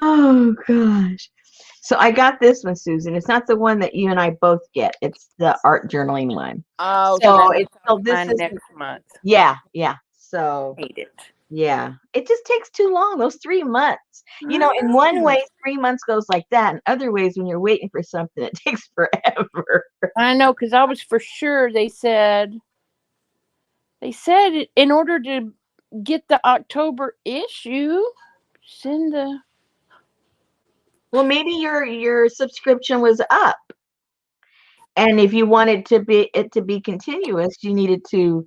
Oh gosh. So I got this one, Susan. It's not the one that you and I both get. It's the art journaling one. Oh, so So that means it's I'll so get this mine is next month. yeah. So Hate it. yeah, it just takes too long. Those 3 months. In one way, 3 months goes like that. In other ways, when you're waiting for something, it takes forever. I know, because I was for sure. They said in order to get the October issue, send the. Well, maybe your subscription was up, and if you wanted it to be continuous, you needed to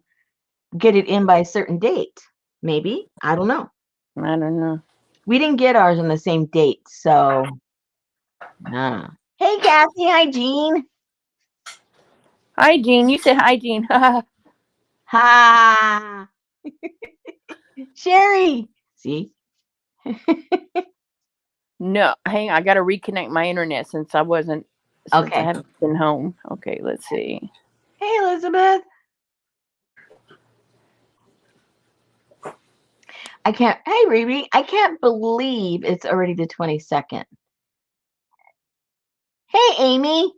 get it in by a certain date. Maybe. I don't know. I don't know. We didn't get ours on the same date, so Hey Kathy, hi Jean. Hi, Jean. You said hi, Jean. Ha Sherry. See? No, hang on. I got to reconnect my internet since I Okay. haven't been home. Okay, let's see. Hey Elizabeth. Hey Riri, I can't believe it's already the 22nd. Hey Amy.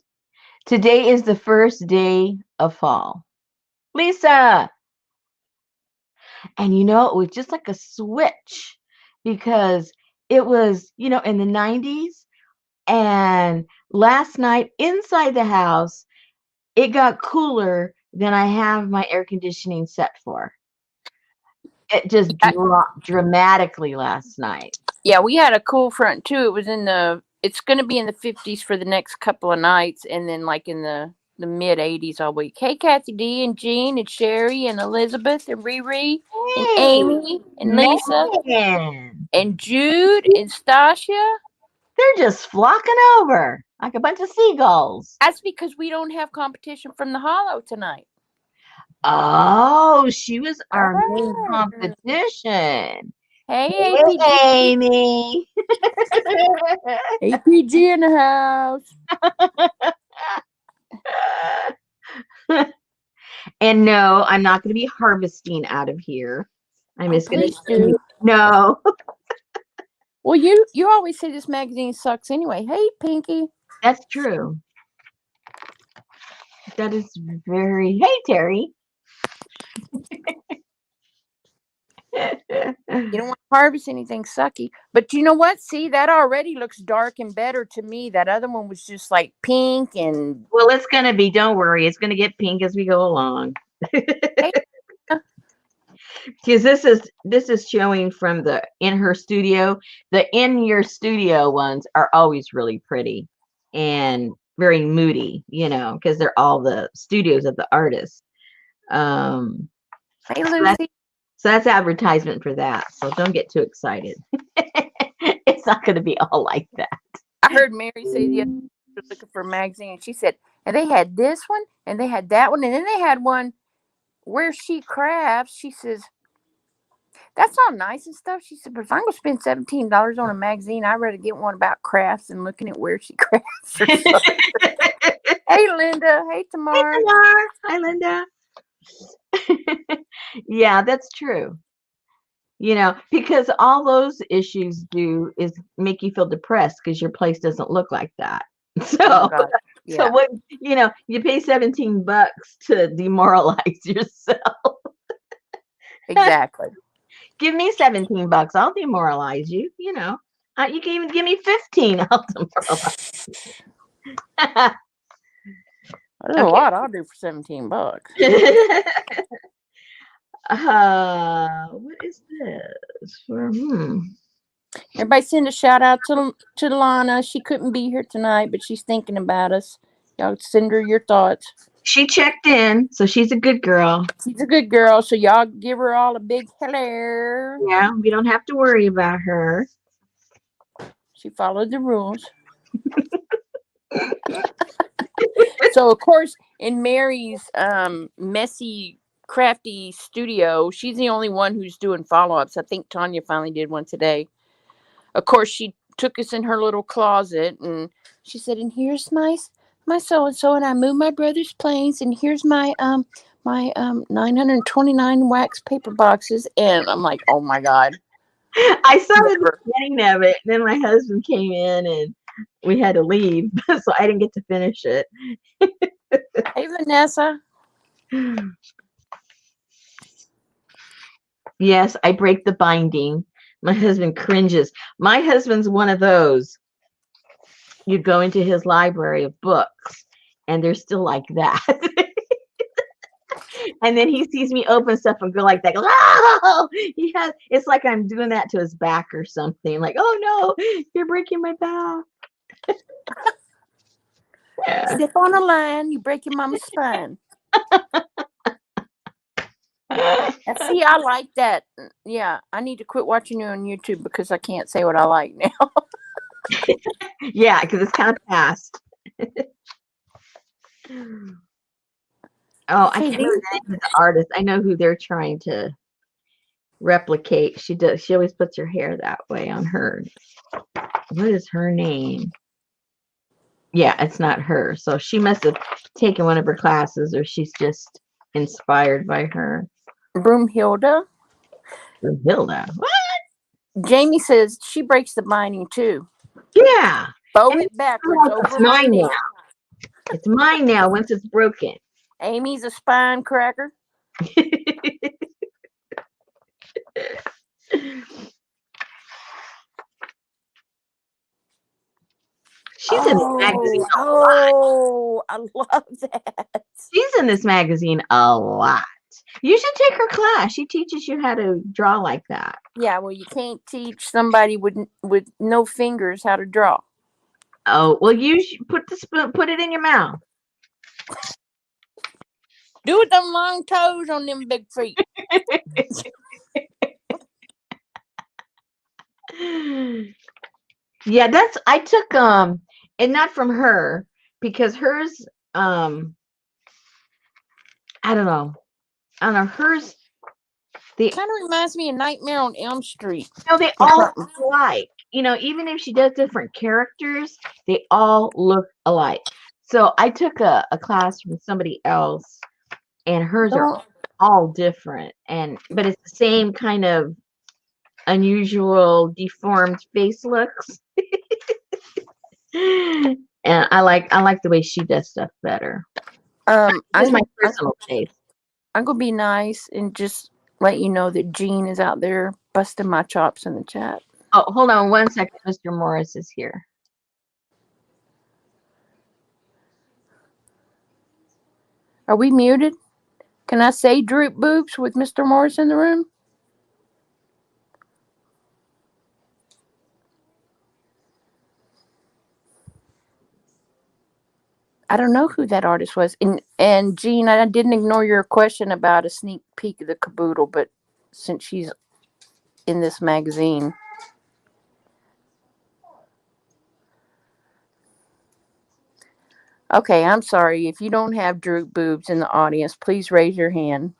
Today is the first day of fall. Lisa. And it was just like a switch because it was, in the 90s. And last night inside the house, it got cooler than I have my air conditioning set for. It just dropped dramatically last night. Yeah, we had a cool front too. It's going to be in the 50s for the next couple of nights, and then like in the mid 80s all week. Hey, Kathy D and Jean and Sherry and Elizabeth and Riri and Amy and Lisa and Jude and Stasia. They're just flocking over like a bunch of seagulls. That's because we don't have competition from the Hollow tonight. Oh, she was our main competition. Hey, APG. Amy. APG in the house. And no, I'm not going to be harvesting out of here. I'm just going to do. No. Well, you always say this magazine sucks anyway. Hey, Pinky. That's true. That is very. Hey, Terry. You don't want to harvest anything sucky. But you know what? See, that already looks dark and better to me. That other one was just like pink and. Well, it's going to be. Don't worry. It's going to get pink as we go along. Because this is showing from the in her studio. The in your studio ones are always really pretty and very moody, because they're all the studios of the artists. Hey, Lucy. So that's advertisement for that. So don't get too excited. It's not going to be all like that. I heard Mary say the other day she was looking for a magazine, and she said, and they had this one, and they had that one, and then they had one where she crafts. She says, that's all nice and stuff. She said, but if I'm going to spend $17 on a magazine, I'd rather get one about crafts and looking at where she crafts. Hey, Linda. Hey, Tamar. Hey, Tamar. Hi, Linda. Yeah, that's true. Because all those issues do is make you feel depressed because your place doesn't look like that. So, so what, you pay $17 to demoralize yourself. Exactly. Give me $17, I'll demoralize you. You can even give me 15. I'll demoralize you. There's a lot I'll do for $17. What is this? Everybody send a shout out to Lana. She couldn't be here tonight, but she's thinking about us. Y'all send her your thoughts. She checked in, so she's a good girl. She's a good girl, so y'all give her all a big hello. Yeah, we don't have to worry about her. She followed the rules. So, of course, in Mary's messy, crafty studio, she's the only one who's doing follow-ups. I think Tanya finally did one today. Of course, she took us in her little closet, and she said, and here's my so-and-so, and I moved my brother's planes, and here's my 929 wax paper boxes. And I'm like, oh, my God. I saw the Never. beginning of it, and then my husband came in and we had to leave, so I didn't get to finish it. Hey, Vanessa. Yes, I break the binding. My husband cringes. My husband's one of those. You go into his library of books, and they're still like that. And then he sees me open stuff and go like that. Oh, it's like I'm doing that to his back or something. Like, oh no, you're breaking my back. Yeah. Step on a line, you break your mama's spine. Now, see, I like that. Yeah, I need to quit watching you on YouTube because I can't say what I like now. Yeah, because it's kind of past. Oh, I Okay, can't remember the name of the artist. I know who they're trying to replicate. She does. She always puts her hair that way on her. What is her name? Yeah, it's not her. So she must have taken one of her classes, or she's just inspired by her. Broomhilda. Hilda. What? Jamie says she breaks the binding too. Yeah. Bow And it backwards it's over my mine knee. now. It's mine now once it's broken. Amy's a spine cracker. She's in this magazine a lot. Oh, I love that. She's in this magazine a lot. You should take her class. She teaches you how to draw like that. Yeah, well, you can't teach somebody with no fingers how to draw. Oh, well, you put the spoon, put it in your mouth. Do it them long toes on them big feet. Yeah, I took and not from her because hers I don't know. I don't know, hers the Kind of reminds me of Nightmare on Elm Street. they all look alike. Even if she does different characters, they all look alike. So I took a class from somebody else and hers are Don't all different but it's the same kind of unusual deformed face looks. And I like the way she does stuff better. Just my personal taste. I'm gonna be nice and just let you know that Jean is out there busting my chops in the chat. Oh, hold on one second. Mr. Morris is here. Are we muted? Can I say droop boobs with Mr. Morris in the room? I don't know who that artist was. And Jean, I didn't ignore your question about a sneak peek of the caboodle, but since she's in this magazine. Okay, I'm sorry. If you don't have droop boobs in the audience, please raise your hand.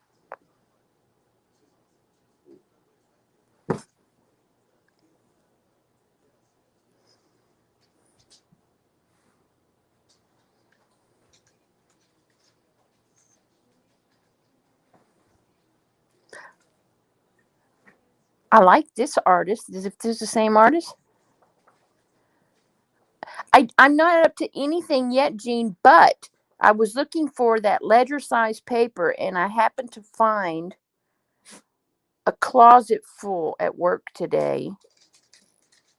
I like this artist. Is this the same artist? I'm not up to anything yet, Jean, but I was looking for that ledger size paper and I happened to find a closet full at work today.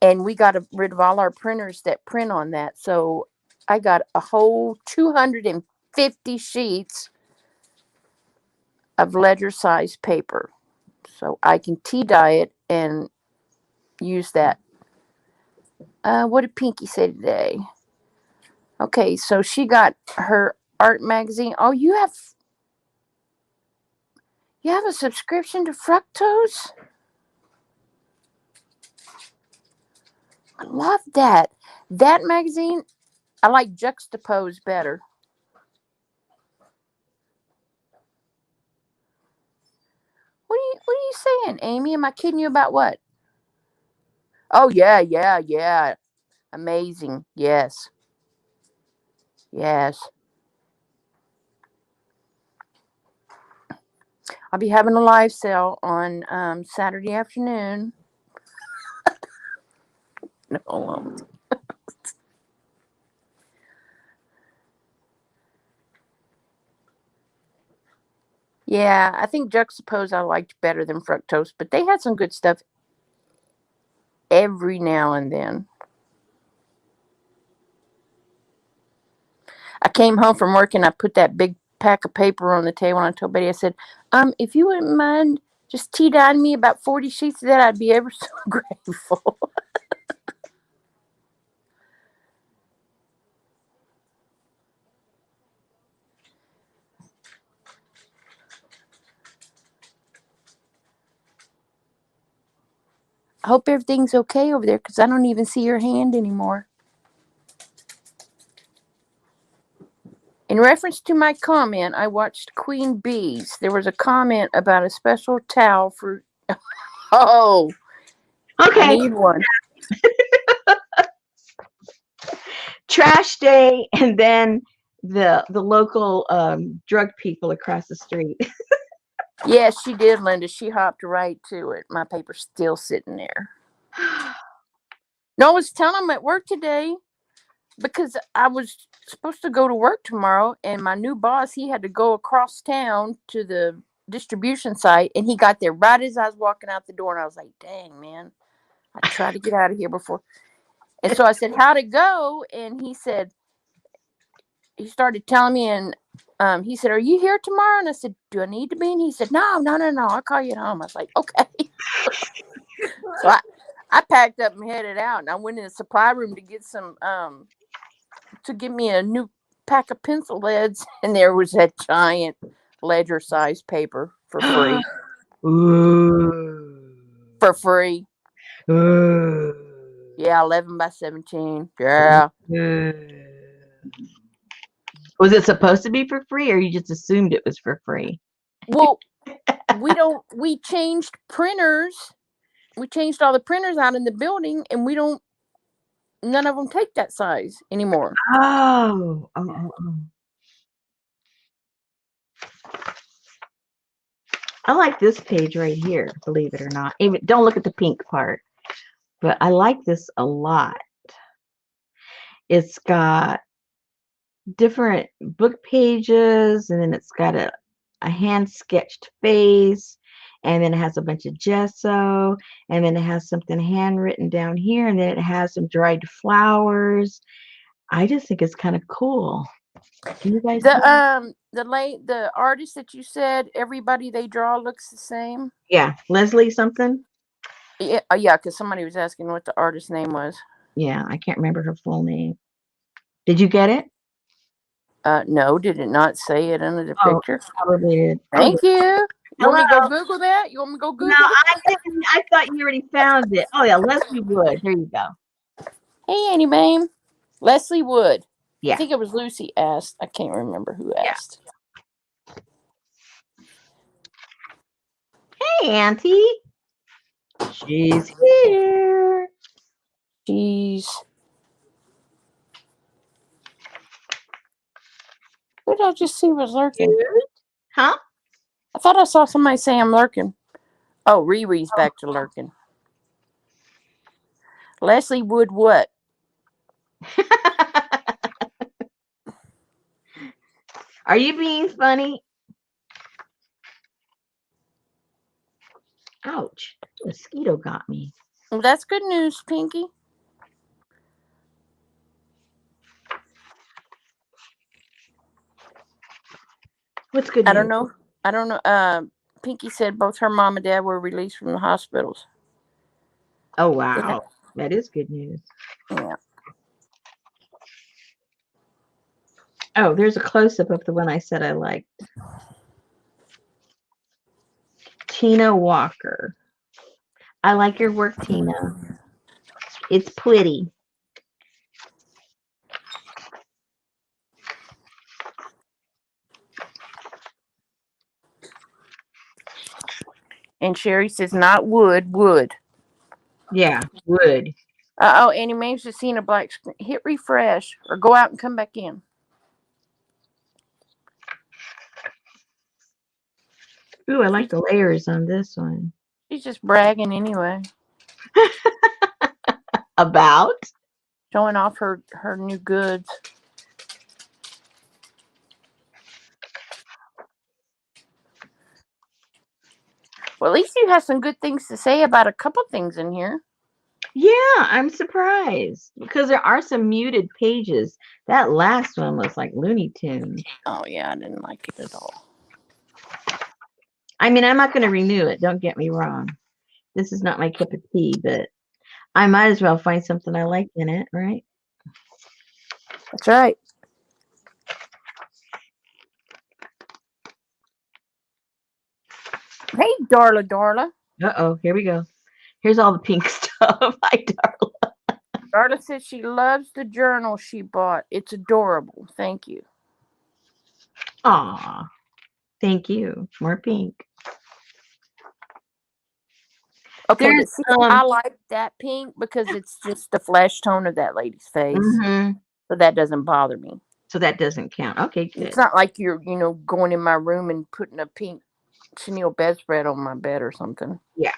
And we got rid of all our printers that print on that. So I got a whole 250 sheets of ledger size paper. So I can tea dye it and use that. What did Pinky say today? Okay, so she got her art magazine. Oh, you have a subscription to Fructose? I love that. That magazine, I like Juxtapose better. What are you saying, Amy? Am I kidding you about what? Oh yeah. Amazing. Yes. Yes. I'll be having a live sale on Saturday afternoon. No, hold on. Yeah, I think Juxtapose I liked better than Fructose, but they had some good stuff every now and then. I came home from work and I put that big pack of paper on the table and I told Betty, I said, if you wouldn't mind just tea-dyeing me about 40 sheets of that, I'd be ever so grateful. I hope everything's okay over there because I don't even see your hand anymore. In reference to my comment, I watched Queen Bees. There was a comment about a special towel for. Oh, I Okay, need one. trash day, and then the local drug people across the street. Yes, she did, Linda. She hopped right to it. My paper's still sitting there. No, I was telling them at work today because I was supposed to go to work tomorrow, and my new boss, he had to go across town to the distribution site, and he got there right as I was walking out the door, and I was like, dang, man, I tried to get out of here before. And so I said, how'd it go? And he said, he started telling me, and he said, are you here tomorrow? And I said, do I need to be? And he said, no, I'll call you at home. I was like, okay. So I packed up and headed out, and I went in the supply room to get some to give me a new pack of pencil leads, and there was that giant ledger size paper for free. Ooh. For free. Ooh. Yeah, 11 by 17. Yeah. Was it supposed to be for free, or you just assumed it was for free? Well, we changed printers. We changed all the printers out in the building, and none of them take that size anymore. Oh. I like this page right here, believe it or not. Even don't look at the pink part, but I like this a lot. It's got different book pages, and then it's got a hand sketched face, and then it has a bunch of gesso, and then it has something handwritten down here, and then it has some dried flowers. I just think it's kind of cool. Can you guys see? The artist that you said everybody they draw looks the same. Yeah, Leslie something. Yeah, because somebody was asking what the artist's name was. Yeah, I can't remember her full name. Did you get it? No, did it not say it under the Oh, picture? probably did. Thank you. You want Hello. me to go Google that? You want me to go No, Google that? I didn't. I thought you already found it. Oh yeah, Leslie Wood. There you go. Hey, Annie Mame. Leslie Wood. I Yeah. think it was Lucy asked. I can't remember who asked. Hey, Auntie. She's here. Jeez. Who did I just see was lurking? Huh? I thought I saw somebody say I'm lurking. Oh, Riri's back to lurking. Leslie Wood what? Are you being funny? Ouch. Mosquito got me. Well, that's good news, Pinky. What's good I news? don't know. Pinky said both her mom and dad were released from the hospitals. Oh, wow. That is good news. Yeah. Oh, there's a close-up of the one I said I liked. Tina Walker. I like your work, Tina. It's pretty. And Sherry says not wood. Yeah, wood. Annie Mae's just seen a black screen. Hit refresh or go out and come back in. Ooh, I like the layers on this one. She's just bragging anyway. About? Showing off her new goods. Well, at least you have some good things to say about a couple things in here. Yeah, I'm surprised because there are some muted pages. That last one was like Looney Tunes. Oh yeah, I didn't like it at all. I mean, I'm not going to renew it. Don't get me wrong. This is not my cup of tea, but I might as well find something I like in it, right? That's right. Hey, Darla. Uh-oh, here we go. Here's all the pink stuff. Hi, Darla. Darla says she loves the journal she bought. It's adorable. Thank you. Aw, thank you. More pink. Okay, There's, but see, I like that pink because it's just the flesh tone of that lady's face. mm-hmm. So that doesn't bother me. So that doesn't count. Okay, good. It's not like you're, going in my room and putting a pink chenille bedspread on my bed or something. Yeah.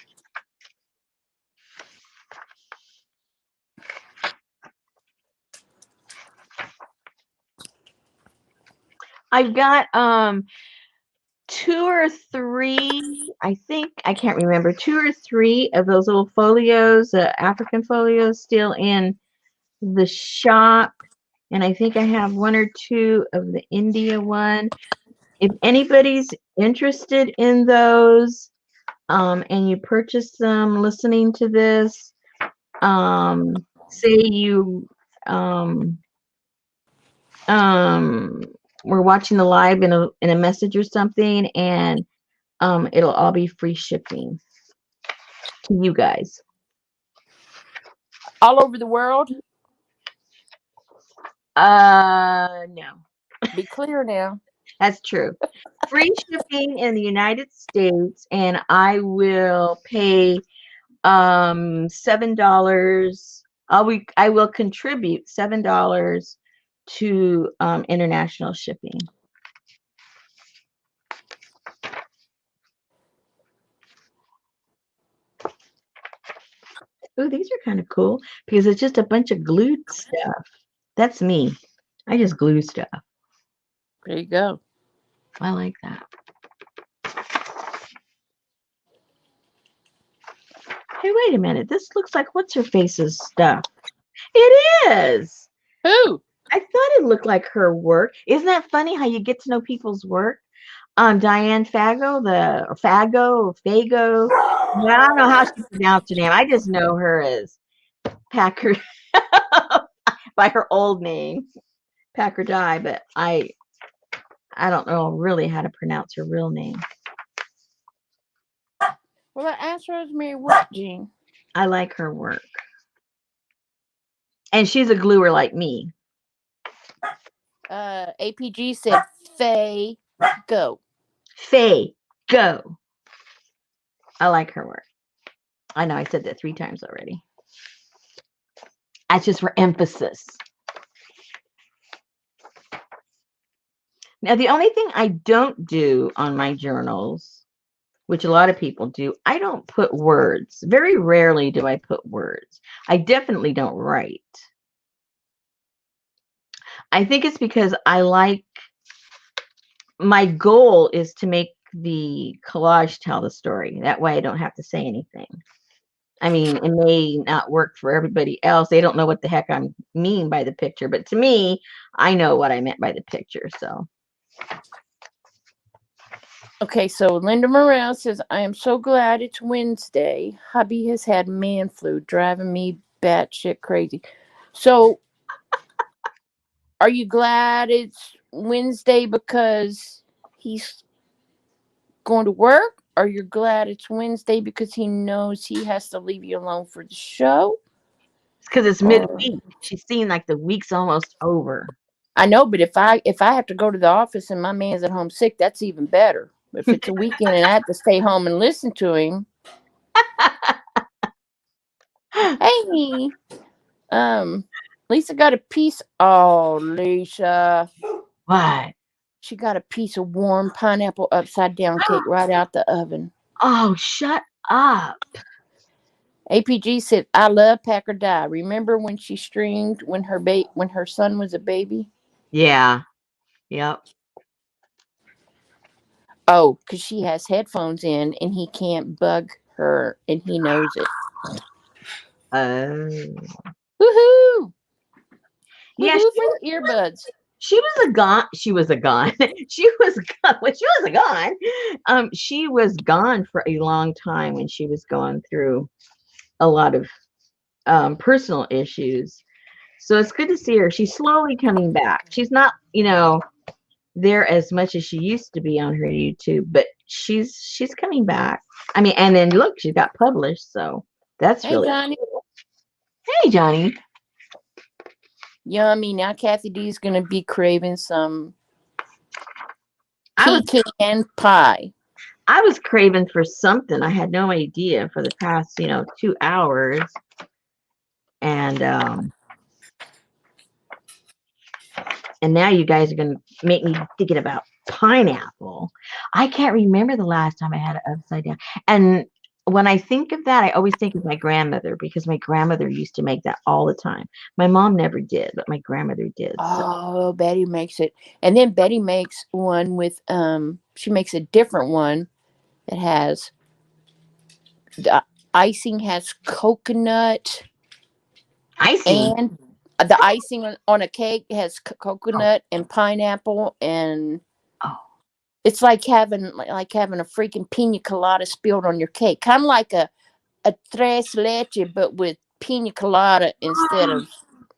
I've got 2 or 3, I think, I can't remember, 2 or 3 of those little folios, African folios, still in the shop. And I think I have 1 or 2 of the India one. If anybody's interested in those, and you purchase them listening to this, say you we're watching the live in a message or something, and it'll all be free shipping to you guys. All over the world? No. Be clear now. That's true. Free shipping in the United States, and I will pay $7. I will contribute $7 to international shipping. Oh, these are kind of cool because it's just a bunch of glued stuff. That's me. I just glue stuff. There you go. I like that. Hey, wait a minute. This looks like what's her face's stuff. It is. Who? I thought it looked like her work. Isn't that funny how you get to know people's work? Diane Fago, Fago. I don't know how she pronounced her name. I just know her as Packer by her old name, Packer Die, but I don't know really how to pronounce her real name. Well, I asked Rosemary what, Jean? I like her work. And she's a gluer like me. APG said, Faye, go. Faye, go. I like her work. I know I said that 3 times already. That's just for emphasis. Now, the only thing I don't do on my journals, which a lot of people do, I don't put words. Very rarely do I put words. I definitely don't write. I think it's because my goal is to make the collage tell the story. That way I don't have to say anything. I mean, it may not work for everybody else. They don't know what the heck I mean by the picture. But to me, I know what I meant by the picture. So. Okay, so Linda Morel says, I am so glad it's Wednesday. Hubby has had man flu, driving me batshit crazy. So, are you glad it's Wednesday because he's going to work? Or you're glad it's Wednesday because he knows he has to leave you alone for the show? It's because it's midweek. She's seen like the week's almost over. I know, but if I have to go to the office and my man's at home sick, that's even better. If it's a weekend and I have to stay home and listen to him. Hey, Lisa got a piece. Oh, Lisa. What? She got a piece of warm pineapple upside down cake right out the oven. Oh, shut up. APG said, "I love Pack or Die. Remember when she streamed when her son was a baby? Yeah. Yep. Oh, because she has headphones in and he can't bug her, and he knows it. Oh. Woohoo! Yeah, Woohoo for the earbuds. she was a gone. She was a gone. She was gone. When she was a gone, she was gone for a long time when she was going through a lot of personal issues. So it's good to see her. She's slowly coming back. She's not, there as much as she used to be on her YouTube, but she's coming back. I mean, and then look, she got published, so that's Hey, really Johnny. cool. Hey, Johnny. Yummy. Now Kathy D's going to be craving some I was pecan pie. I was craving for something. I had no idea for the past, 2 hours. And now you guys are going to make me thinking about pineapple. I can't remember the last time I had it upside down. And when I think of that, I always think of my grandmother because my grandmother used to make that all the time. My mom never did, but my grandmother did. So. Oh, Betty makes it. And then Betty makes one with, she makes a different one that has, the icing has coconut. Icing. And the icing on a cake has coconut and pineapple, and Oh. it's like having a freaking pina colada spilled on your cake, kind of like a tres leche, but with pina colada instead of.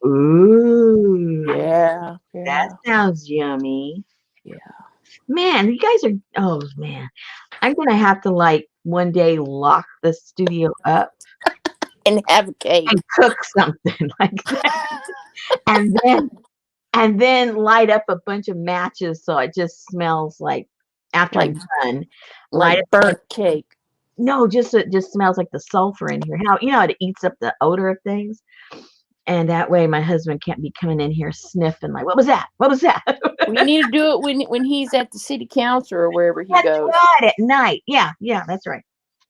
Ooh. Yeah, That sounds yummy. yeah. Man, you guys are, oh man. I'm gonna have to one day lock the studio up And have a cake and cook something like that. And then light up a bunch of matches so it just smells like after I'm done. Light up burnt cake. No, it just smells like the sulfur in here. How it eats up the odor of things. And that way my husband can't be coming in here sniffing like, what was that? What was that? We need to do it when he's at the city council or wherever he That's goes. right, at night. Yeah, that's right.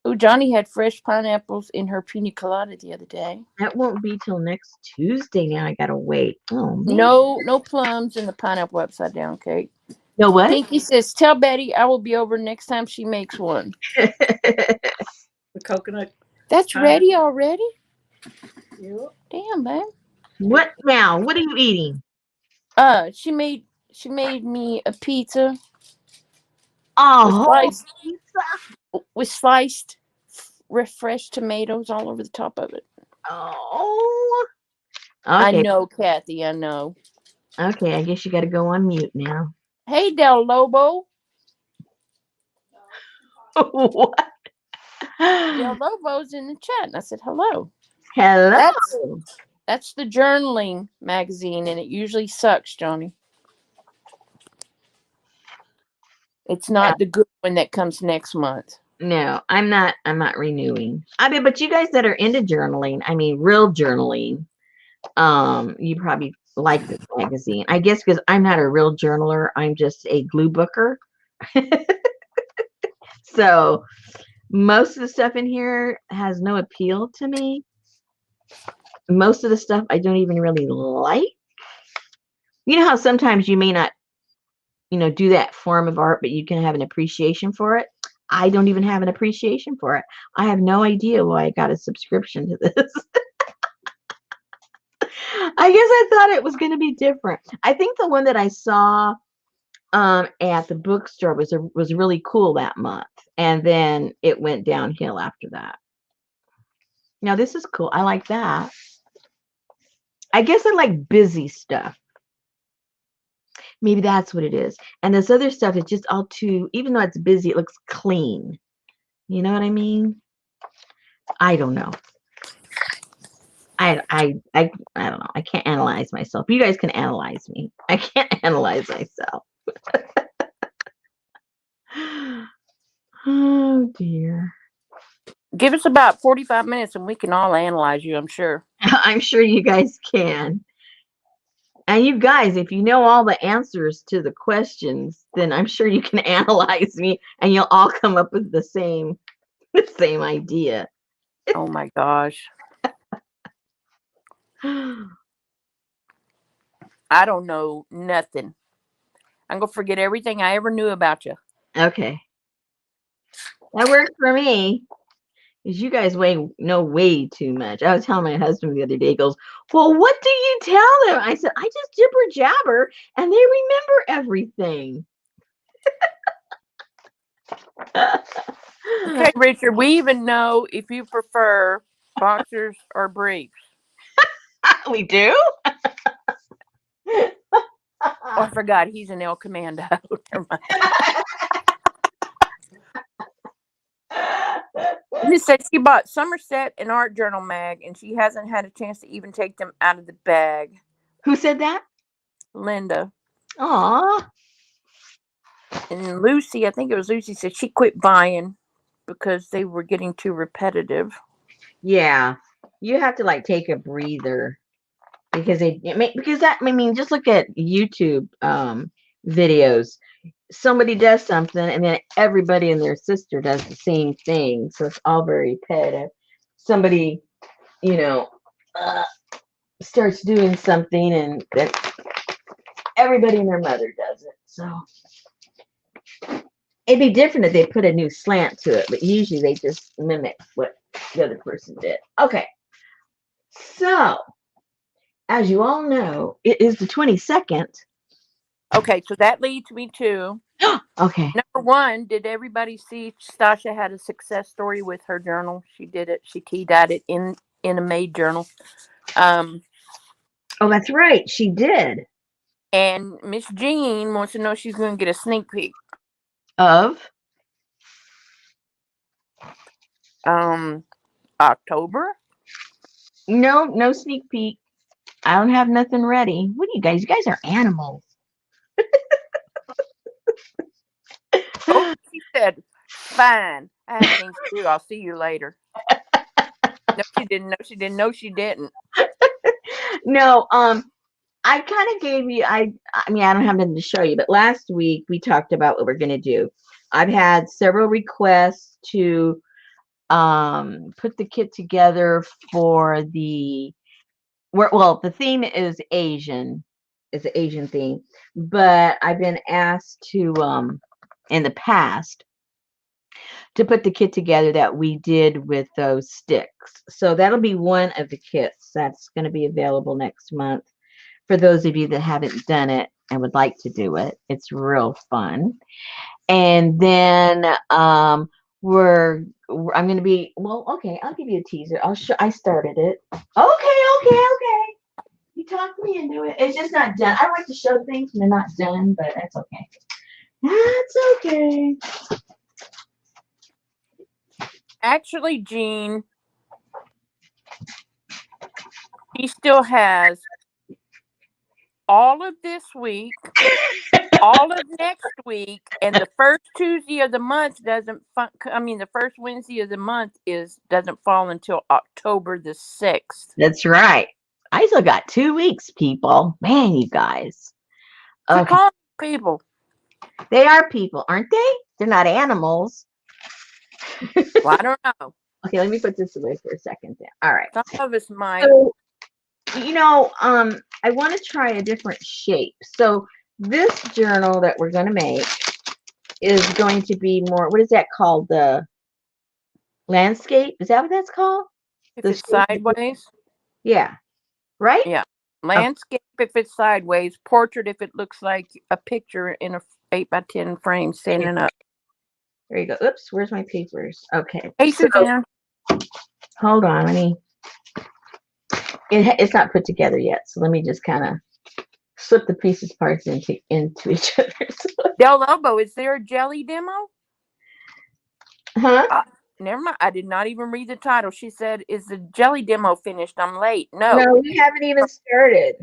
Oh, Johnny had fresh pineapples in her pina colada the other day. That won't be till next Tuesday now. I gotta wait. Oh man. No plums in the pineapple upside down cake. No what? Pinky says, "Tell Betty I will be over next time she makes one." The coconut. That's ready already? Yep. Damn, babe. What now? What are you eating? She made me a pizza. Oh, with sliced fresh tomatoes all over the top of it. Oh. Okay. I know, Kathy. I know. Okay, I guess you got to go on mute now. Hey, Del Lobo. What? Del Lobo's in the chat, and I said hello. Hello. That's the journaling magazine, and it usually sucks, Johnny. It's not the good one that comes next month. No, I'm not renewing. I mean, but you guys that are into journaling, I mean real journaling, you probably like this magazine. I guess because I'm not a real journaler, I'm just a glue booker. So most of the stuff in here has no appeal to me. Most of the stuff I don't even really like. You know how sometimes you may not, do that form of art, but you can have an appreciation for it. I don't even have an appreciation for it. I have no idea why I got a subscription to this. I guess I thought it was going to be different. I think the one that I saw at the bookstore was really cool that month, and then it went downhill after that. Now this is cool. I like that. I guess I like busy stuff. Maybe that's what it is. And this other stuff is just all too, even though it's busy, it looks clean. You know what I mean? I don't know. I don't know. I can't analyze myself. You guys can analyze me. I can't analyze myself. Oh dear. Give us about 45 minutes and we can all analyze you, I'm sure. I'm sure you guys can. And you guys, if you know all the answers to the questions, then I'm sure you can analyze me and you'll all come up with the same idea. Oh my gosh. I don't know nothing. I'm gonna forget everything I ever knew about you. Okay. That works for me. Because you guys know way too much. I was telling my husband the other day, he goes, well, what do you tell them? I said, I just jibber jabber and they remember everything. Okay, Richard, we even know if you prefer boxers or briefs. We do? Oh, I forgot. He's an El Commando. Never mind. He said she bought Somerset and Art Journal mag, and she hasn't had a chance to even take them out of the bag. Who said that? Linda. Aw. And Lucy, I think it was Lucy, said she quit buying because they were getting too repetitive. Yeah. You have to like take a breather because just look at YouTube videos. Somebody does something and then everybody and their sister does the same thing. So it's all very repetitive. Somebody, you know, starts doing something and then everybody and their mother does it. So it'd be different if they put a new slant to it, but usually they just mimic what the other person did. Okay. So, as you all know, it is the 22nd. Okay, so that leads me to Okay. number one. Did everybody see Stasha had a success story with her journal? She did it. She tea-dyed it in a made journal. Oh, that's right. She did. And Miss Jean wants to know if she's going to get a sneak peek. Of? October? No sneak peek. I don't have nothing ready. What are you guys? You guys are animals. Oh, she said, fine. I have things to do. I'll see you later. No, she didn't. No, she didn't. No, she didn't. No, I kind of gave you, I mean, I don't have nothing to show you, but last week we talked about what we're going to do. I've had several requests to put the kit together for the theme is Asian. It's an Asian theme, but I've been asked to in the past to put the kit together that we did with those sticks. So that'll be one of the kits that's going to be available next month for those of you that haven't done it and would like to do it. It's real fun. And then I'm going to be, okay, I'll give you a teaser. I started it. Okay. You talked me into it. It's just not done. I like to show things when they're not done, but that's okay. That's okay. Actually, Jean, he still has all of this week, all of next week, and the first Tuesday of the month the first Wednesday of the month doesn't fall until October the 6th. That's right. I still got 2 weeks, people. Man, you guys. Okay. Call people. They are people, aren't they? They're not animals. Well, I don't know. Okay, let me put this away for a second then. All right. Some of us might. So, I want to try a different shape. So this journal that we're going to make is going to be more, what is that called? The landscape? Is that what that's called? If it's sideways? Yeah. Right? Yeah. Landscape if it's sideways. Portrait if it looks like a picture in a 8x10 frame standing up. There you go. Oops, where's my papers? Okay. Hey, Suzanne. Hold on. It's not put together yet, so let me just kind of slip the parts into each other. Del Lobo, is there a jelly demo? Huh? Never mind. I did not even read the title. She said, "Is the jelly demo finished?" I'm late. No, we haven't even started.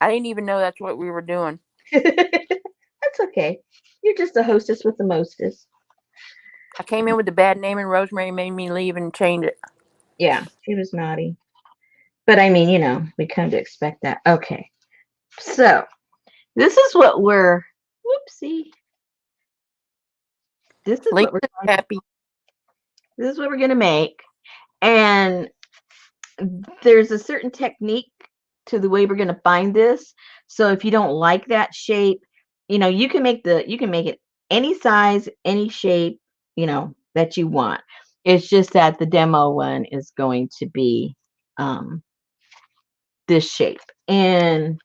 I didn't even know that's what we were doing. That's okay. You're just a hostess with the mostest. I came in with a bad name and Rosemary made me leave and change it. Yeah, she was naughty. But I mean, we come to expect that. Okay. So this is what we're whoopsie. This is what we're happy. This is what we're gonna make. And there's a certain technique to the way we're going to bind this. So if you don't like that shape, you can make it any size, any shape, that you want. It's just that the demo one is going to be this shape. And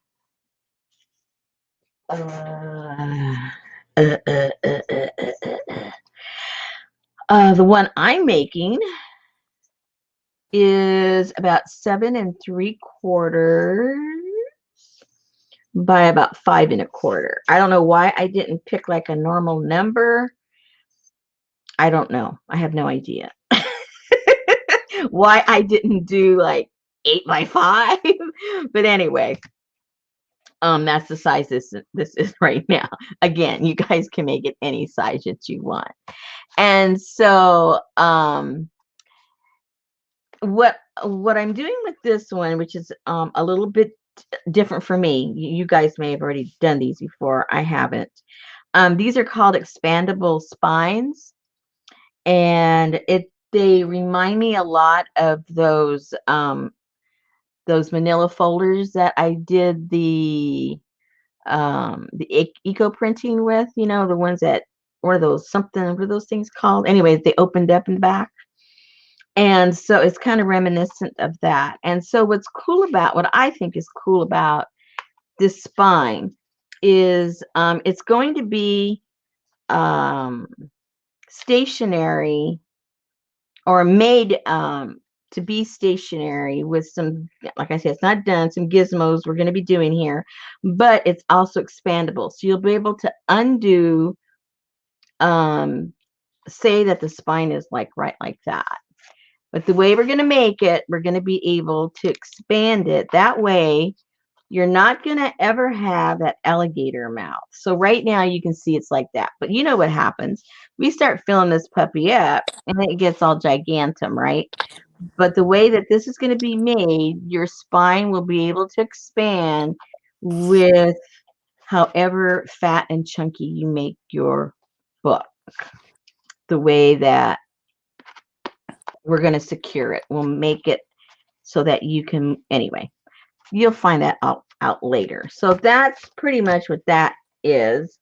the one I'm making is about 7 3/4 by about 5 1/4. I don't know why I didn't pick like a normal number. I don't know. I have no idea why I didn't do like 8 by 5. But anyway, that's the size this is right now. Again, you guys can make it any size that you want. And so what I'm doing with this one, which is a little bit different for me. You guys may have already done these before. I haven't. These are called Expandable Spines, and they remind me a lot of those manila folders that I did the eco printing with. The ones that, what are those things called? Anyways, they opened up in the back. And so it's kind of reminiscent of that. And so what I think is cool about this spine is it's going to be stationary, or made to be stationary with some, like I said, it's not done, some gizmos we're going to be doing here, but it's also expandable. So you'll be able to undo, say that the spine is right like that. But the way we're going to make it, we're going to be able to expand it. That way, you're not going to ever have that alligator mouth. So right now, you can see it's like that. But you know what happens? We start filling this puppy up, and it gets all gigantum, right? But the way that this is going to be made, your spine will be able to expand with however fat and chunky you make your book. The way that we're going to secure it, we'll make it so that you can, anyway, you'll find that out later. So that's pretty much what that is.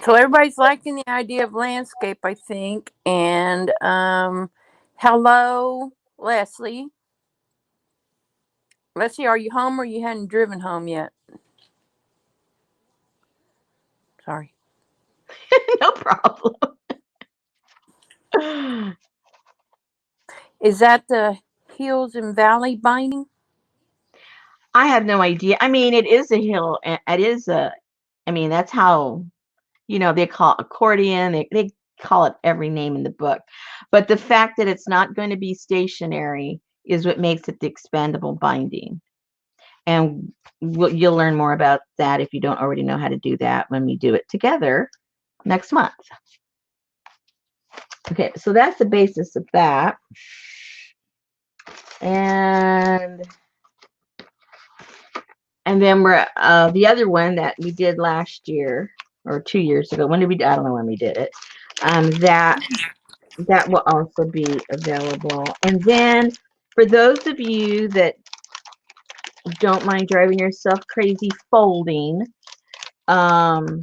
So everybody's liking the idea of landscape, I think. And hello, Leslie. Leslie, are you home or you hadn't driven home yet? Sorry. No problem. Is that the Hills and Valley binding? I have no idea. I mean, it is a hill, and it is that's how, they call it accordion. They call it every name in the book. But the fact that it's not going to be stationary is what makes it the expandable binding. And you'll learn more about that if you don't already know how to do that when we do it together next month. Okay, so that's the basis of that. And then we're the other one that we did last year or 2 years ago. When did we? I don't know when we did it. That will also be available. And then for those of you that don't mind driving yourself crazy folding, I'm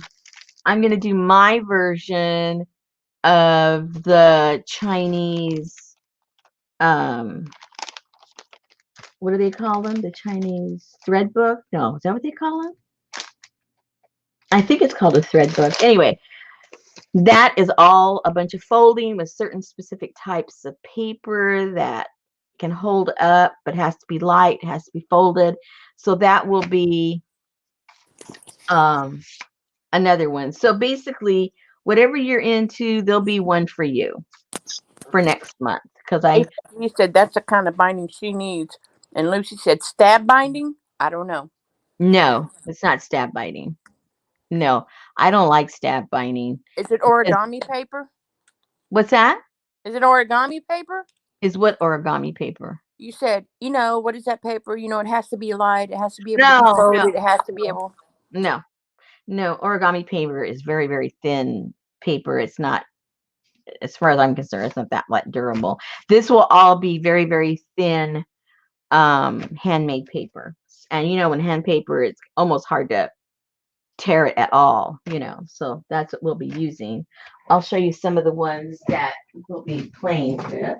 going to do my version of the Chinese, what do they call them? The Chinese thread book? No, is that what they call them? I think it's called a thread book. Anyway, that is all a bunch of folding with certain specific types of paper that can hold up, but has to be light, has to be folded. So that will be another one. So basically, whatever you're into, there'll be one for you for next month. Because You said that's the kind of binding she needs. And Lucy said stab binding? I don't know. No, it's not stab binding. No, I don't like stab binding. Is it origami paper? What's that? Is it origami paper? Is what origami paper? You said, what is that paper? It has to be light. It has to be able to be No, folded. It has to be able. no. Origami paper is very, very thin paper. It's not as far as I'm concerned, it's not that like durable. This will all be very, very thin handmade paper. And you know, when hand paper, it's almost hard to tear it at all, you know. So that's what we'll be using. I'll show you some of the ones that we'll be playing with.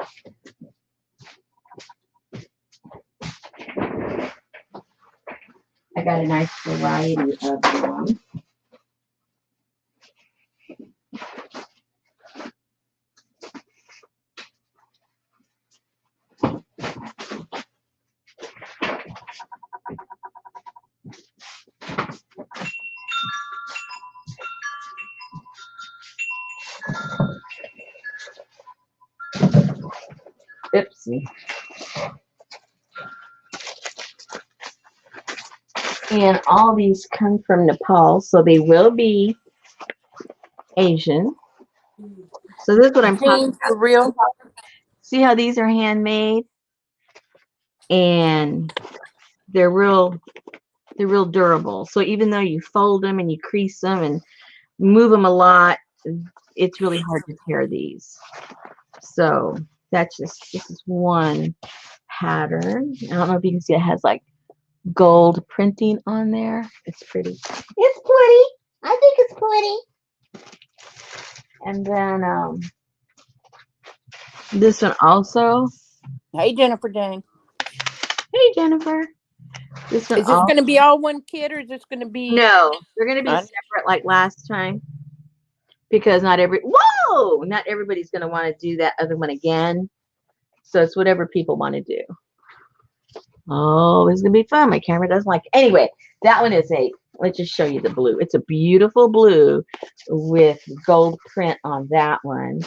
I got a nice variety of them. Oopsie. And all these come from Nepal, so they will be Asian. So this is what I'm talking about. For real. See how these are handmade? And they're real durable. So even though you fold them and you crease them and move them a lot, it's really hard to tear these. So this is one pattern. I don't know if you can see it has like gold printing on there. It's pretty. It's pretty. I think it's pretty. And then this one also. Hey, Jennifer Jane. Hey, Jennifer. This one Is this going to be all one kit, or is this going to be? No, they're going to be separate like last time. Because not everybody's going to want to do that other one again. So it's whatever people want to do. Oh, this is going to be fun. My camera doesn't like it. Anyway, that one is let's just show you the blue. It's a beautiful blue with gold print on that one.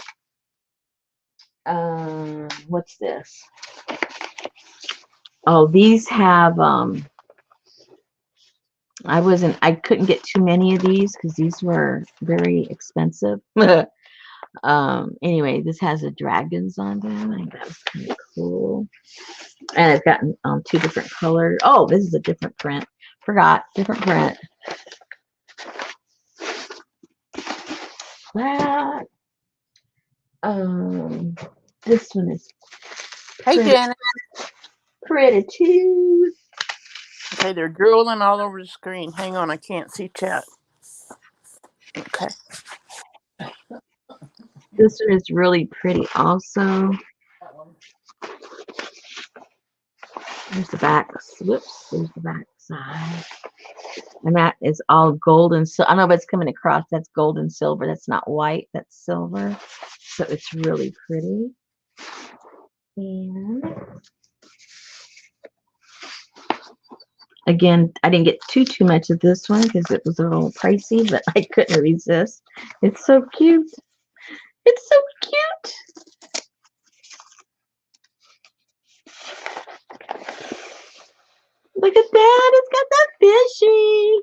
What's this? Oh, these have, I couldn't get too many of these because these were very expensive. Anyway, this has the dragons on them. I think that's kind of cool. And it's got two different colors. Oh, this is a different print. Forgot, different print. That. This one is Hey, Janet. Pretty too. Okay, they're drooling all over the screen. Hang on, I can't see chat. Okay. This one is really pretty also. There's the back. Whoops, there's the back side. And that is all gold and silver. I don't know if it's coming across. That's gold and silver. That's not white. That's silver. So it's really pretty. And again, I didn't get too much of this one because it was a little pricey, but I couldn't resist. It's so cute. It's so cute. Look at that. It's got that fishy.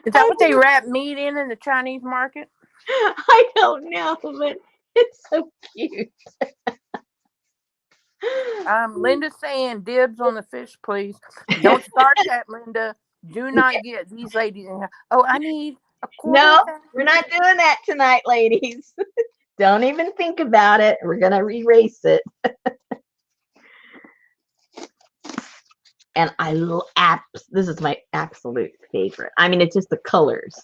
Is that what they wrap meat in the Chinese market? I don't know, but it's so cute. Linda's saying dibs on the fish, please. Don't start that, Linda. Do not get these ladies in here. Oh, I need a quarter. No, we're not doing that tonight, ladies. Don't even think about it. We're going to erase it. And this is my absolute favorite. I mean, it's just the colors.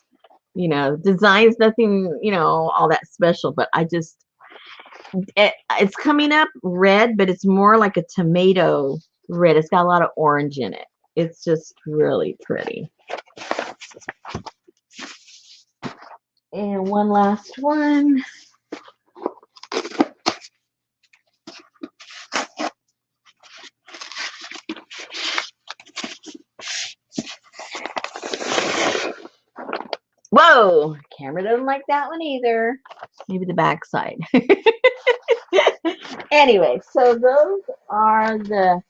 You know, design's nothing, you know, all that special, but it's coming up red, but it's more like a tomato red. It's got a lot of orange in it. It's just really pretty. And one last one. Whoa, camera doesn't like that one either. Maybe the back side. Anyway, so those are the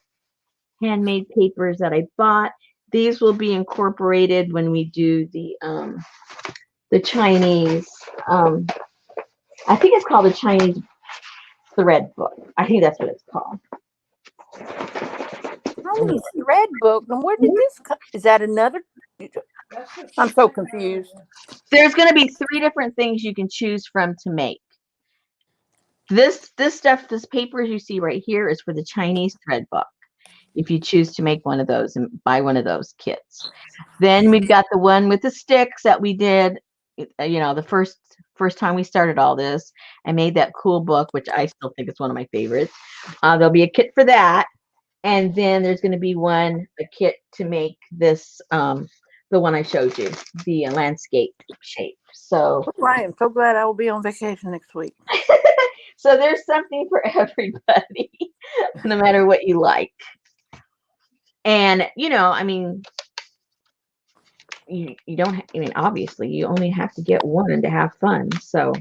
handmade papers that I bought. These will be incorporated when we do the Chinese. I think it's called the Chinese thread book. I think that's what it's called. Chinese thread book. And where did this come? Is that another? That's what I'm she so said confused. earlier. There's going to be 3 different things you can choose from to make. This stuff, this paper you see right here is for the Chinese thread book. If you choose to make one of those and buy one of those kits. Then we've got the one with the sticks that we did, the first time we started all this. I made that cool book, which I still think is one of my favorites. There'll be a kit for that. And then there's going to be a kit to make this, the one I showed you, the landscape shape. So, I am so glad I will be on vacation next week. so there's something for everybody, no matter what you like. And, I mean, you don't, obviously you only have to get one to have fun. So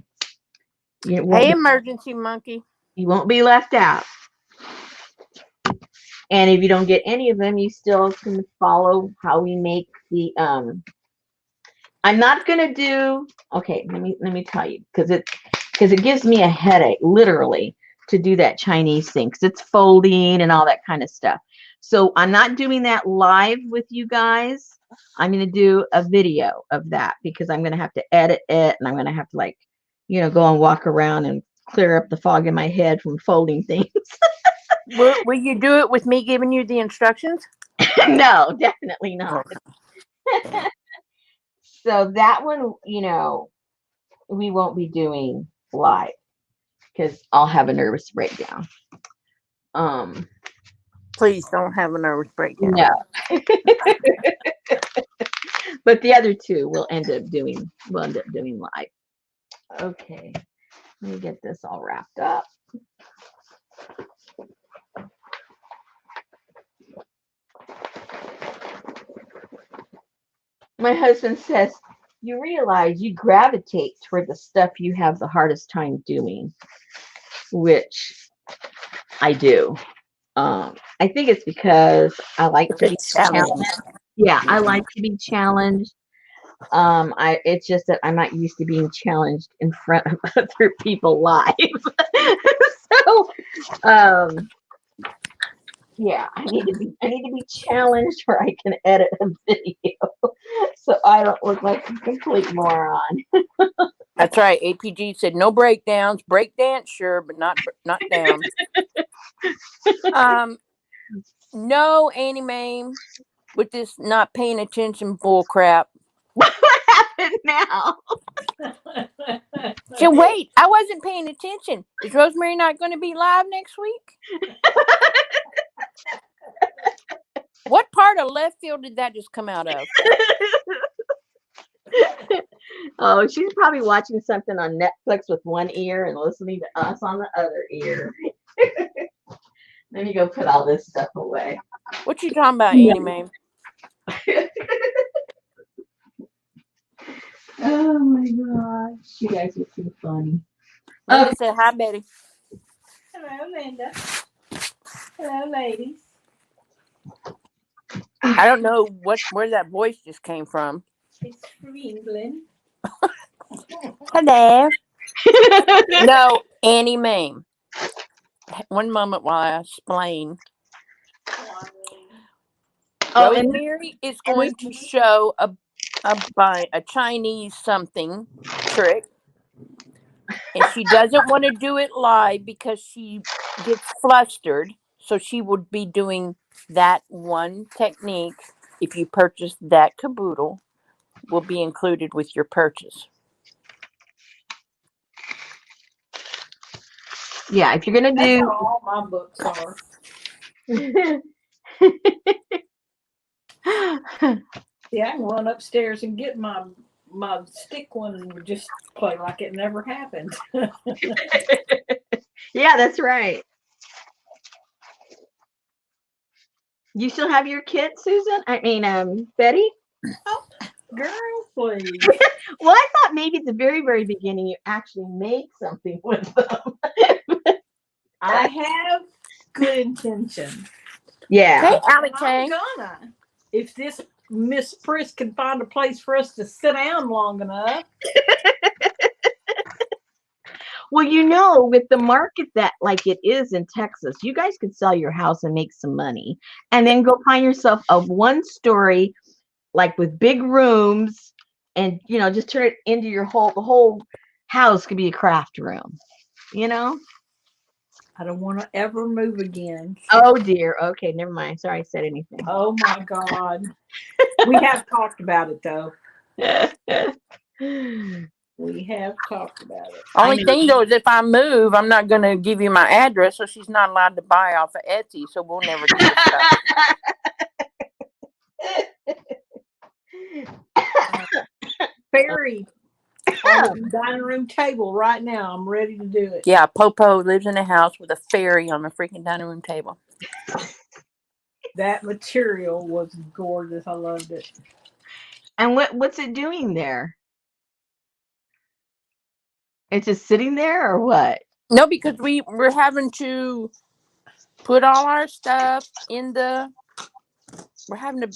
Hey, emergency monkey. You won't be left out. And if you don't get any of them, you still can follow how we make the, I'm not going to do, okay, let me tell you, because it gives me a headache, literally, to do that Chinese thing, because it's folding and all that kind of stuff. So I'm not doing that live with you guys. I'm going to do a video of that because I'm going to have to edit it and I'm going to have to go and walk around and clear up the fog in my head from folding things. Will you do it with me giving you the instructions? No, definitely not. So that one, we won't be doing live because I'll have a nervous breakdown. Please don't have a nervous breakdown. No. But the other 2 we'll end up doing live. Okay. Let me get this all wrapped up. My husband says, you realize you gravitate toward the stuff you have the hardest time doing, which I do. I think it's because I like to be challenged. Yeah, I like to be challenged. It's just that I'm not used to being challenged in front of other people live. So, yeah, I need to be challenged where I can edit a video, so I don't look like a complete moron. That's right. APG said no breakdowns. Break dance, sure, but not down. No anime with this not paying attention bull crap. What happened now? So wait, I wasn't paying attention. Is Rosemary not going to be live next week? What part of left field did that just come out of? Oh, she's probably watching something on Netflix with one ear and listening to us on the other ear. Let me go put all this stuff away. What you talking about, anime? Oh my gosh, you guys are so funny. Linda said, hi, Betty. Hello, Linda. Hello, ladies. I don't know where that voice just came from. It's from England. Hello. No, anime. One moment while I explain. Rosemary is going to show a Chinese something trick. And she doesn't want to do it live because she gets flustered. So she would be doing that one technique. If you purchase that caboodle, will be included with your purchase. Yeah, if you're gonna That's do how all my books are. Yeah, I can run upstairs and get my stick one and just play like it never happened. Yeah, that's right. You still have your kit, Susan? I mean, Betty? Oh, girl, please. Well, I thought maybe at the very, very beginning you actually made something with them. I have good intention. Yeah. Hey, Allie I'm Chang. gonna. If this Miss Priss can find a place for us to sit down long enough. Well, with the market that like it is in Texas, you guys could sell your house and make some money and then go find yourself a 1-story like with big rooms, and just turn it into the whole house could be a craft room. I don't want to ever move again. Oh dear. Okay, never mind. Sorry I said anything. Oh my God. We have talked about it though. We have talked about it. Only thing though is if I move, I'm not going to give you my address, so she's not allowed to buy off of Etsy. So we'll never get this stuff. Fairy on the dining room table right now. I'm ready to do it. Yeah, Popo lives in a house with a fairy on the freaking dining room table. That material was gorgeous. I loved it. And what's it doing there? It's just sitting there, or what? No, because we're having to put all our stuff in the. We're having to.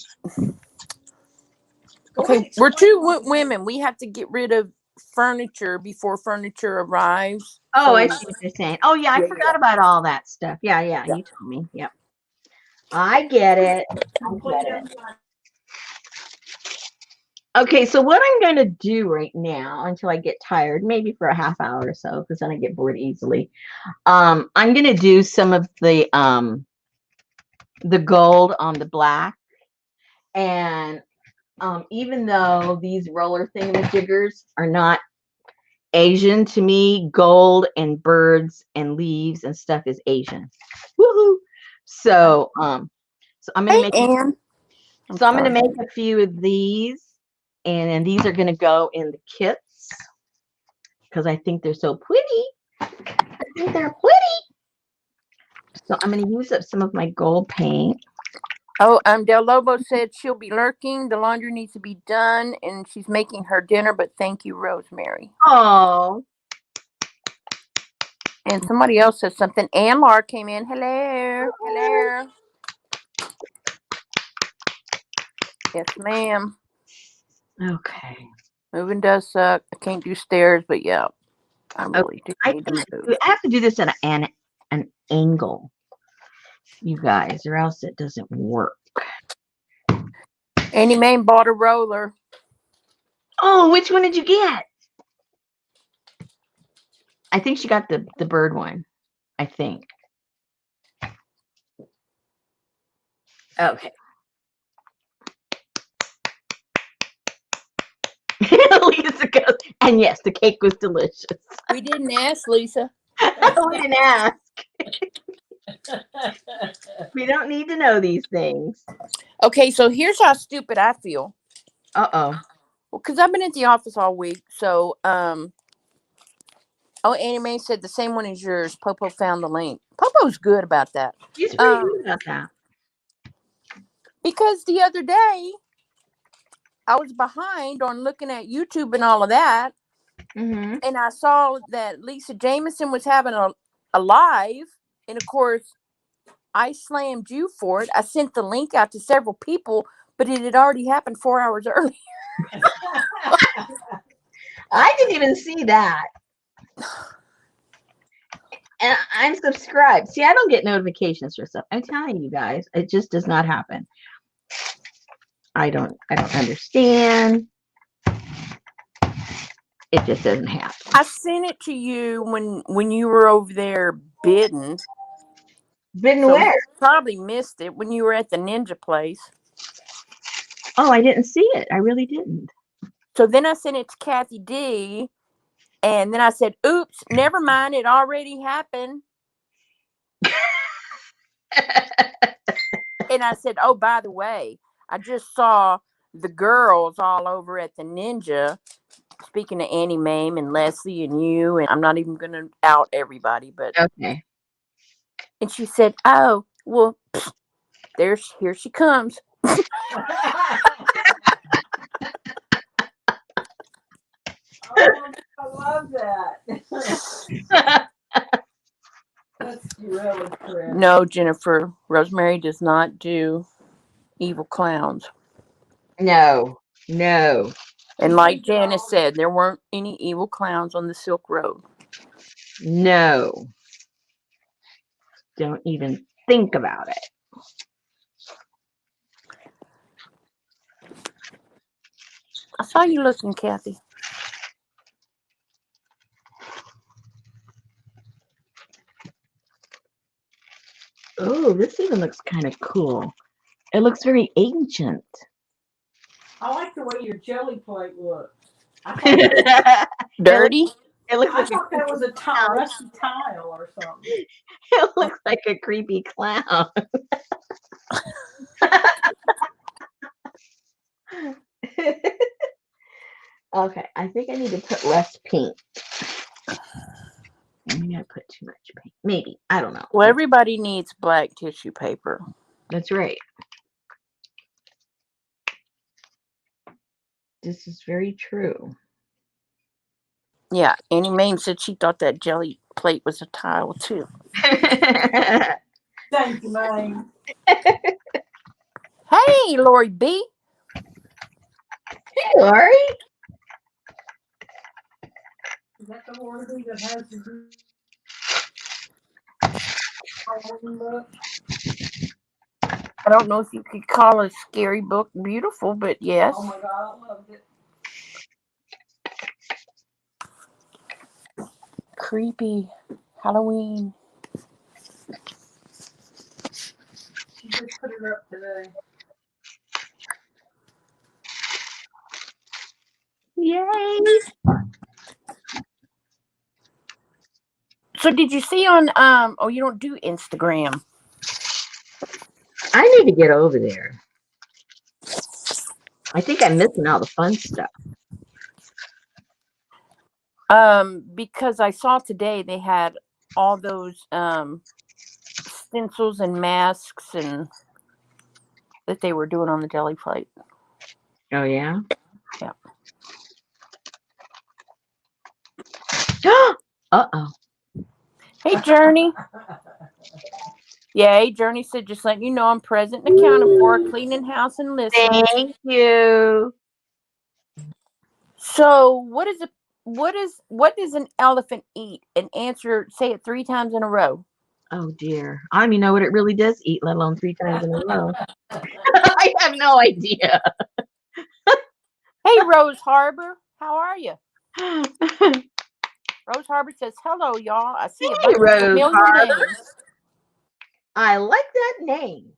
Okay, we're two women. We have to get rid of furniture before furniture arrives. Oh, I see what you're saying. Oh, yeah, I forgot about all that stuff. Yeah, you told me. Yep. I get it. Okay, so what I'm going to do right now until I get tired, maybe for a half hour or so, because then I get bored easily. I'm going to do some of the gold on the black. And even though these roller thingamajiggers are not Asian, to me, gold and birds and leaves and stuff is Asian. Woohoo! So, so I'm going to make a few of these, and then these are going to go in the kits because I think they're so pretty. I think they're pretty. So I'm going to use up some of my gold paint. Oh, Del Lobo said she'll be lurking. The laundry needs to be done, and she's making her dinner. But thank you, Rosemary. Oh. And somebody else said something. Ann Lar came in. Hello. Hello. Yes, ma'am. Okay. Moving does suck. I can't do stairs, but yeah, I really do need to move. I have to do this at an angle, you guys, or else it doesn't work. Annie Mae bought a roller. Oh, which one did you get? I think she got the bird one. I think. Okay. Lisa goes, and yes, the cake was delicious. We didn't ask, Lisa. We didn't ask. We don't need to know these things. Okay, so here's how stupid I feel. Uh-oh. Well, because I've been at the office all week, so oh, Annie Mae said the same one as yours. Popo found the link. Popo's good about that. He's pretty good about that. Because the other day, I was behind on looking at YouTube and all of that. Mm-hmm. And I saw that Lisa Jameson was having a live. And of course, I slammed you for it. I sent the link out to several people, but it had already happened 4 hours earlier. I didn't even see that. And I'm subscribed. See, I don't get notifications for stuff. I'm telling you guys, it just does not happen. I don't understand. It just doesn't happen. I sent it to you when you were over there bidding. Bidding so where? You probably missed it when you were at the ninja place. Oh, I didn't see it. I really didn't. So then I sent it to Kathy D. And then I said, oops, never mind. It already happened. And I said, oh, by the way, I just saw the girls all over at the ninja. Speaking of Annie Mae and Leslie and you, and I'm not even going to out everybody, but okay. And she said, "Oh, well, here she comes." Oh, I love that. That's really correct. No, Jennifer, Rosemary does not do evil clowns. No. And like Janice said, there weren't any evil clowns on the Silk Road. No. Don't even think about it. I saw you looking, Kathy. Oh, this even looks kind of cool. It looks very ancient. I like the way your jelly plate looks. it, Dirty? looks I like thought that was a clown. rusty tile or something. It looks like a creepy clown. Okay, I think I need to put less paint. Maybe I put too much paint. Maybe. I don't know. Well, everybody needs black tissue paper. That's right. This is very true. Yeah, Annie Mae said she thought that jelly plate was a tile too. Thank you, Mae. Hey, Lori B. Hey, Lori. Is that the one that has the Halloween book? I don't know if you could call a scary book beautiful, but yes. Oh my God, I loved it. Creepy Halloween. She just put it up today. Yay. So did you see on oh, you don't do Instagram. I need to get over there. I think I'm missing all the fun stuff. Because I saw today they had all those stencils and masks and that they were doing on the jelly plate. Oh, yeah? Yeah. Uh-oh. Hey, Journey. Yay, Journey said, just letting you know I'm present and accounted for, cleaning house and listening. Thank you. So what does an elephant eat? And answer, say it 3 times in a row. Oh, dear. I don't even know what it really does eat, let alone 3 times in a row. I have no idea. Hey, Rose Harbor, how are you? Rose Harbor says, hello, y'all. I see a Hey, bunch of Rose familiar Harbor. names. I like that name.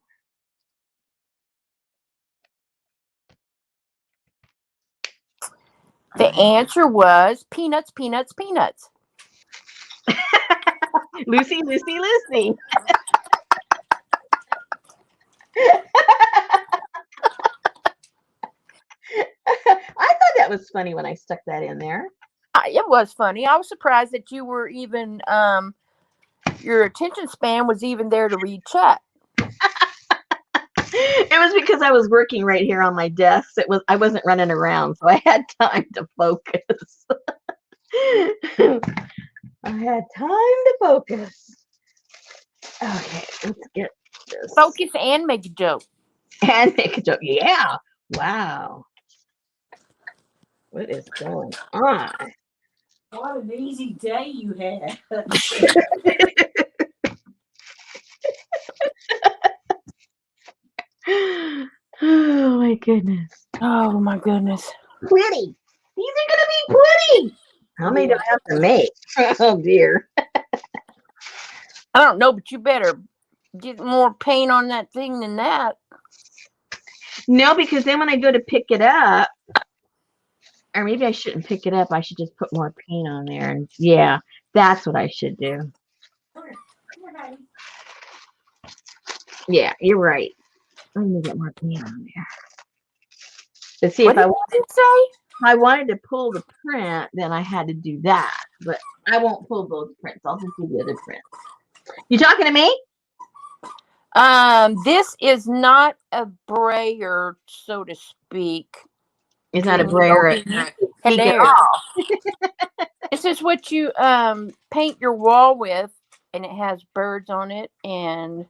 The answer was peanuts, peanuts, peanuts. Lucy, Lucy, Lucy. I thought that was funny when I stuck that in there. It was funny. I was surprised that you were even, your attention span was even there to read chat. It was because I was working right here on my desk. I wasn't running around, so I had time to focus. I had time to focus. Okay, let's get this. Focus and make a joke. And make a joke. Yeah. Wow. What is going on? What an easy day you had. Oh my goodness. Oh my goodness. Pretty. These are gonna be pretty. How many do I have to make? Oh dear. I don't know, but you better get more paint on that thing than that. No, because then when I go to pick it up, or maybe I shouldn't pick it up. I should just put more paint on there. And yeah, that's what I should do. Yeah, you're right. I'm gonna get more paint on there. But see, What did you say? I wanted to pull the print, then I had to do that. But I won't pull both prints. I'll just do the other print. You talking to me? This is not a brayer, so to speak. It's not a brayer. Hello. This is what you paint your wall with, and it has birds on it, and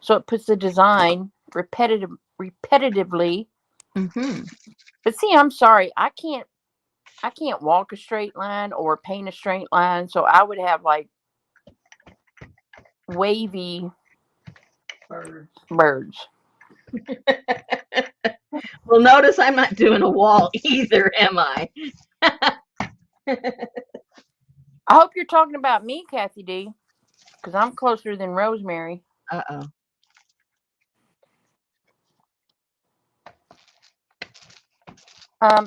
so it puts the design repetitively. Mm-hmm. But see, I'm sorry, I can't walk a straight line or paint a straight line, so I would have like wavy birds. Well, notice I'm not doing a wall either, am I? I hope you're talking about me, Kathy D, because I'm closer than Rosemary. Uh-oh.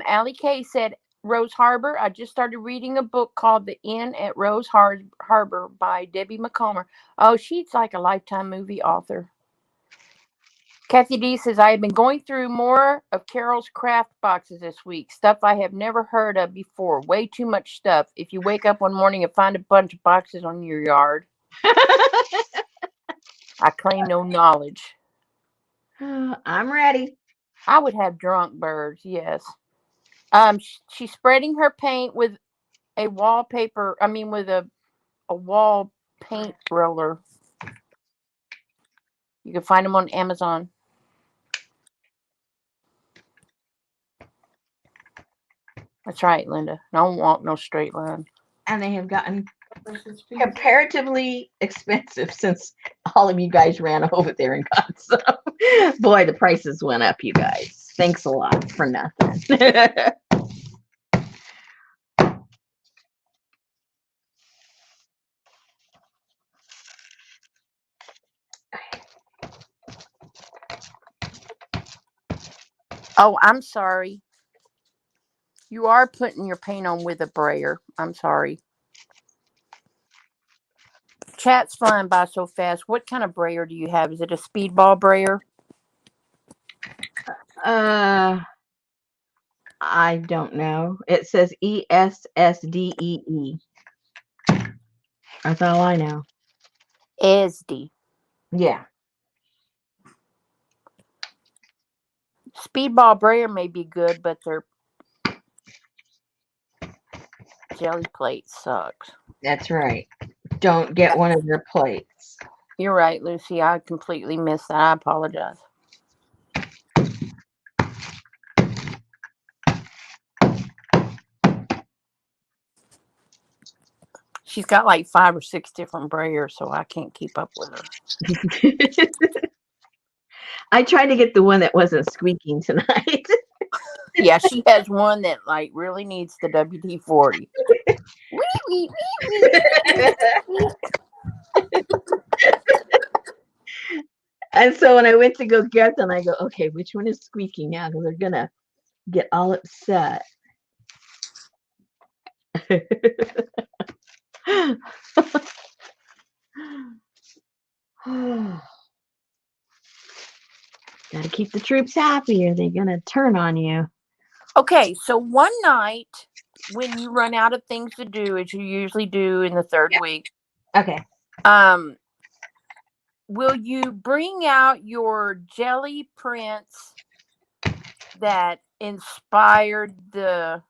Allie Kay said, Rose Harbor. I just started reading a book called The Inn at Rose Harbor by Debbie McComber. Oh, she's like a Lifetime movie author. Kathy D says, I have been going through more of Carol's craft boxes this week. Stuff I have never heard of before. Way too much stuff. If you wake up one morning and find a bunch of boxes on your yard, I claim no knowledge. I'm ready. I would have drunk birds, yes. She's spreading her paint with a wallpaper. I mean, with a wall paint roller. You can find them on Amazon. That's right, Linda. Don't walk no straight line. And they have gotten comparatively expensive since all of you guys ran over there and got some. Boy, the prices went up, you guys. Thanks a lot for nothing. Oh, I'm sorry. You are putting your paint on with a brayer. I'm sorry. Chat's flying by so fast. What kind of brayer do you have? Is it a speedball brayer? I don't know. It says ESSDEE. That's all I know. ESD. Yeah. Speedball brayer may be good, but their jelly plate sucks. That's right. Don't get one of their plates. You're right, Lucy. I completely missed that. I apologize. She's got like 5 or 6 different brayers, so I can't keep up with her. I tried to get the one that wasn't squeaking tonight. Yeah, she has one that like really needs the WD-40. And so when I went to go get them, I go, okay, which one is squeaking now? Because they're gonna get all upset. Gotta keep the troops happy, or they're gonna turn on you. Okay, so one night when you run out of things to do, as you usually do in the third week, Okay. will you bring out your jelly prints that inspired the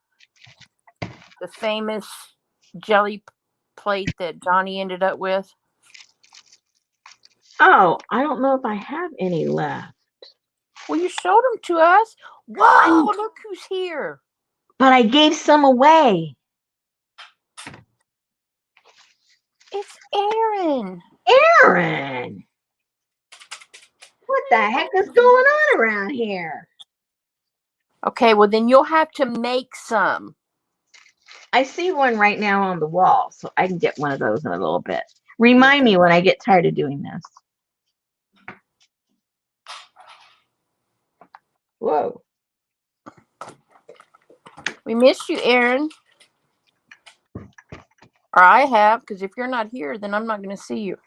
famous jelly plate that Johnny ended up with? Oh, I don't know if I have any left. Well, you showed them to us. Whoa, look who's here. But I gave some away. It's Aaron. Aaron! What the heck is going on around here? Okay, well then you'll have to make some. I see one right now on the wall, so I can get one of those in a little bit. Remind me when I get tired of doing this. Whoa. We missed you, Aaron. Or I have, because if you're not here, then I'm not going to see you.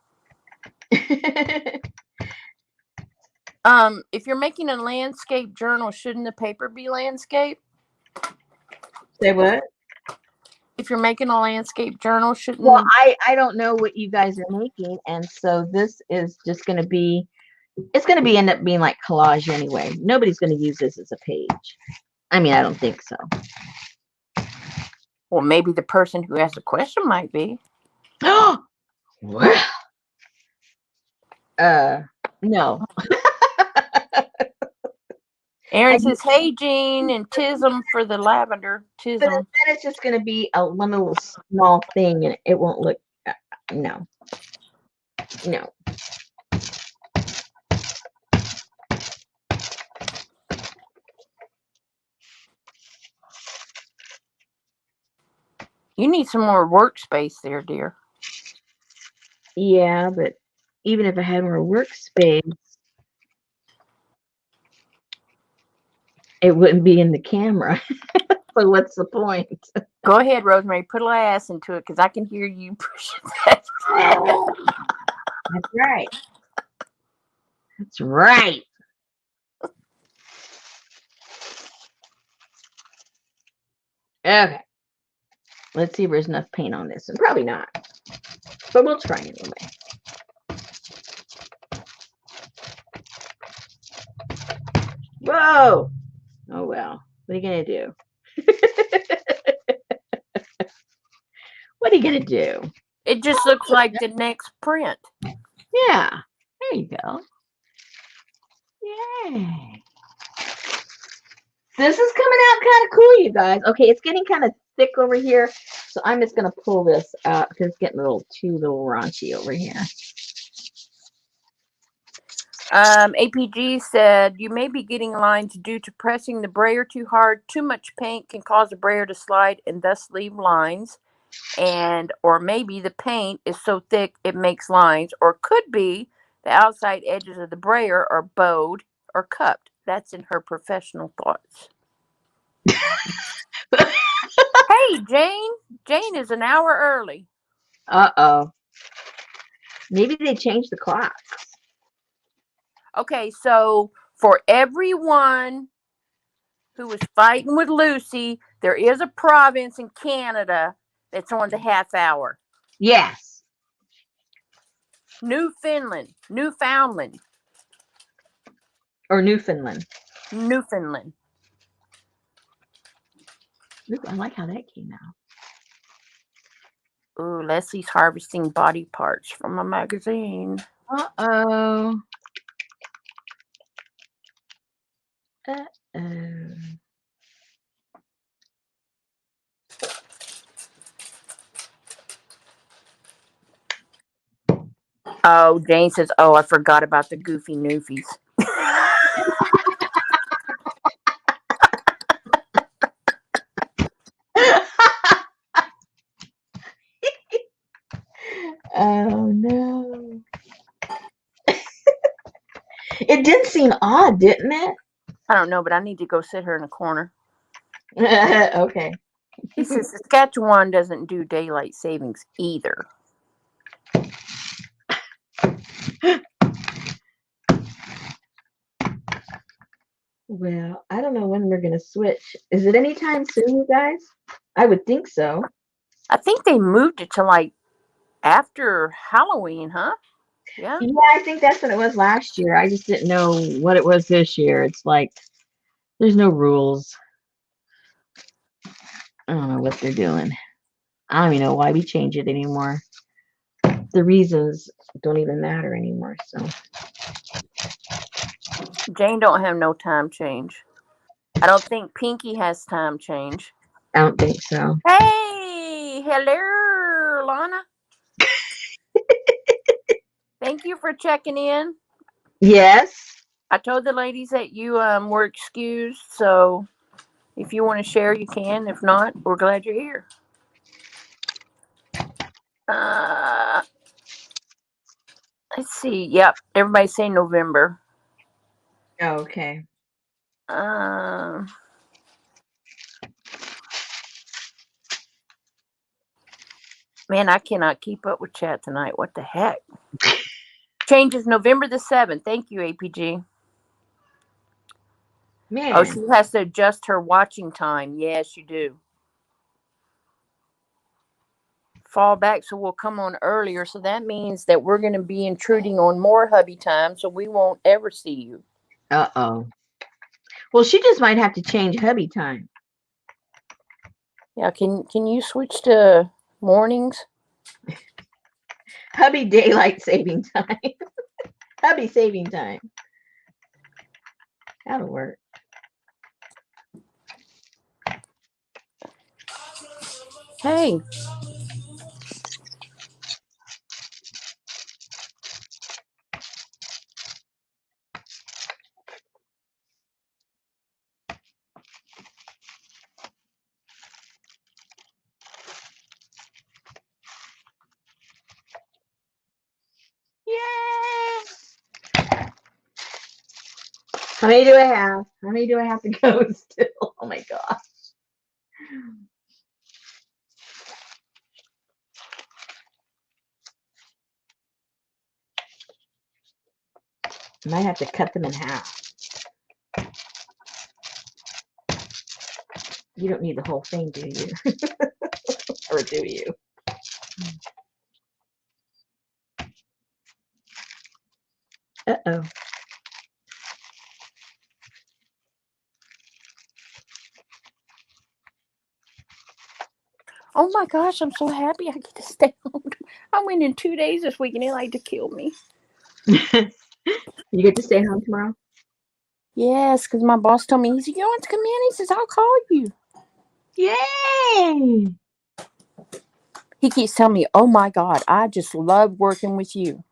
If you're making a landscape journal, shouldn't the paper be landscape? Say what? If you're making a landscape journal, shouldn't... Well, I don't know what you guys are making, and so this is just going to be, it's going to be end up being like collage anyway. Nobody's going to use this as a page. I mean, I don't think so. Well, maybe the person who asked the question might be. Oh, well. No. Aaron says, hey, Jean, and Tism for the lavender. Tism. But then it's just going to be a one little small thing, and it won't look, no. No. You need some more workspace there, dear. Yeah, but even if I had more workspace, it wouldn't be in the camera. So what's the point? Go ahead, Rosemary. Put a little ass into it because I can hear you pushing that. That's right. That's right. Okay. Let's see if there's enough paint on this. And probably not. But we'll try anyway. Whoa. Oh, well. What are you going to do? What are you going to do? It just looks like the next print. Yeah. There you go. Yay. This is coming out kind of cool, you guys. Okay, it's getting kind of thick over here. So I'm just going to pull this up because it's getting too raunchy over here. APG said, you may be getting lines due to pressing the brayer too hard. Too much paint can cause the brayer to slide and thus leave lines. Or maybe the paint is so thick it makes lines. Or could be the outside edges of the brayer are bowed or cupped. That's in her professional thoughts. Hey, Jane. Jane is an hour early. Uh-oh. Maybe they changed the clock. Okay, so for everyone who was fighting with Lucy, there is a province in Canada that's on the half hour. Yes. Newfoundland. Or Newfoundland. Newfoundland. Ooh, I like how that came out. Ooh, Leslie's harvesting body parts from a magazine. Uh-oh. Uh-oh. Oh, Jane says, oh, I forgot about the goofy newfies. Oh, no. It did seem odd, didn't it? I don't know, but I need to go sit her in a corner. Okay. He says Saskatchewan doesn't do daylight savings either. Well, I don't know when we're going to switch. Is it anytime soon, you guys? I would think so. I think they moved it to like after Halloween, huh? Yeah. Yeah, I think that's what it was last year. I just didn't know what it was this year. It's like there's no rules. I don't know what they're doing. I don't even know why we change it anymore. The reasons don't even matter anymore. So Jane don't have no time change. I don't think Pinky has time change. I don't think so. Hey, hello, Lana. Thank you for checking in. Yes. I told the ladies that you were excused, so if you want to share, you can. If not, we're glad you're here. Let's see. Yep, everybody's saying November. Oh, okay. Man, I cannot keep up with chat tonight. What the heck? Changes November the 7th. Thank you, APG. Man. Oh, she has to adjust her watching time. Yes, you do. Fall back, so we'll come on earlier. So that means that we're going to be intruding on more hubby time, so we won't ever see you. Uh-oh. Well, she just might have to change hubby time. Yeah, can you switch to mornings? Hubby daylight saving time. Hubby saving time. That'll work. Hey. How many do I have? How many do I have to go still? Oh my god. I might have to cut them in half. You don't need the whole thing, do you? Or do you? Uh-oh. Oh my gosh, I'm so happy I get to stay home. I went in 2 days this week and they like to kill me. You get to stay home tomorrow? Yes, because my boss told me, he said, you want to come in? He says, I'll call you. Yay! He keeps telling me, oh my God, I just love working with you.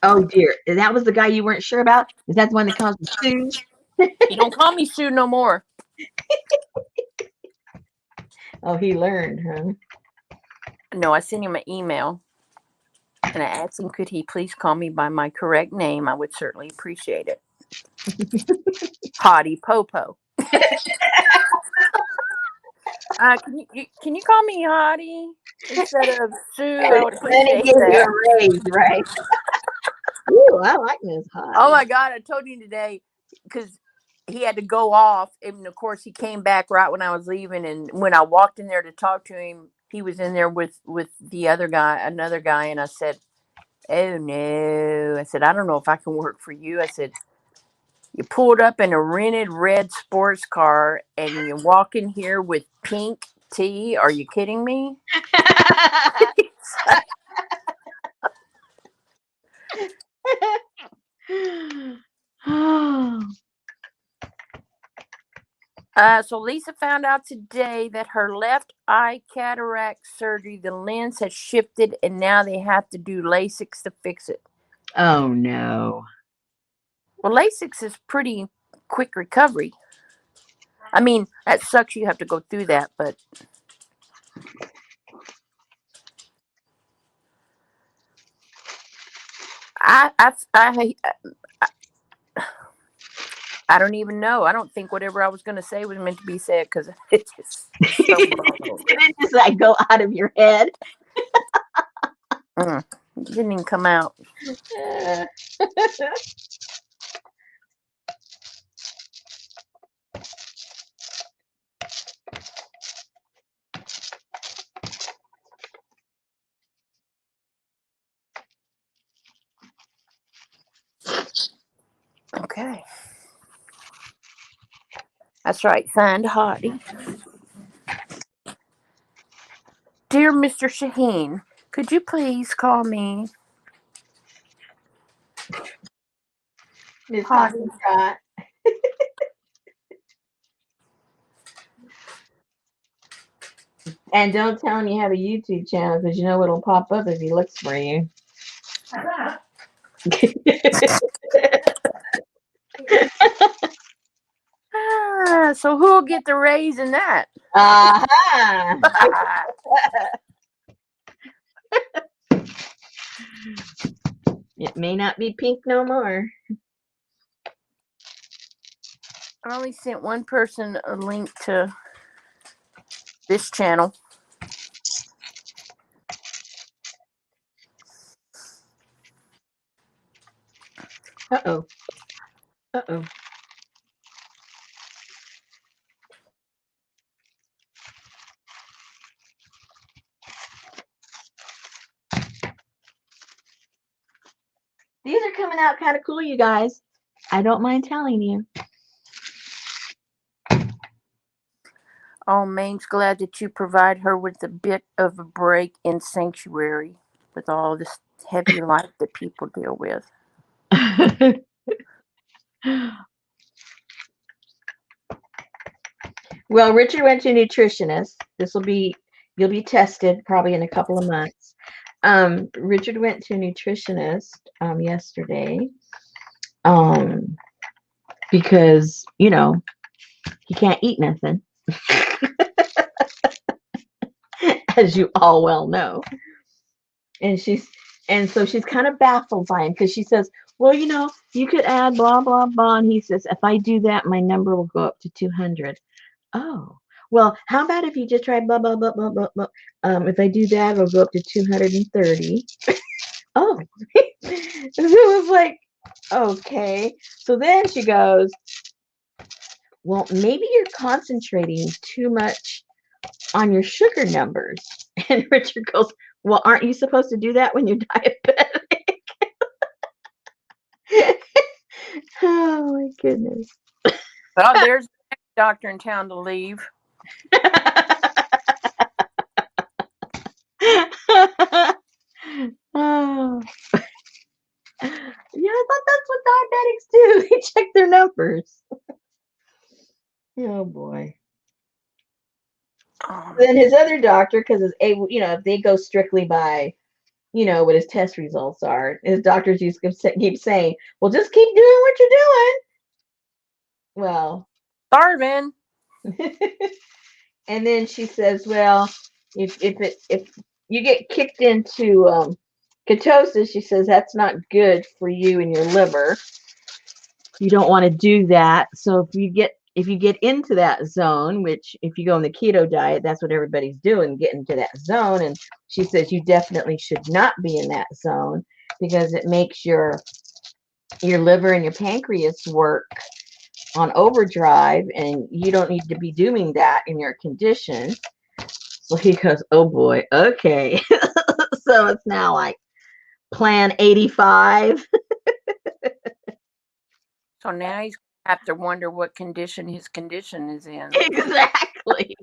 Oh dear. That was the guy you weren't sure about? Is that the one that calls you Sue? He don't call me Sue no more. Oh, he learned, huh? No, I sent him an email and I asked him, could he please call me by my correct name? I would certainly appreciate it. Hottie Popo. Can you call me Hottie instead of Sue? I would Then he appreciate gave you that. a raise, right? Ooh, I like Miss Hottie. Oh my God, I told him today because he had to go off. And of course, he came back right when I was leaving. And when I walked in there to talk to him, he was in there with the other guy, another guy. And I said, oh no. I said, I don't know if I can work for you. I said, you pulled up in a rented red sports car and you walk in here with pink tea. Are you kidding me? Oh. So Lisa found out today that her left eye cataract surgery, the lens has shifted and now they have to do LASIK to fix it. Oh no. Well, LASIK is pretty quick recovery. I mean, that sucks you have to go through that, but I don't even know. I don't think whatever I was going to say was meant to be said because it's just stumbled all over. Did it just like go out of your head? It didn't even come out. Okay. That's right. Signed, Hottie. Dear Mr. Shaheen, could you please call me Miss Hottie? Hottie. And don't tell him you have a YouTube channel because you know what'll pop up if he looks for you. So who'll get the raise in that? Uh-huh. It may not be pink no more. I only sent one person a link to this channel. Uh-oh. Uh-oh. These are coming out kind of cool, you guys. I don't mind telling you. Oh, Maine's glad that you provide her with a bit of a break in sanctuary with all this heavy life that people deal with. Well, Richard went to a nutritionist. You'll be tested probably in a couple of months. Richard went to a nutritionist yesterday because, you know, he can't eat nothing, as you all well know. And so she's kind of baffled by him because she says, well, you could add blah, blah, blah. And he says, if I do that, my number will go up to 200. Oh, well, how about if you just try blah, blah, blah, blah, blah, blah. If I do that, it'll go up to 230. Oh, it was like, okay. So then she goes, well, maybe you're concentrating too much on your sugar numbers. And Richard goes, well, aren't you supposed to do that when you're diabetic? Oh, my goodness. Well, there's the next doctor in town to leave. Oh. Yeah, I thought that's what diabetics do. They check their numbers. Oh, boy. Then his other doctor, because if they go strictly by, what his test results are, his doctors used to keep saying, well, just keep doing what you're doing. Well, starving. And then she says, well, if you get kicked into ketosis, she says that's not good for you and your liver. You don't want to do that. So if you get into that zone, which if you go on the keto diet, that's what everybody's doing, get into that zone. And she says you definitely should not be in that zone because it makes your liver and your pancreas work on overdrive, and you don't need to be doing that in your condition. So he goes, oh boy, okay. So it's now like plan 85. So now he's have to wonder what condition his condition is in. Exactly.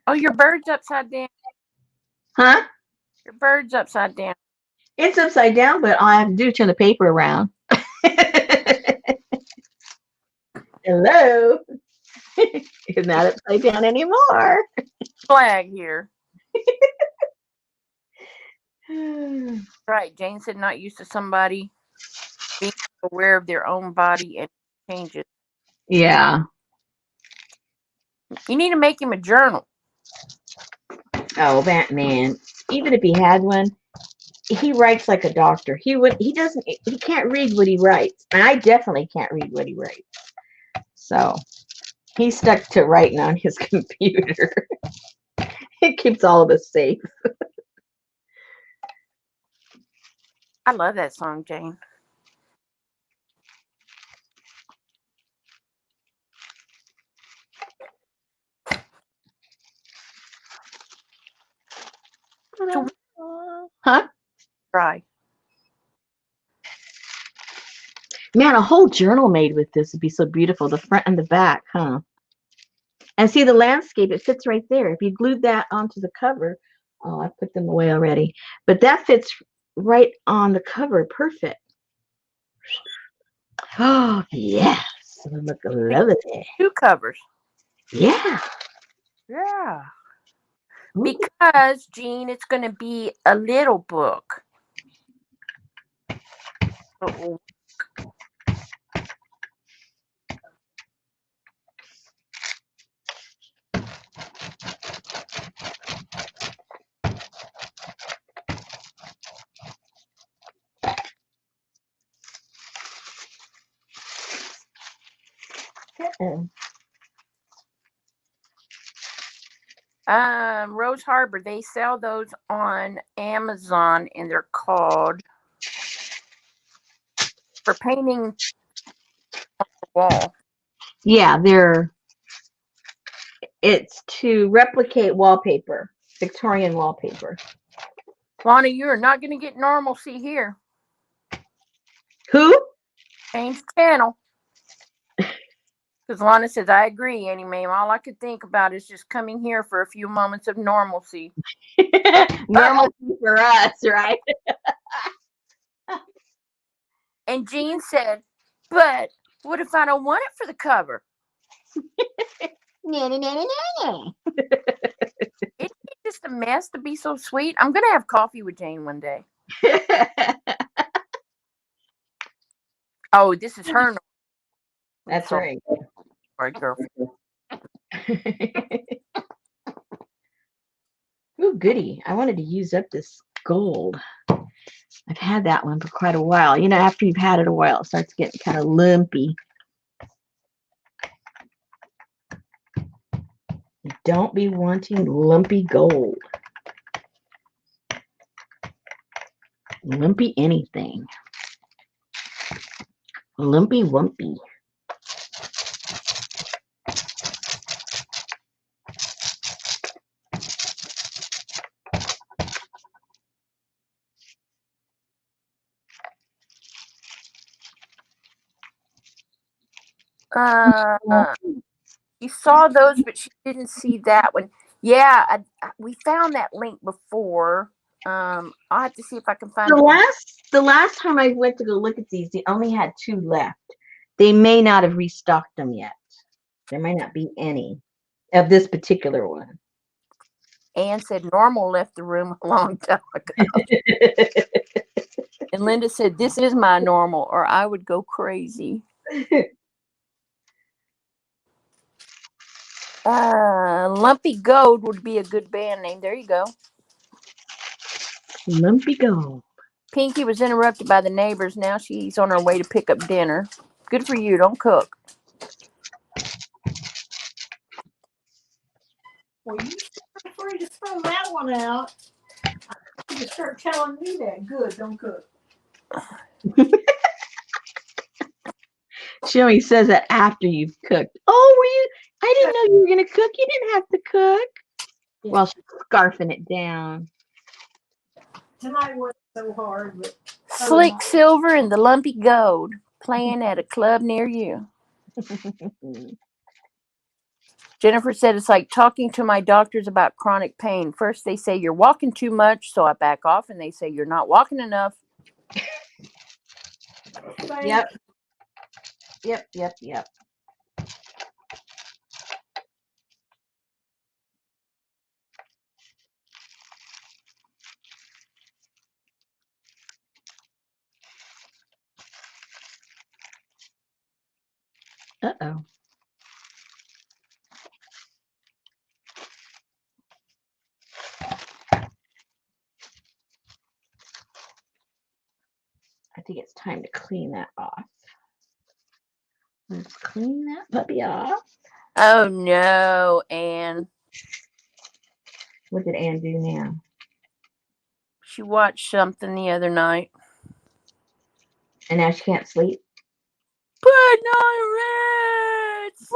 Oh, your bird's upside down. Huh? Your bird's upside down. It's upside down, but all I have to do is turn the paper around. Hello. It's not upside down anymore. Flag here. Right. Jane said not used to somebody being aware of their own body and changes. Yeah. You need to make him a journal. Oh, that man. Even if he had one, he writes like a doctor. He can't read what he writes. And I definitely can't read what he writes. So he's stuck to writing on his computer. It keeps all of us safe. I love that song, Jane. Huh? Try. Man, a whole journal made with this would be so beautiful. The front and the back, huh? And see the landscape, it fits right there. If you glued that onto the cover, oh, I put them away already. But that fits right on the cover. Perfect. Oh, yes. Look lovely. 2 covers. Yeah. Yeah. Ooh. Because, Jean, it's going to be a little book. Uh-oh. Rose Harbor, they sell those on Amazon, and they're called for painting on the wall. Yeah, it's to replicate wallpaper, Victorian wallpaper. Lana, you are not going to get normalcy here. Who? Change channel. Because Lana says, I agree, Annie Mae. All I could think about is just coming here for a few moments of normalcy. Normalcy for us, right? And Jean said, but what if I don't want it for the cover? It's just a mess to be so sweet. I'm going to have coffee with Jane one day. Oh, this is her. That's right. All right, girlfriend. Ooh, goody. I wanted to use up this gold. I've had that one for quite a while. You know, after you've had it a while, it starts getting kind of lumpy. You don't be wanting lumpy gold. Lumpy anything. Lumpy wumpy. She saw those, but she didn't see that one. Yeah, we found that link before. I'll have to see if I can find it. The last time I went to go look at these, they only had 2 left. They may not have restocked them yet. There may not be any of this particular one. Anne said Normal left the room a long time ago. And Linda said, this is my normal, or I would go crazy. Lumpy Gold would be a good band name. There you go. Lumpy Gold. Pinky was interrupted by the neighbors. Now she's on her way to pick up dinner. Good for you. Don't cook. Well, you should free to throw that one out. You just start telling me that. Good, don't cook. She always says that after you've cooked. Oh, were you? I didn't know you were going to cook. You didn't have to cook. Yeah. Well, she's scarfing it down. Tonight wasn't so hard, but Slick Silver and the Lumpy Gold playing at a club near you. Jennifer said, it's like talking to my doctors about chronic pain. First, they say you're walking too much, so I back off, and they say you're not walking enough. Yep. Uh-oh. I think it's time to clean that off. Let's clean that puppy off. Oh, no, Anne. What did Anne do now? She watched something the other night. And now she can't sleep? Put on Reds!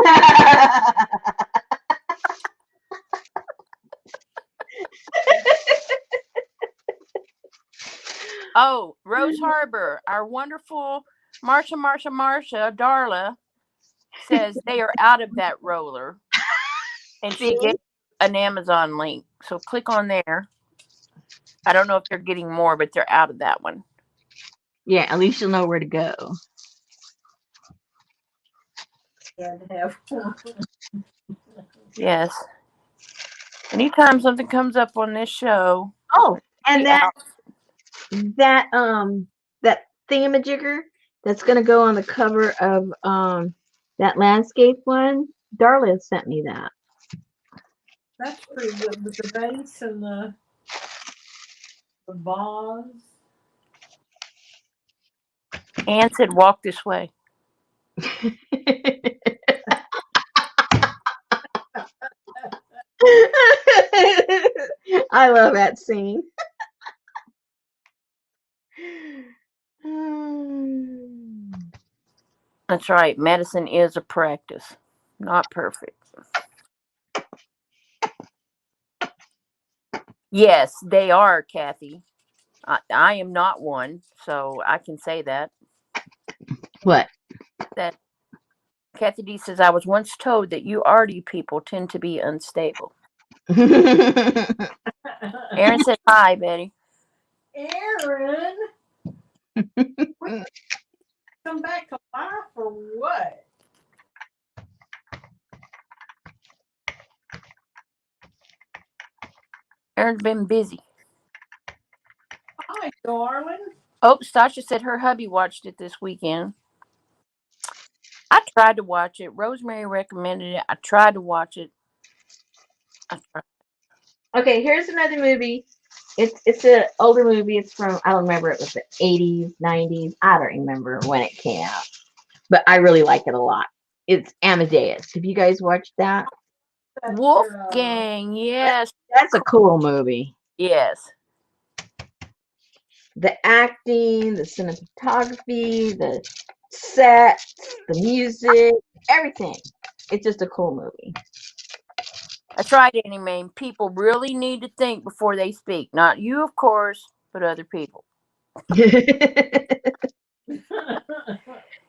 Oh, Rose Harbor, our wonderful Marsha, Darla, says they are out of that roller. And she gave an Amazon link. So click on there. I don't know if they're getting more, but they're out of that one. Yeah, at least you'll know where to go. Yes. Anytime something comes up on this show. Oh, and that thingamajigger that's gonna go on the cover of that landscape one, Darla sent me that. that's pretty good with the base and the vase. Anne said, walk this way. I love that scene. That's right. Medicine is a practice, not perfect. Yes, they are, Kathy. I am not one, so I can say that. What? That Kathy D says, I was once told that you RD people tend to be unstable. Aaron said, hi, Betty. Aaron? Come back alive for what? Aaron's been busy. Hi, darling. Oh, Stasha said her hubby watched it this weekend. I tried to watch it. Rosemary recommended it. I tried to watch it. I tried. Okay, here's another movie. It's an older movie. It's from, I don't remember, it was the 80s, 90s. I don't remember when it came out, but I really like it a lot. It's Amadeus. Have you guys watched that? Wolfgang, yes. That's a cool movie. Yes. The acting, the cinematography, the sets, the music, everything. It's just a cool movie. That's right, Annie. People really need to think before they speak. Not you, of course, but other people.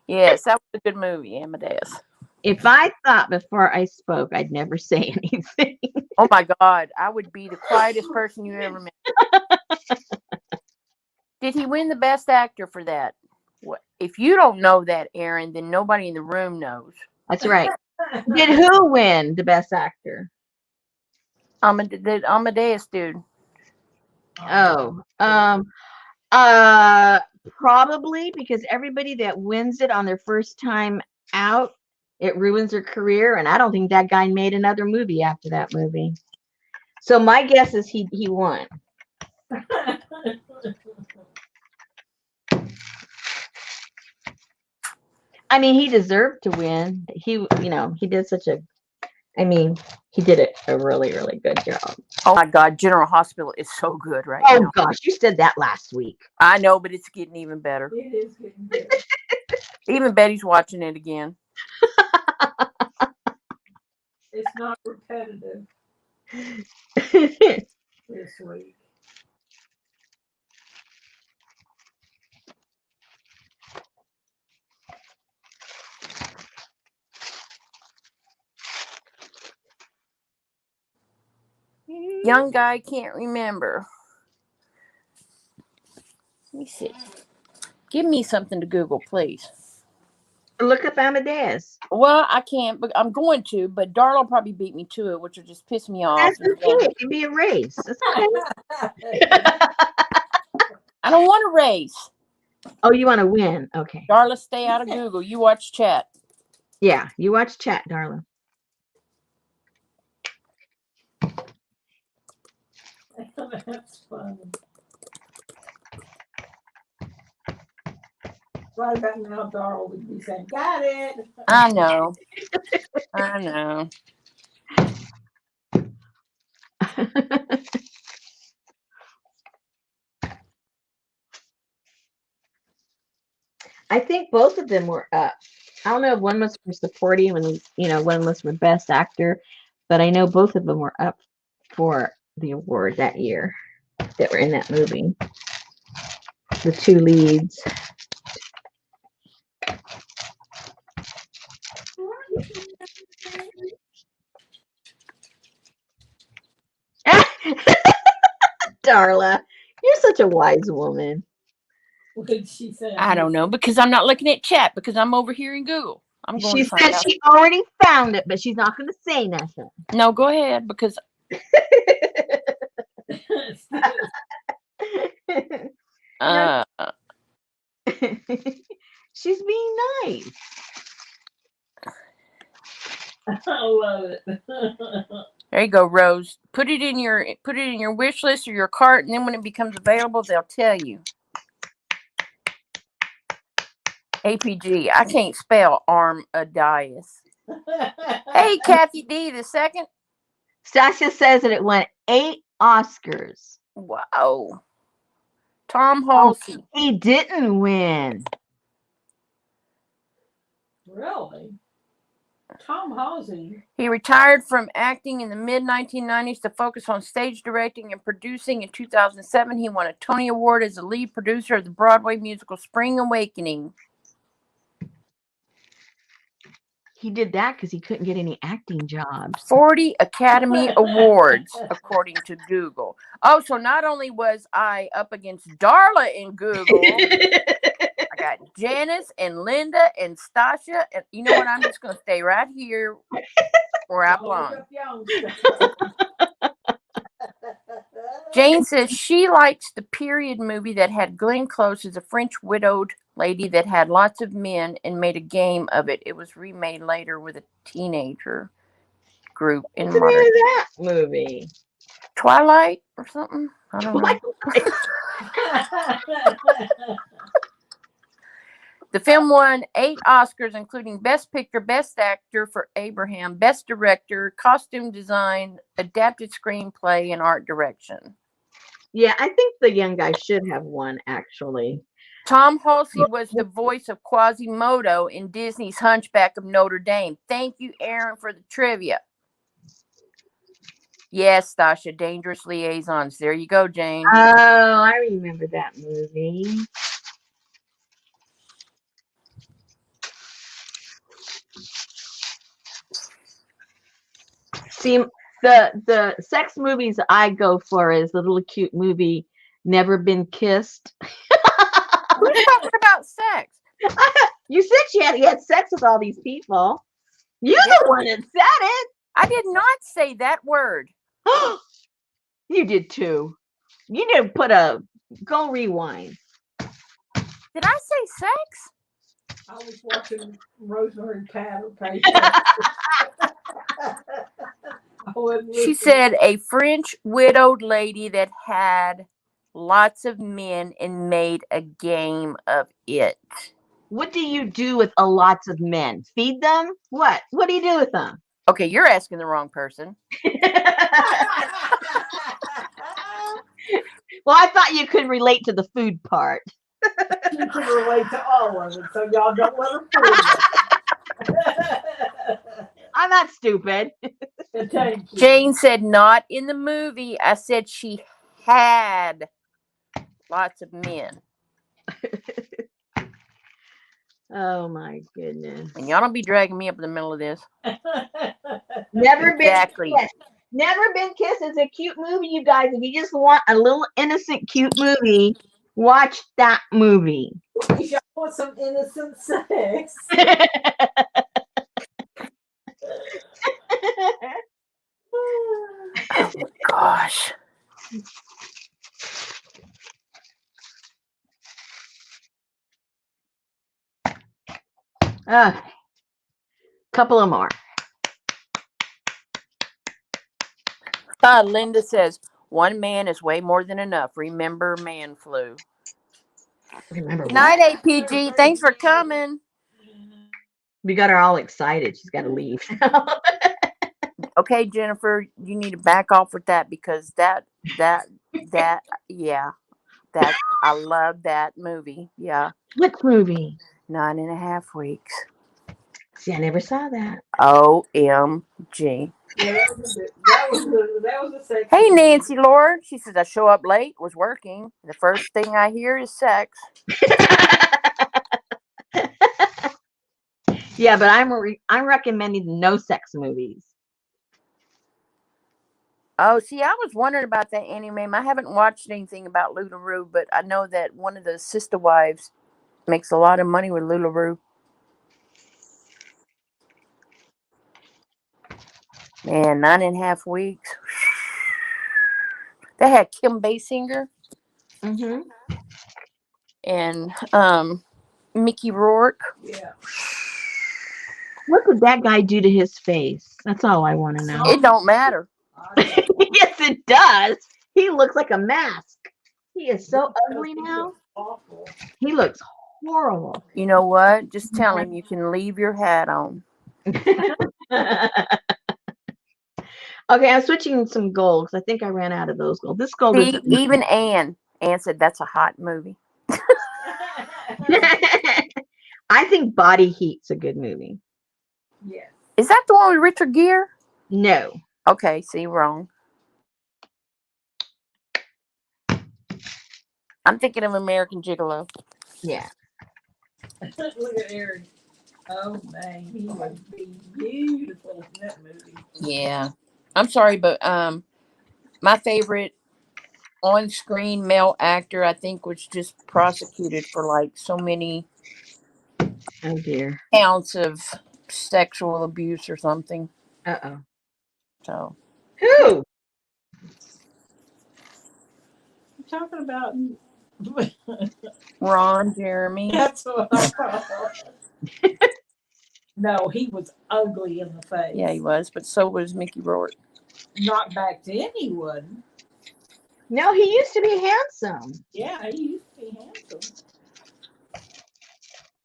Yes, that was a good movie, Amadeus. If I thought before I spoke, I'd never say anything. Oh my God, I would be the quietest person you ever met. Did he win the best actor for that? If you don't know that, Aaron, then nobody in the room knows. That's right. Did who win the best actor? The Amadeus dude. Oh, probably because everybody that wins it on their first time out, it ruins their career, and I don't think that guy made another movie after that movie. So my guess is he won. I mean, he deserved to win. He did he did a really, really good job. Oh my God, General Hospital is so good now. Oh gosh, you said that last week. I know, but it's getting even better. It is getting better. Even Betty's watching it again. It's not repetitive this week. Young guy can't remember. Let me see. Give me something to Google, please. Look up Amadeus. Well, I can't, but I'm going to. But Darla will probably beat me to it, which will just piss me off. That's okay. It can be a race. That's okay. I don't want to race. Oh, you want to win? Okay. Darla, stay out of Google. You watch chat. Yeah, you watch chat, Darla. That's funny. Right about now, Darla would be saying, "Got it." I know. I know. I think both of them were up. I don't know if one was for supporting and one was for best actor, but I know both of them were up for the award that year that were in that movie. The two leads. Darla, you're such a wise woman. What did she say? I don't know, because I'm not looking at chat, because I'm over here in Google. I'm going She to find said out. she already found it, but she's not going to say nothing. No, go ahead, because she's being nice. I love it. there you go, Rose. Put it in your wish list or your cart, and then when it becomes available, they'll tell you. APG. I can't spell Armadias. Hey, Kathy D. the second. Sasha says that it won 8 Oscars. Wow. Tom Halsey. Oh, he didn't win. Really? Tom Halsey. He retired from acting in the mid-1990s to focus on stage directing and producing. In 2007, he won a Tony Award as the lead producer of the Broadway musical Spring Awakening. He did that because he couldn't get any acting jobs. 40 Academy Awards, according to Google. Oh, so not only was I up against Darla in Google, I got Janice and Linda and Stasha. And you know what? I'm just going to stay right here where I belong. Jane says she likes the period movie that had Glenn Close as a French widowed lady that had lots of men and made a game of it. It was remade later with a teenager group in What's the modern name of that movie? Twilight or something. I don't know. The film won 8 Oscars, including Best Picture, Best Actor for Abraham, Best Director, Costume Design, Adapted Screenplay, and Art Direction. Yeah, I think the young guy should have won, actually. Tom Halsey was the voice of Quasimodo in Disney's Hunchback of Notre Dame. Thank you, Aaron, for the trivia. Yes, Stasha, Dangerous Liaisons. There you go, Jane. Oh, I remember that movie. See, the sex movies I go for is the little cute movie Never Been Kissed. Who's talking about sex? You said she had sex with all these people. You're the one that said it. I did not say that word. You did too. You need to go rewind. Did I say sex? I was watching Rosemary Patterson. She said a French widowed lady that had lots of men and made a game of it. What do you do with lots of men? Feed them? What? What do you do with them? Okay, you're asking the wrong person. Well, I thought you could relate to the food part. You can relate to all of it, so y'all don't let her fool you. I'm not stupid. Thank you. Jane said not in the movie. I said she had lots of men. Oh my goodness. And y'all don't be dragging me up in the middle of this. Never Exactly. been kissed. Never Been Kissed is a cute movie, you guys. If you just want a little innocent, cute movie, watch that movie. You y'all want some innocent sex. Oh gosh. Couple of more. Linda says, one man is way more than enough. Remember man flu. Remember Good night, APG. Thanks for coming. We got her all excited. She's got to leave. Okay, Jennifer, you need to back off with that because that I love that movie. Yeah. What movie? 9.5 weeks. See, I never saw that. OMG. Yeah, that was a sex. Hey, Nancy Laura. She says, I show up late, was working. The first thing I hear is sex. Yeah, but I'm recommending no sex movies. Oh, see, I was wondering about that anime. I haven't watched anything about LuLaRoe, but I know that one of the sister wives makes a lot of money with LuLaRoe. Man, 9.5 weeks. They had Kim Basinger and Mickey Rourke. Yeah. What did that guy do to his face? That's all I want to know. It don't matter. Yes, it does. He looks like a mask. He is so ugly now. Awful. He looks horrible. You know what? Just tell him you can leave your hat on. Okay, I'm switching some gold because I think I ran out of those gold. This gold is even Anne said that's a hot movie. I think Body Heat's a good movie. Yes. Is that the one with Richard Gere? No. Okay, see, wrong. I'm thinking of American Gigolo. Yeah. Look at Eric. Oh man, he would be beautiful in that movie. Yeah. I'm sorry, but my favorite on-screen male actor, I think, was just prosecuted for like so many counts of sexual abuse or something. So who? I'm talking about Ron Jeremy. That's what I thought. No, he was ugly in the face. Yeah, he was, but so was Mickey Rourke. Not back then, he wasn't. No, he used to be handsome. Yeah, he used to be handsome.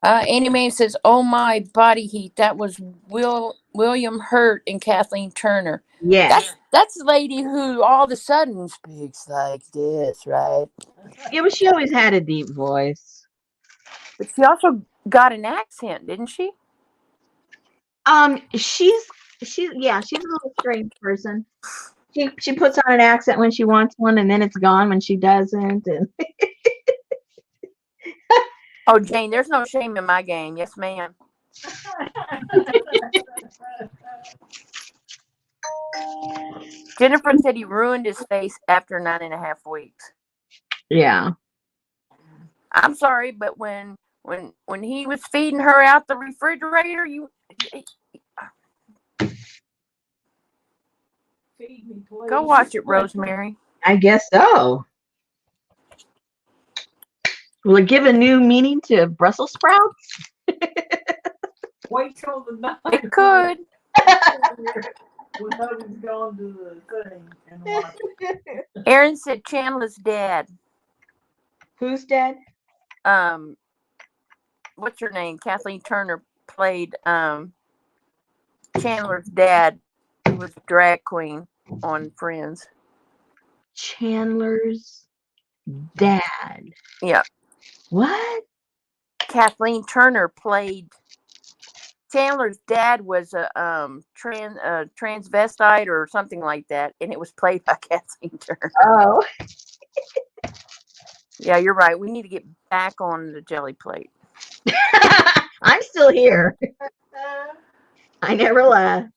Annie Mae says, "Oh my body heat." That was William Hurt and Kathleen Turner. Yeah. That's the lady who all of a sudden speaks like this, right? Yeah, but she always had a deep voice. But she also got an accent, didn't she? She's a little strange person. She puts on an accent when she wants one, and then it's gone when she doesn't. And Oh, Jane, there's no shame in my game. Yes, ma'am. Jennifer said he ruined his face after 9.5 weeks. yeah. I'm sorry, but when he was feeding her out the refrigerator, Feed me, please. go watch it, Rosemary. I guess so. Will it give a new meaning to Brussels sprouts? Wait till the night. It could. When nobody's gone to the thing and watch it. Aaron said Chandler's dad. Who's dead? What's her name? Kathleen Turner played Chandler's dad, who was a drag queen on Friends. Chandler's dad. Yeah. What? Kathleen Turner played Chandler's dad was a transvestite or something like that, and it was played by Kathleen Turner. Oh. Yeah, you're right. We need to get back on the jelly plate. I'm still here. I never left.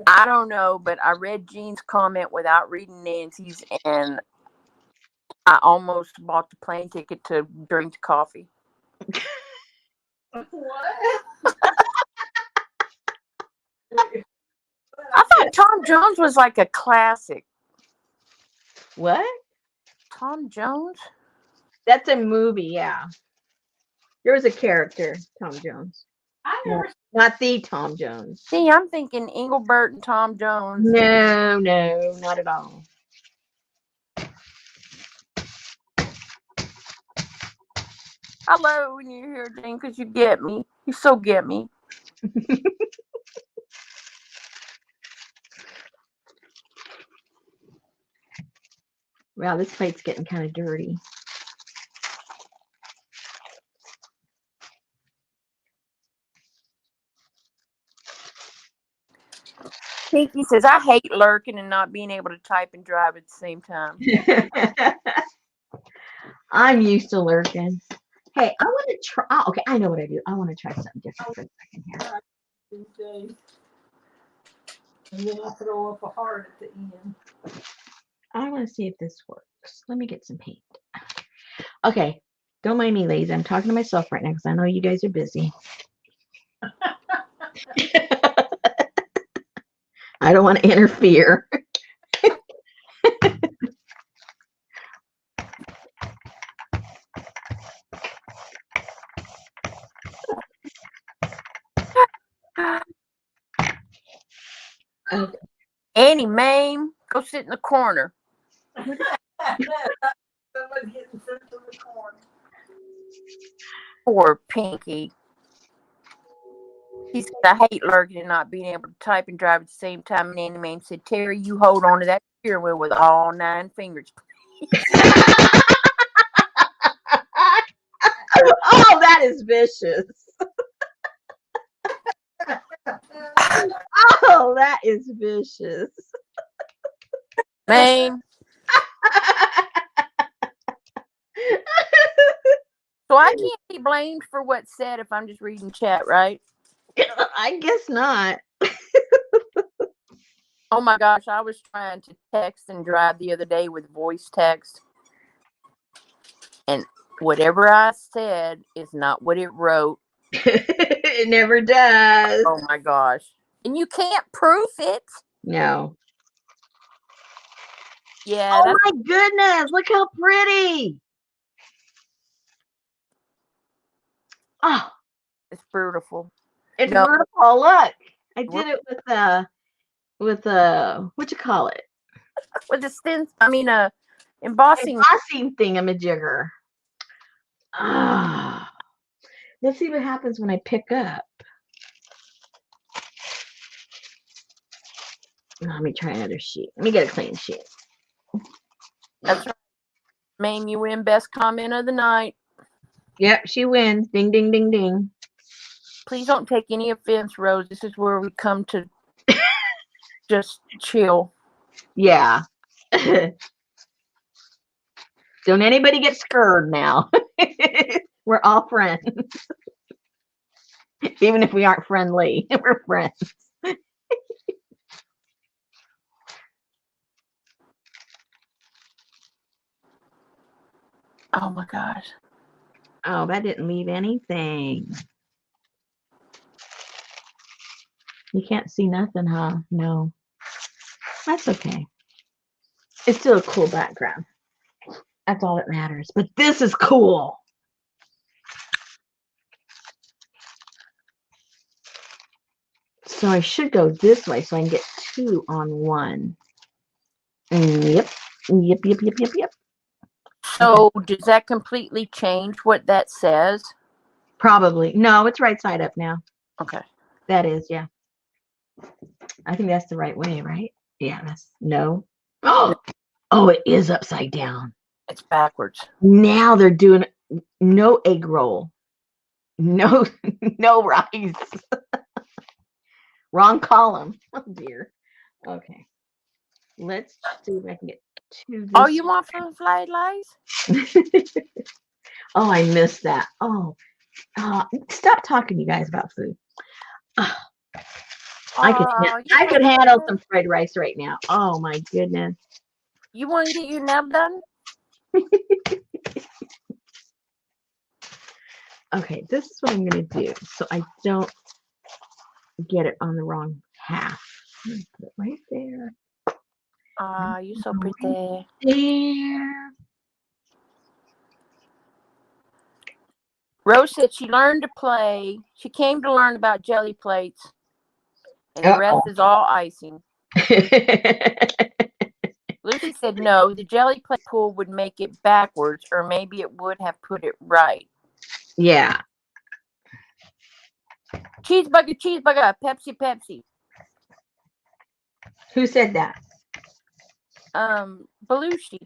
I don't know, but I read Jean's comment without reading Nancy's, and I almost bought the plane ticket to drink the coffee. What? I thought Tom Jones was like a classic. What? Tom Jones? That's a movie, yeah. There was a character, Tom Jones. I never. Not the Tom Jones. See, I'm thinking Engelbert and Tom Jones. No, not at all. I love when you're here, Jane, because you get me. You so get me. Wow, this plate's getting kind of dirty. Pinky says, I hate lurking and not being able to type and drive at the same time. I'm used to lurking. Hey, I want to try. Oh, okay, I know what I do. I want to try something different for a second here. And then I throw up a heart at the end. I want to see if this works. Let me get some paint. Okay, don't mind me, ladies. I'm talking to myself right now because I know you guys are busy. I don't want to interfere. Okay. Annie Mae, go sit in the corner. Somebody's getting sent to the corner. Poor Pinky. He said, I hate lurking and not being able to type and drive at the same time. And Annie Mae said, Terry, you hold on to that steering wheel with all 9 fingers. Oh, that is vicious. Oh, that is vicious. Man. So I can't be blamed for what's said if I'm just reading chat, right? I guess not. Oh my gosh, I was trying to text and drive the other day with voice text. And whatever I said is not what it wrote. It never does. Oh my gosh. And you can't proof it. No. Yeah, Oh that's my goodness, look how pretty. Oh, it's beautiful. it's No, beautiful. Look. I we're- did it with what you call it? with the embossing. Embossing thingamajigger. Ah. Let's see what happens when I pick up. Let me try another sheet. Let me get a clean sheet. That's right. Mame, you win best comment of the night. Yep, she wins. Ding, ding, ding, ding. Please don't take any offense, Rose. This is where we come to just chill. Yeah. Don't anybody get scared now. We're all friends. Even if we aren't friendly, we're friends. Oh my gosh. Oh, that didn't leave anything. You can't see nothing, huh? No. That's okay. It's still a cool background. That's all that matters. But this is cool. So I should go this way so I can get 2 on 1. Yep. Yep. So does that completely change what that says? Probably. No, it's right side up now. Okay. That is, yeah. I think that's the right way, right? Yeah, that's no. Oh, it is upside down. It's backwards. Now they're doing no egg roll. No, no rice. Wrong column. Oh dear. Okay. Let's see if I can get to Oh, this. you want some fried rice? Oh, I missed that. Oh, stop talking, you guys, about food. Oh, I could handle some fried rice right now. Oh my goodness. You want to get your nub done? Okay, this is what I'm going to do so I don't get it on the wrong half. Put it right there. You're so pretty. There. Rose said she learned to play. She came to learn about jelly plates, and the rest is all icing. Lucy said no, the jelly plate pull would make it backwards, or maybe it would have put it right. Yeah. Cheeseburger, Pepsi, Pepsi. Who said that? Belushi.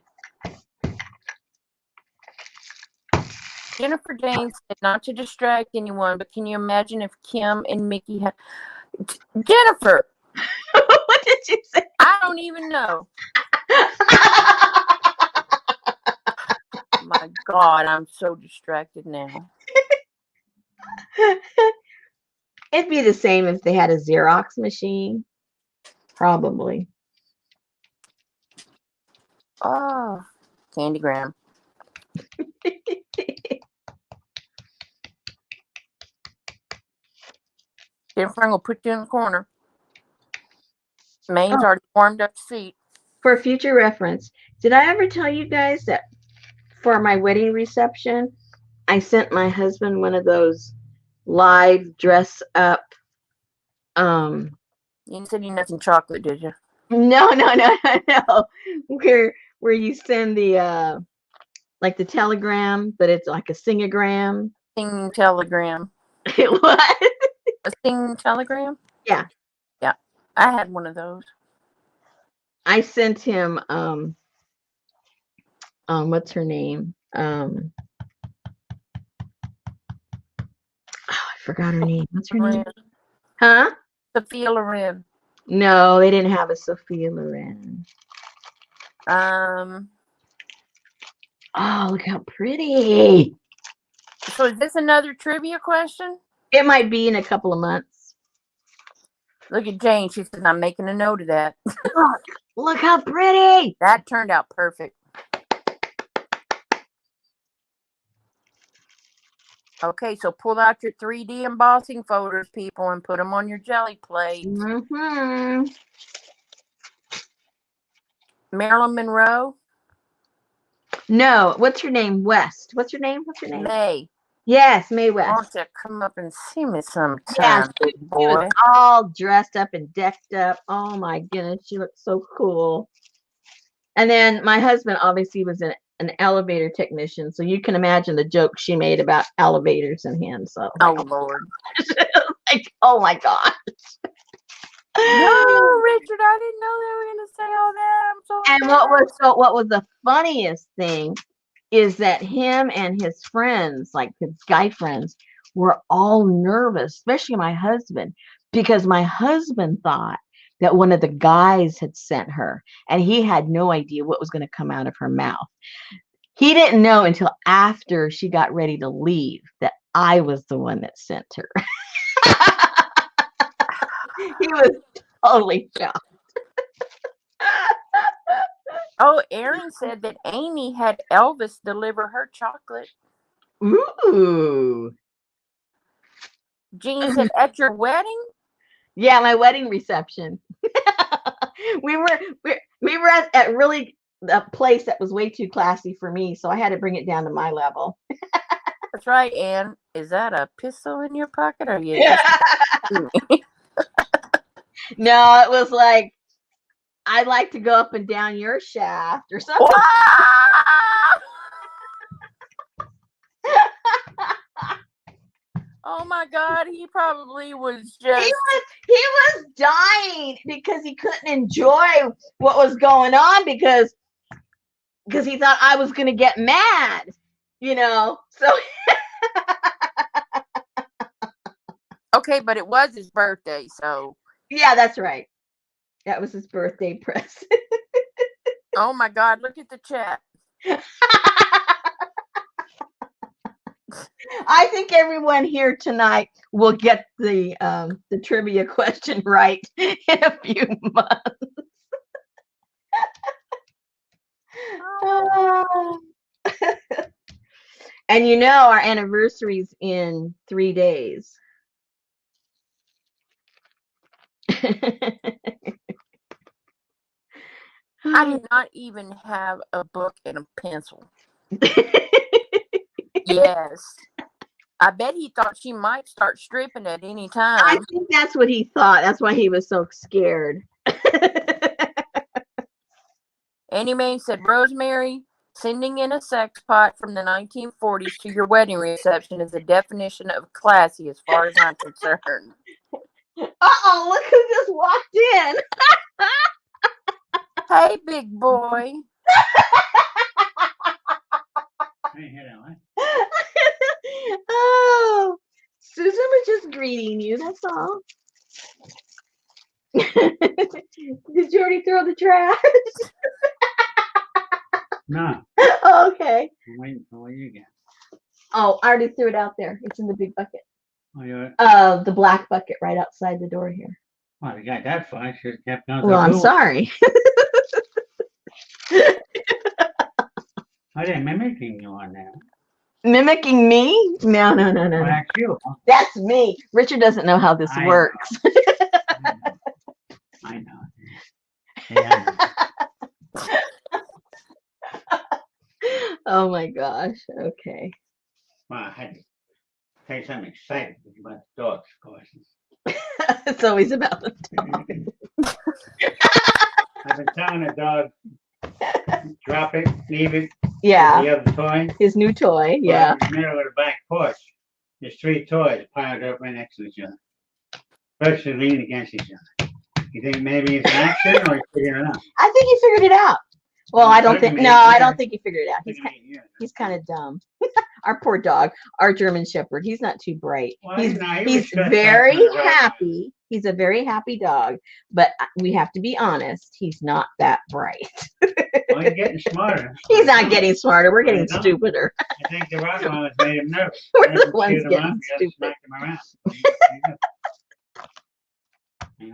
Jennifer Jane said not to distract anyone, but can you imagine if Kim and Mickey had... Jennifer! What did you say? I don't even know. My God, I'm so distracted now. It'd be the same if they had a Xerox machine. Probably. Oh, Candygram. Jennifer, I'm going to put you in the corner. Maine's already warmed up the seat. For future reference, did I ever tell you guys that for my wedding reception, I sent my husband one of those live dress up. You said you nothing chocolate, did you? No. Where you send the like the telegram, but it's like a singogram. Sing telegram. What? A sing telegram? Yeah. Yeah. I had one of those. I sent him what's her name? I forgot her name. What's her name? Huh? Sophia Loren. No, they didn't have a Sophia Loren. Oh, look how pretty. So is this another trivia question? It might be in a couple of months. Look at Jane. She says, I'm making a note of that. Look how pretty. That turned out perfect. Okay, so pull out your 3D embossing folders, people, and put them on your jelly plate. Mm-hmm. Marilyn Monroe? No, what's your name? West. What's your name? May. Yes, Mae Why West. don't you come up and see me sometime, Yeah, big she boy? was all dressed up and decked up. Oh my goodness, she looked so cool. And then my husband obviously was an elevator technician, so you can imagine the joke she made about elevators and him. So, Oh, Lord. like, oh my god. No, Richard, I didn't know they were going to say all that. I'm so And what was the funniest thing is that him and his friends, like his guy friends, were all nervous, especially my husband, because my husband thought that one of the guys had sent her, and he had no idea what was going to come out of her mouth. He didn't know until after she got ready to leave that I was the one that sent her. He was totally shocked. Oh, Aaron said that Amy had Elvis deliver her chocolate. Ooh. Jean said, at your wedding? Yeah, my wedding reception. we were at really a place that was way too classy for me, so I had to bring it down to my level. That's right, Ann. Is that a pistol in your pocket? Or are you No, it was like, I'd like to go up and down your shaft or something. Oh my God, he probably was just. He was dying because he couldn't enjoy what was going on because he thought I was going to get mad, So Okay, but it was his birthday, so. Yeah, that's right. That was his birthday present. Oh my God, look at the chat. I think everyone here tonight will get the trivia question right in a few months. And our anniversary's in 3 days. I do not even have a book and a pencil. Yes. I bet he thought she might start stripping at any time. I think that's what he thought. That's why he was so scared. Annie Mae said, Rosemary, sending in a sex pot from the 1940s to your wedding reception is a definition of classy as far as I'm concerned. Uh-oh, look who just walked in. Hey, big boy. Oh, Susan was just greeting you, that's all. Did you already throw the trash? No. Oh, okay. I'm waiting for you again. Oh, I already threw it out there. It's in the big bucket. Oh, the black bucket right outside the door here. well, you got that far. I should have kept on. Well, I'm sorry. Are they mimicking you on that? Mimicking me? No. Oh, that's you. That's me. Richard doesn't know how this works. I know. Yeah. Oh my gosh. Okay. Well, I had to say something exciting about the dogs, of course. It's always about the dog. I've been telling the dog, drop it, leave it. Yeah. The other toy. His new toy. Yeah. In the middle of the back porch, there's 3 toys piled up right next to each other. Virtually leaning against each other. You think maybe it's an accident or he's figuring it out? I think he figured it out. Well, I don't think he figured it out. He's kind of dumb. Our poor dog, our German Shepherd, he's not too bright. Well, he's very happy. He's a very happy dog, but we have to be honest, he's not that bright. Well, he's getting smarter. He's not getting smarter. We're getting stupider. I think the Rottweilers made him nervous. We're the ones getting stupid. Smack him around.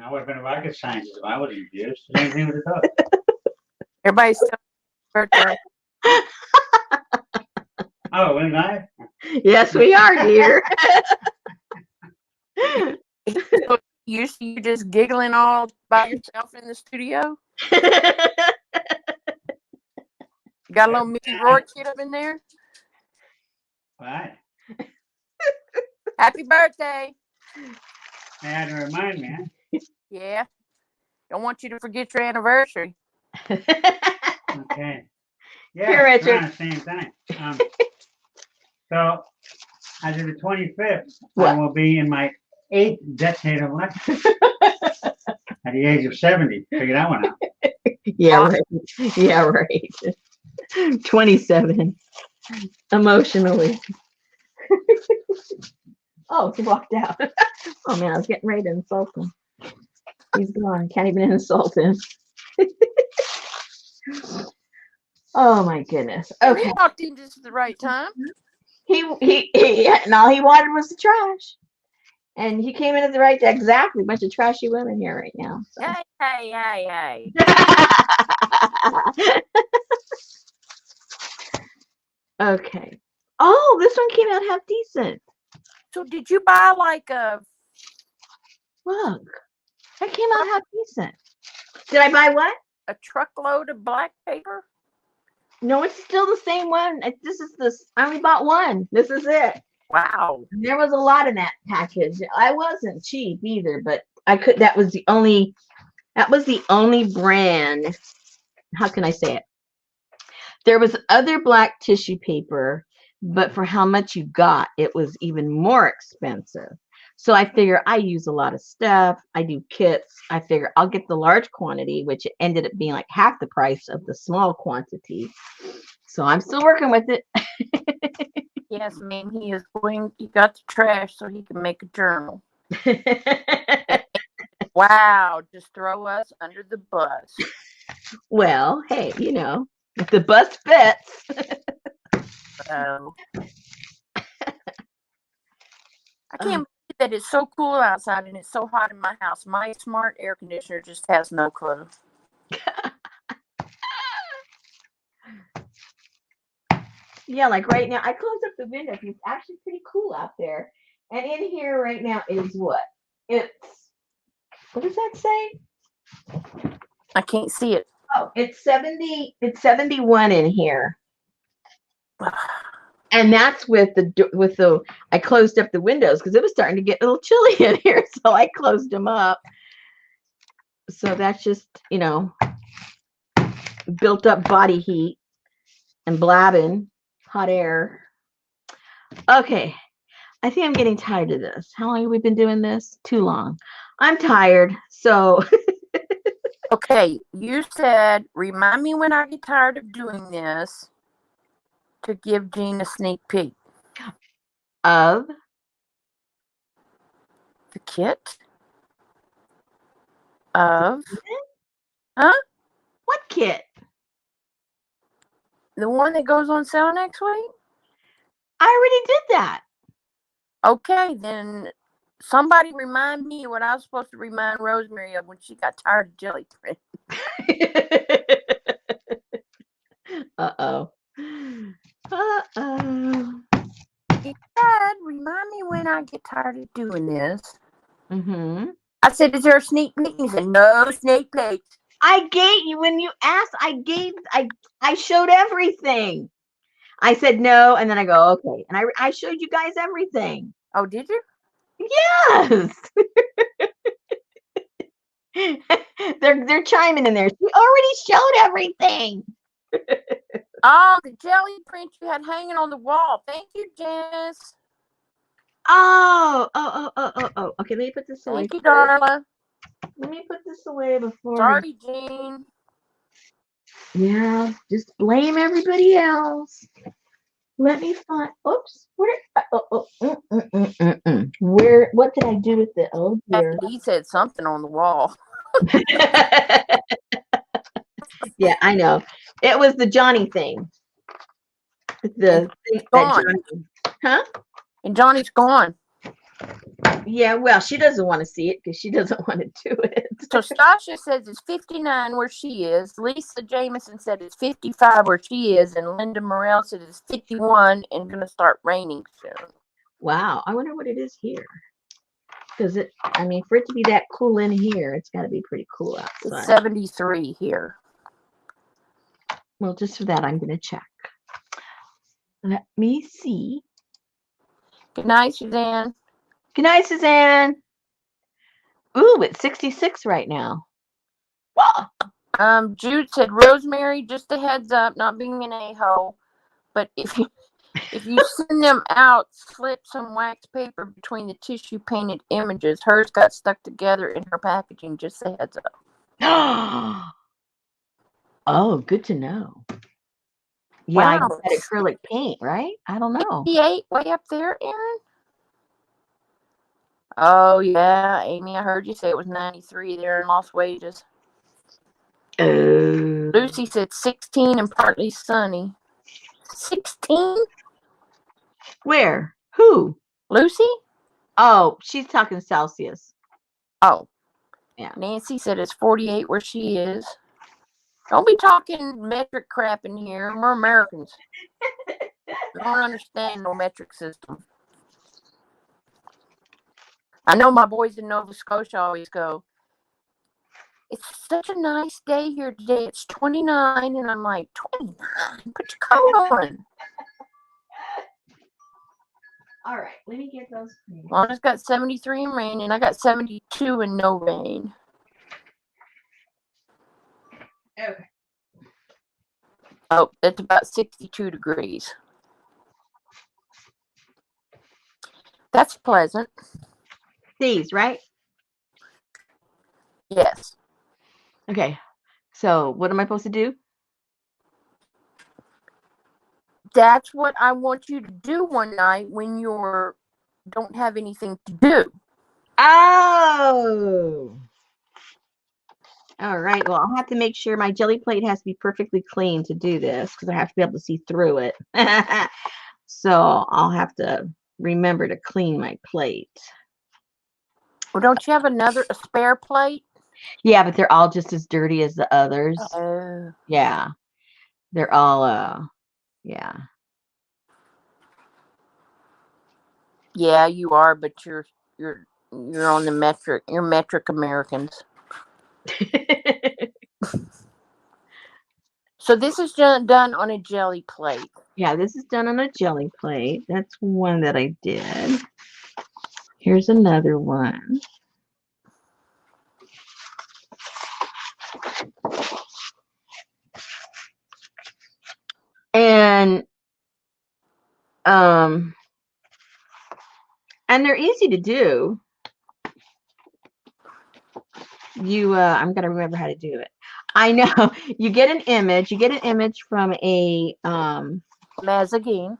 I would have been a rocket scientist if I was abused. Same thing with the dog. Everybody's still birthday. Oh, we're live? Yes, we are, dear. So you just giggling all by yourself in the studio? You got a little Mickey Rourke kid up in there? What? Happy birthday. They had to remind me, huh? Yeah. Don't want you to forget your anniversary. Okay. Yeah, Here, Richard. around the same time. So, as of the 25th, What? I will be in my 8th decade of life. At the age of 70. Figure that one out. Yeah, right. Yeah, right. 27. Emotionally. Oh, he walked out. Oh man, I was getting ready to insult him. He's gone. Can't even insult him. Oh my goodness. Okay. He walked in just at the right time. And all he wanted was the trash. And he came in at the right time. Exactly. Bunch of trashy women here right now. So. Hey. Okay. Oh, this one came out half decent. So did you buy like a Look. That came out half decent. Did I buy what? truckload of black paper? No, it's still the same one. I only bought one. This is it. Wow. There was a lot in that package. I wasn't cheap either, but that was the only brand. How can I say it? There was other black tissue paper, but for how much you got, it was even more expensive. So I figure I use a lot of stuff. I do kits. I figure I'll get the large quantity, which ended up being like half the price of the small quantity. So I'm still working with it. Yes, ma'am. He got the trash so he can make a journal. Wow, just throw us under the bus. Well, hey, if the bus fits. So I can't believe that it's so cool outside and it's so hot in my house. My smart air conditioner just has no clue. Yeah, like right now, I closed up the window because it's actually pretty cool out there. And in here right now is what? What does that say? I can't see it. Oh, it's 71 in here. And that's I closed up the windows because it was starting to get a little chilly in here. So I closed them up. So that's just, built up body heat and blabbing hot air. Okay. I think I'm getting tired of this. How long have we been doing this? Too long. I'm tired. So. Okay. You said, remind me when I get tired of doing this to give Jean a sneak peek. Of? The kit? Of? Huh? What kit? The one that goes on sale next week? I already did that. Okay, then somebody remind me what I was supposed to remind Rosemary of when she got tired of jelly print. Uh-oh. Uh-oh. Dad, remind me when I get tired of doing this. Mm-hmm. I said, is there a sneak peek? He said, no sneak peek. I gave you, when you asked, I showed everything. I said no, and then I go, okay. And I showed you guys everything. Oh, did you? Yes. They're chiming in there. She already showed everything. Oh, the jelly print you had hanging on the wall. Thank you, Janice. Oh. Okay, let me put this away. Thank you, Darla. Let me put this away before. Sorry, Jean. Yeah, just blame everybody else. Let me find. Oops. Where? What did I do with it? Oh dear. He said something on the wall. Yeah, I know. It was the Johnny thing. The thing that Gone. Johnny. Huh? And Johnny's gone. Yeah, well, she doesn't want to see it because she doesn't want to do it. So Stasha says it's 59 where she is. Lisa Jameson said it's 55 where she is. And Linda Morell said it's 51 and going to start raining soon. Wow, I wonder what it is here. Because for it to be that cool in here, it's got to be pretty cool It's outside. 73 here. Well, just for that, I'm going to check. Let me see. Good night, Suzanne. Good night, Suzanne. Ooh, it's 66 right now. Whoa. Jude said, Rosemary, just a heads up, not being an a-hole, but if you send them out, slip some wax paper between the tissue painted images. Hers got stuck together in her packaging. Just a heads up. Oh, good to know. Yeah, I got Wow. that acrylic paint, right? I don't know. 58 way up there, Aaron? Oh, yeah, Amy, I heard you say it was 93 there in Lost Wages. Lucy said 16 and partly sunny. 16? Where? Who? Lucy? Oh, she's talking Celsius. Oh. Yeah. Nancy said it's 48 where she is. Don't be talking metric crap in here. We're Americans. We don't understand no metric system. I know my boys in Nova Scotia always go, it's such a nice day here today. It's 29. And I'm like, 29? Put your coat on. All right, let me get those. Lana's got 73 in rain, and I got 72 and no rain. Okay. Oh, it's about 62 degrees. That's pleasant. These, right? Yes. Okay. So what am I supposed to do? That's what I want you to do one night when you don't have anything to do. Oh. All right. Well, I'll have to make sure my jelly plate has to be perfectly clean to do this because I have to be able to see through it. So I'll have to remember to clean my plate. Well, don't you have a spare plate? Yeah, but they're all just as dirty as the others. Oh. Yeah. They're all yeah. Yeah, you are, but you're on the metric. You're metric Americans. So this is done on a jelly plate. Yeah, this is done on a jelly plate. That's one that I did. Here's another one. And they're easy to do. I'm gonna remember how to do it. I know you get an image from a magazine,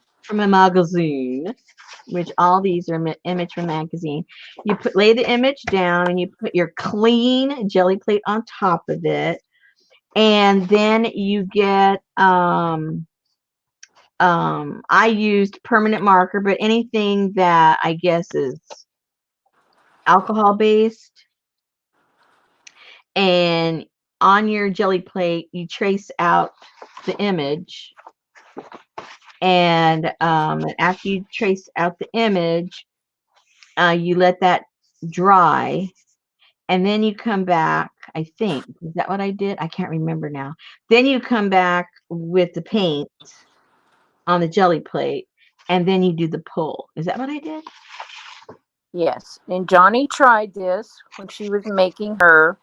which all these are image from magazine. You lay the image down and you put your clean jelly plate on top of it, and then you get I used permanent marker, but anything that I guess is alcohol based. And on your jelly plate, you trace out the image. And after you trace out the image, you let that dry. And then you come back, I think. Is that what I did? I can't remember now. Then you come back with the paint on the jelly plate. And then you do the pull. Is that what I did? Yes. And Johnny tried this when she was making her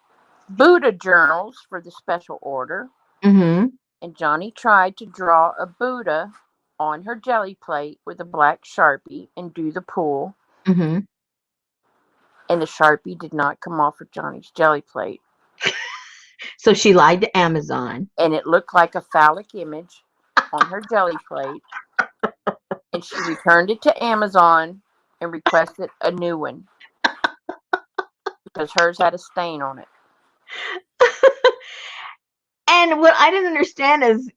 Buddha journals for the special order. Mm-hmm. And Johnny tried to draw a Buddha on her jelly plate with a black Sharpie and do the pull. Mm-hmm. And the Sharpie did not come off of Johnny's jelly plate. So she lied to Amazon. And it looked like a phallic image on her jelly plate. And she returned it to Amazon and requested a new one. Because hers had a stain on it. And what I didn't understand is,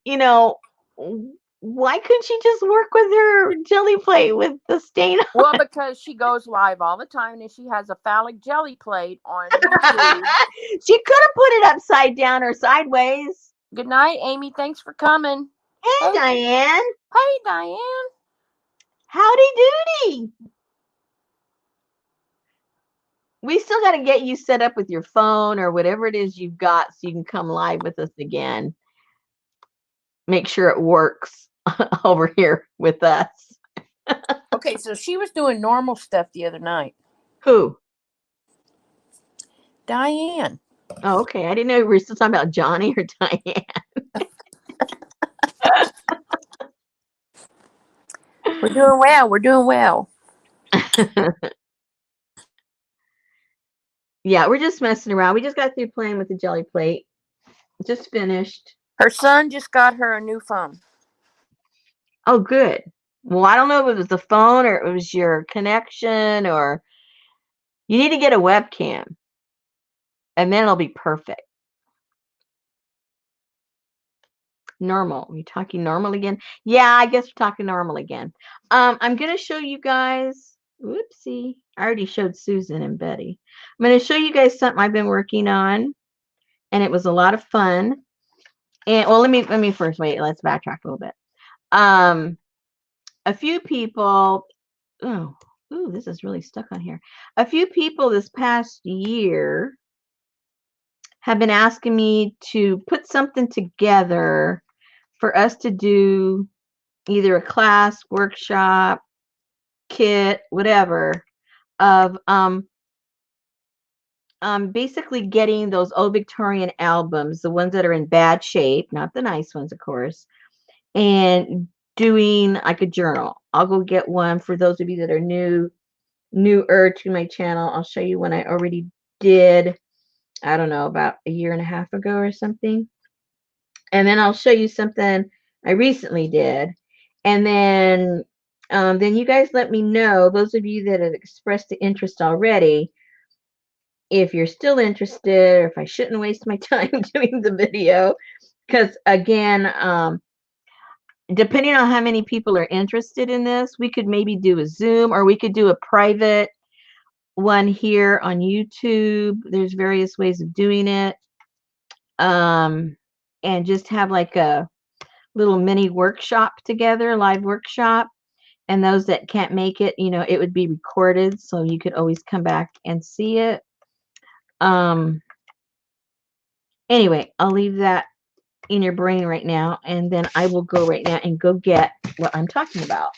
Why couldn't she just work with her jelly plate with the stain on? Well, because she goes live all the time and she has a phallic jelly plate on YouTube. She could have put it upside down or sideways. Good night, Amy. Thanks for coming. Hey, Diane. Hey, Diane. Howdy doody. We still got to get you set up with your phone or whatever it is you've got so you can come live with us again. Make sure it works over here with us. Okay, so she was doing normal stuff the other night. Who? Diane. Oh, okay. I didn't know we were still talking about Johnny or Diane. We're doing well. We're doing well. Yeah, we're just messing around. We just got through playing with the jelly plate. Just finished. Her son just got her a new phone. Oh, good. Well, I don't know if it was the phone or it was your connection or you need to get a webcam and then it'll be perfect. Normal. Are you talking normal again? Yeah, I guess we're talking normal again. I'm going to show you guys. Whoopsie. I already showed Susan and Betty. I'm going to show you guys something I've been working on and it was a lot of fun. And well, let me first wait. Let's backtrack a little bit. A few people. Oh, this is really stuck on here. A few people this past year have been asking me to put something together for us to do either a class, workshop, kit, whatever, of basically getting those old Victorian albums, the ones that are in bad shape, not the nice ones, of course, and doing like a journal. I'll go get one for those of you that are newer to my channel. I'll show you one I already did, I don't know, about a year and a half ago or something. And then I'll show you something I recently did. And then you guys let me know, those of you that have expressed the interest already, if you're still interested or if I shouldn't waste my time doing the video. Because again, depending on how many people are interested in this, we could maybe do a Zoom or we could do a private one here on YouTube. There's various ways of doing it. And just have like a little mini workshop together, live workshop. And those that can't make it, it would be recorded so you could always come back and see it. Anyway, I'll leave that in your brain right now, and then I will go right now and go get what I'm talking about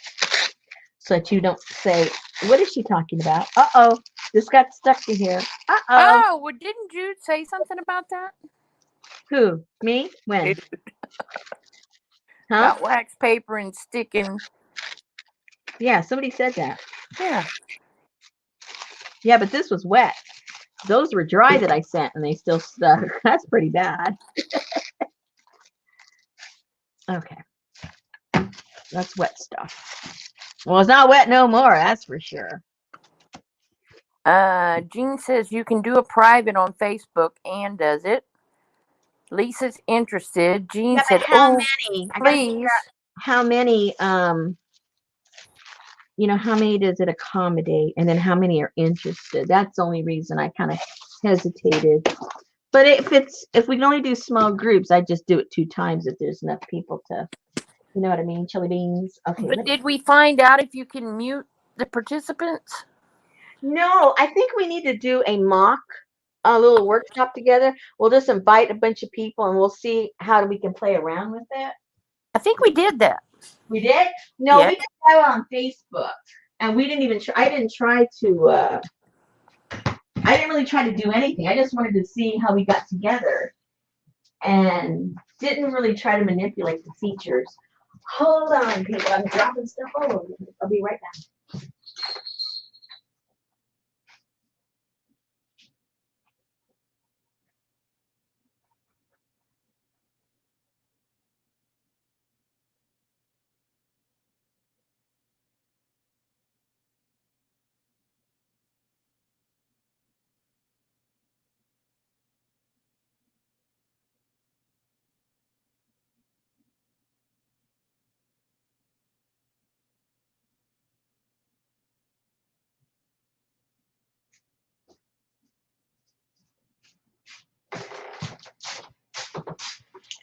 so that you don't say, what is she talking about? Uh-oh, this got stuck to here. Uh-oh. Oh, well, didn't Jude say something about that? Who? Me? When? Dude. Huh? About wax paper and sticking. Yeah, somebody said that. Yeah. Yeah, but this was wet. Those were dry that I sent, and they still stuck. That's pretty bad. Okay. That's wet stuff. Well, it's not wet no more, that's for sure. Jean says you can do a private on Facebook. Anne does it. Lisa's interested. Jean said, how "Oh, many? I gotta please." figure out how many. How many does it accommodate, and then how many are interested? That's the only reason I kind of hesitated. But if we can only do small groups, I just do it 2 times if there's enough people to, you know what I mean, chili beans. Okay. But did we find out if you can mute the participants? No, I think we need to do a little workshop together. We'll just invite a bunch of people and we'll see how we can play around with that. I think we did that. We did? No, Yes. we did that on Facebook. And we didn't even try, I didn't really try to do anything. I just wanted to see how we got together and didn't really try to manipulate the features. Hold on, people. I'm dropping stuff all over. I'll be right back.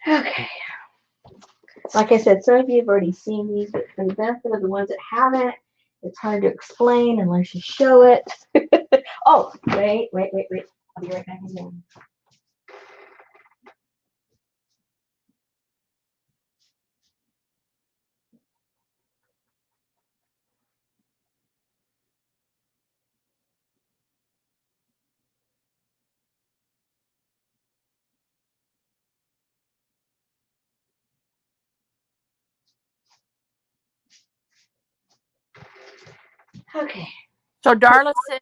Okay. Like I said, some of you have already seen these, but for the benefit of the ones that haven't, it's hard to explain unless you show it. Oh, wait. I'll be right back again. Okay. So Darla said,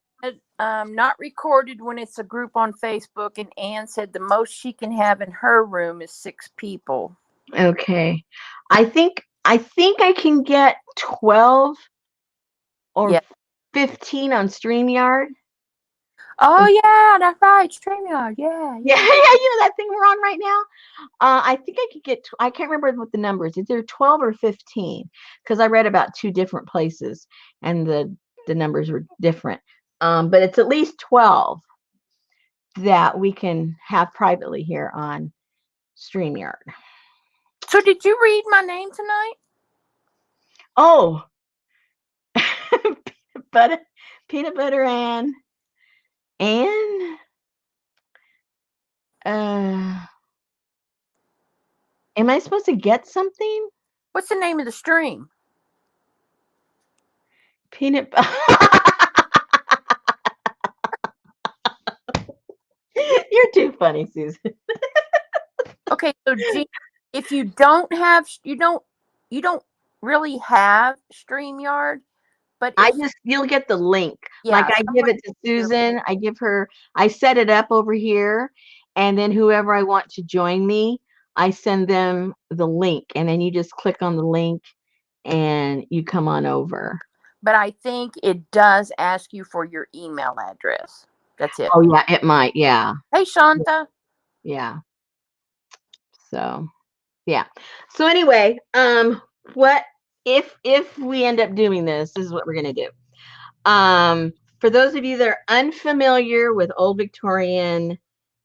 not recorded when it's a group on Facebook, and Ann said the most she can have in her room is 6 people. Okay. I think I can get 12 or Yeah. 15 on StreamYard. Oh yeah, that's right. StreamYard. Yeah. Yeah, that thing we're on right now. I think I could get. I can't remember what the number is. Either 12 or 15, because I read about 2 different places, and the numbers were different. But it's at least 12 that we can have privately here on StreamYard. So did you read my name tonight? Oh, peanut butter and am I supposed to get something? What's the name of the stream? Peanut. You're too funny, Susan. Okay, so Jean, if you don't have, you don't really have StreamYard, but You'll get the link. yeah, Like I give it to Susan. I set it up over here, and then whoever I want to join me, I send them the link, and then you just click on the link and you come on over. But I think it does ask you for your email address. That's it. Oh yeah, it might. Yeah. Hey Shanta. Yeah. So, yeah. So anyway, what if we end up doing this? This is what we're gonna do. For those of you that are unfamiliar with old Victorian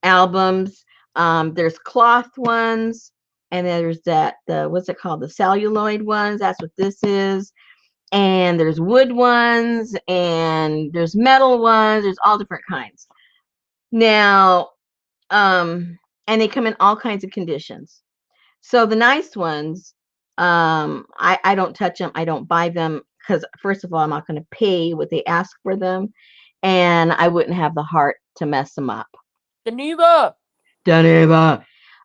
albums, there's cloth ones, and there's what's it called? The celluloid ones. That's what this is. And there's wood ones, and there's metal ones. There's all different kinds. Now, and they come in all kinds of conditions. So the nice ones, I don't touch them. I don't buy them because first of all, I'm not going to pay what they ask for them, and I wouldn't have the heart to mess them up. Geneva.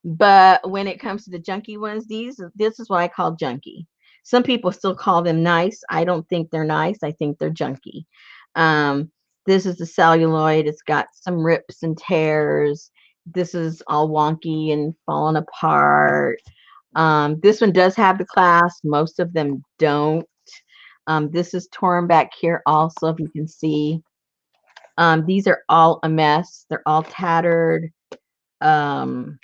But when it comes to the junky ones, this is what I call junky. Some people still call them nice. I don't think they're nice. I think they're junky. This is the celluloid. It's got some rips and tears. This is all wonky and falling apart. This one does have the clasp. Most of them don't. This is torn back here also, if you can see. These are all a mess. They're all tattered. They're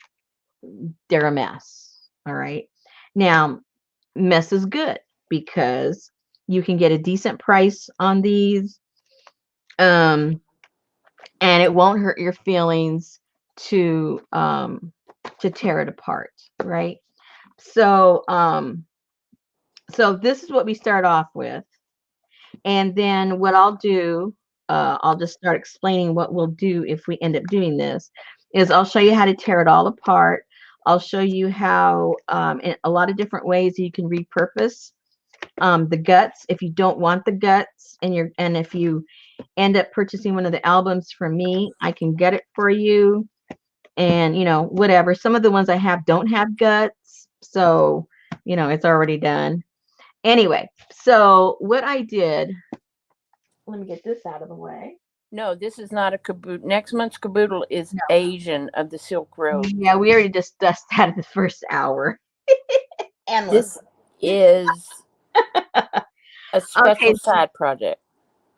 a mess. All right. Now, mess is good because you can get a decent price on these. And it won't hurt your feelings to tear it apart, right? So so this is what we start off with. And then what I'll do, I'll just start explaining what we'll do if we end up doing this, is I'll show you how to tear it all apart. I'll show you how in a lot of different ways you can repurpose the guts if you don't want the guts, and if you end up purchasing one of the albums from me, I can get it for you. And whatever. Some of the ones I have don't have guts, so it's already done. Anyway, so what I did, let me get this out of the way. No, this is not a caboodle. Next month's caboodle is Asian of the Silk Road. Yeah, we already discussed that in the first hour. This is a special side project.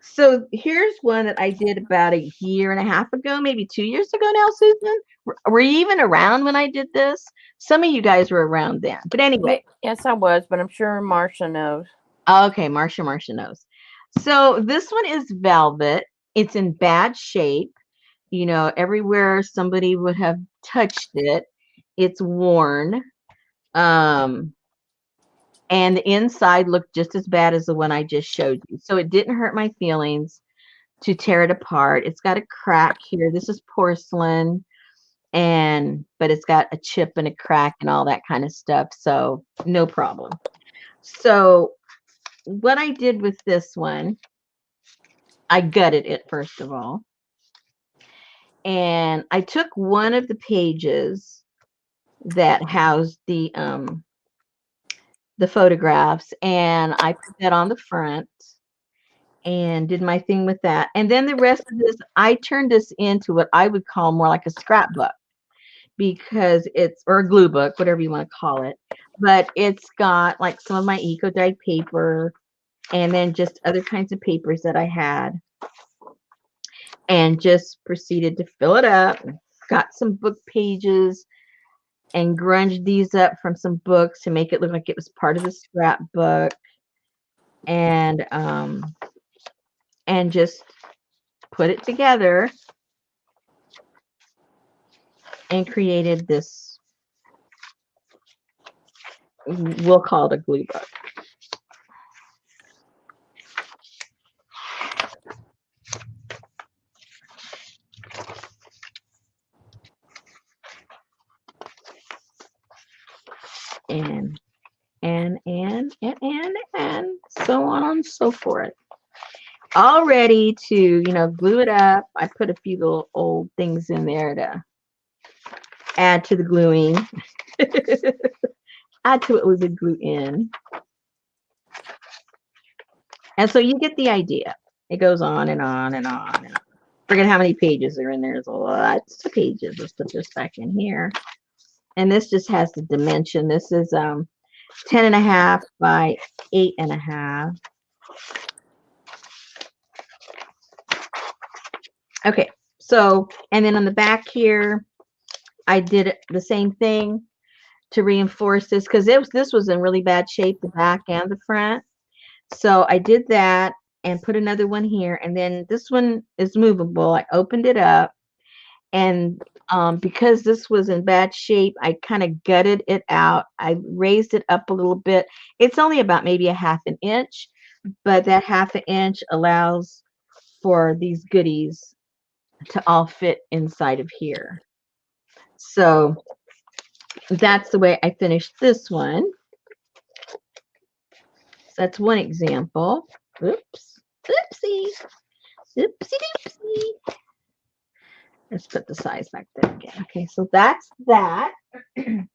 So here's one that I did about a year and a half ago, maybe 2 years ago now, Susan. Were you even around when I did this? Some of you guys were around then. But anyway. Yes, I was, but I'm sure Marcia knows. Okay, Marcia knows. So this one is velvet. It's in bad shape. Everywhere somebody would have touched it it's worn. And the inside looked just as bad as the one I just showed you. So it didn't hurt my feelings to tear it apart. It's got a crack here. This is porcelain, but it's got a chip and a crack and all that kind of stuff. So no problem. So what I did with this one, I gutted it first of all. And I took one of the pages that housed the photographs, and I put that on the front and did my thing with that. And then the rest of this, I turned this into what I would call more like a scrapbook, because it's, or a glue book, whatever you want to call it. But it's got like some of my eco-dyed paper and then just other kinds of papers that I had, and just proceeded to fill it up. Got some book pages and grunged these up from some books to make it look like it was part of the scrapbook, and just put it together and created this, we'll call it a glue book. And so on and so forth. All ready to, you know, glue it up. I put a few little old things in there to add to the gluing. Add to it with the glue in. And so you get the idea. It goes on and on and on and on. Forget how many pages are in there. There's lots of pages. Let's put this back in here. And this just has the dimension. This is 10.5 by 8.5. Okay, so, and then on the back here, I did the same thing to reinforce this, because this was in really bad shape, the back and the front. So I did that and put another one here, and then this one is movable. I opened it up, and because this was in bad shape, I kind of gutted it out. I raised it up a little bit. It's only about maybe a 1/2 inch, but that 1/2 inch allows for these goodies to all fit inside of here. So that's the way I finished this one. So that's one example. Oops. Oopsie. Oopsie doopsie. Let's put the size back there again. Okay, so that's that. And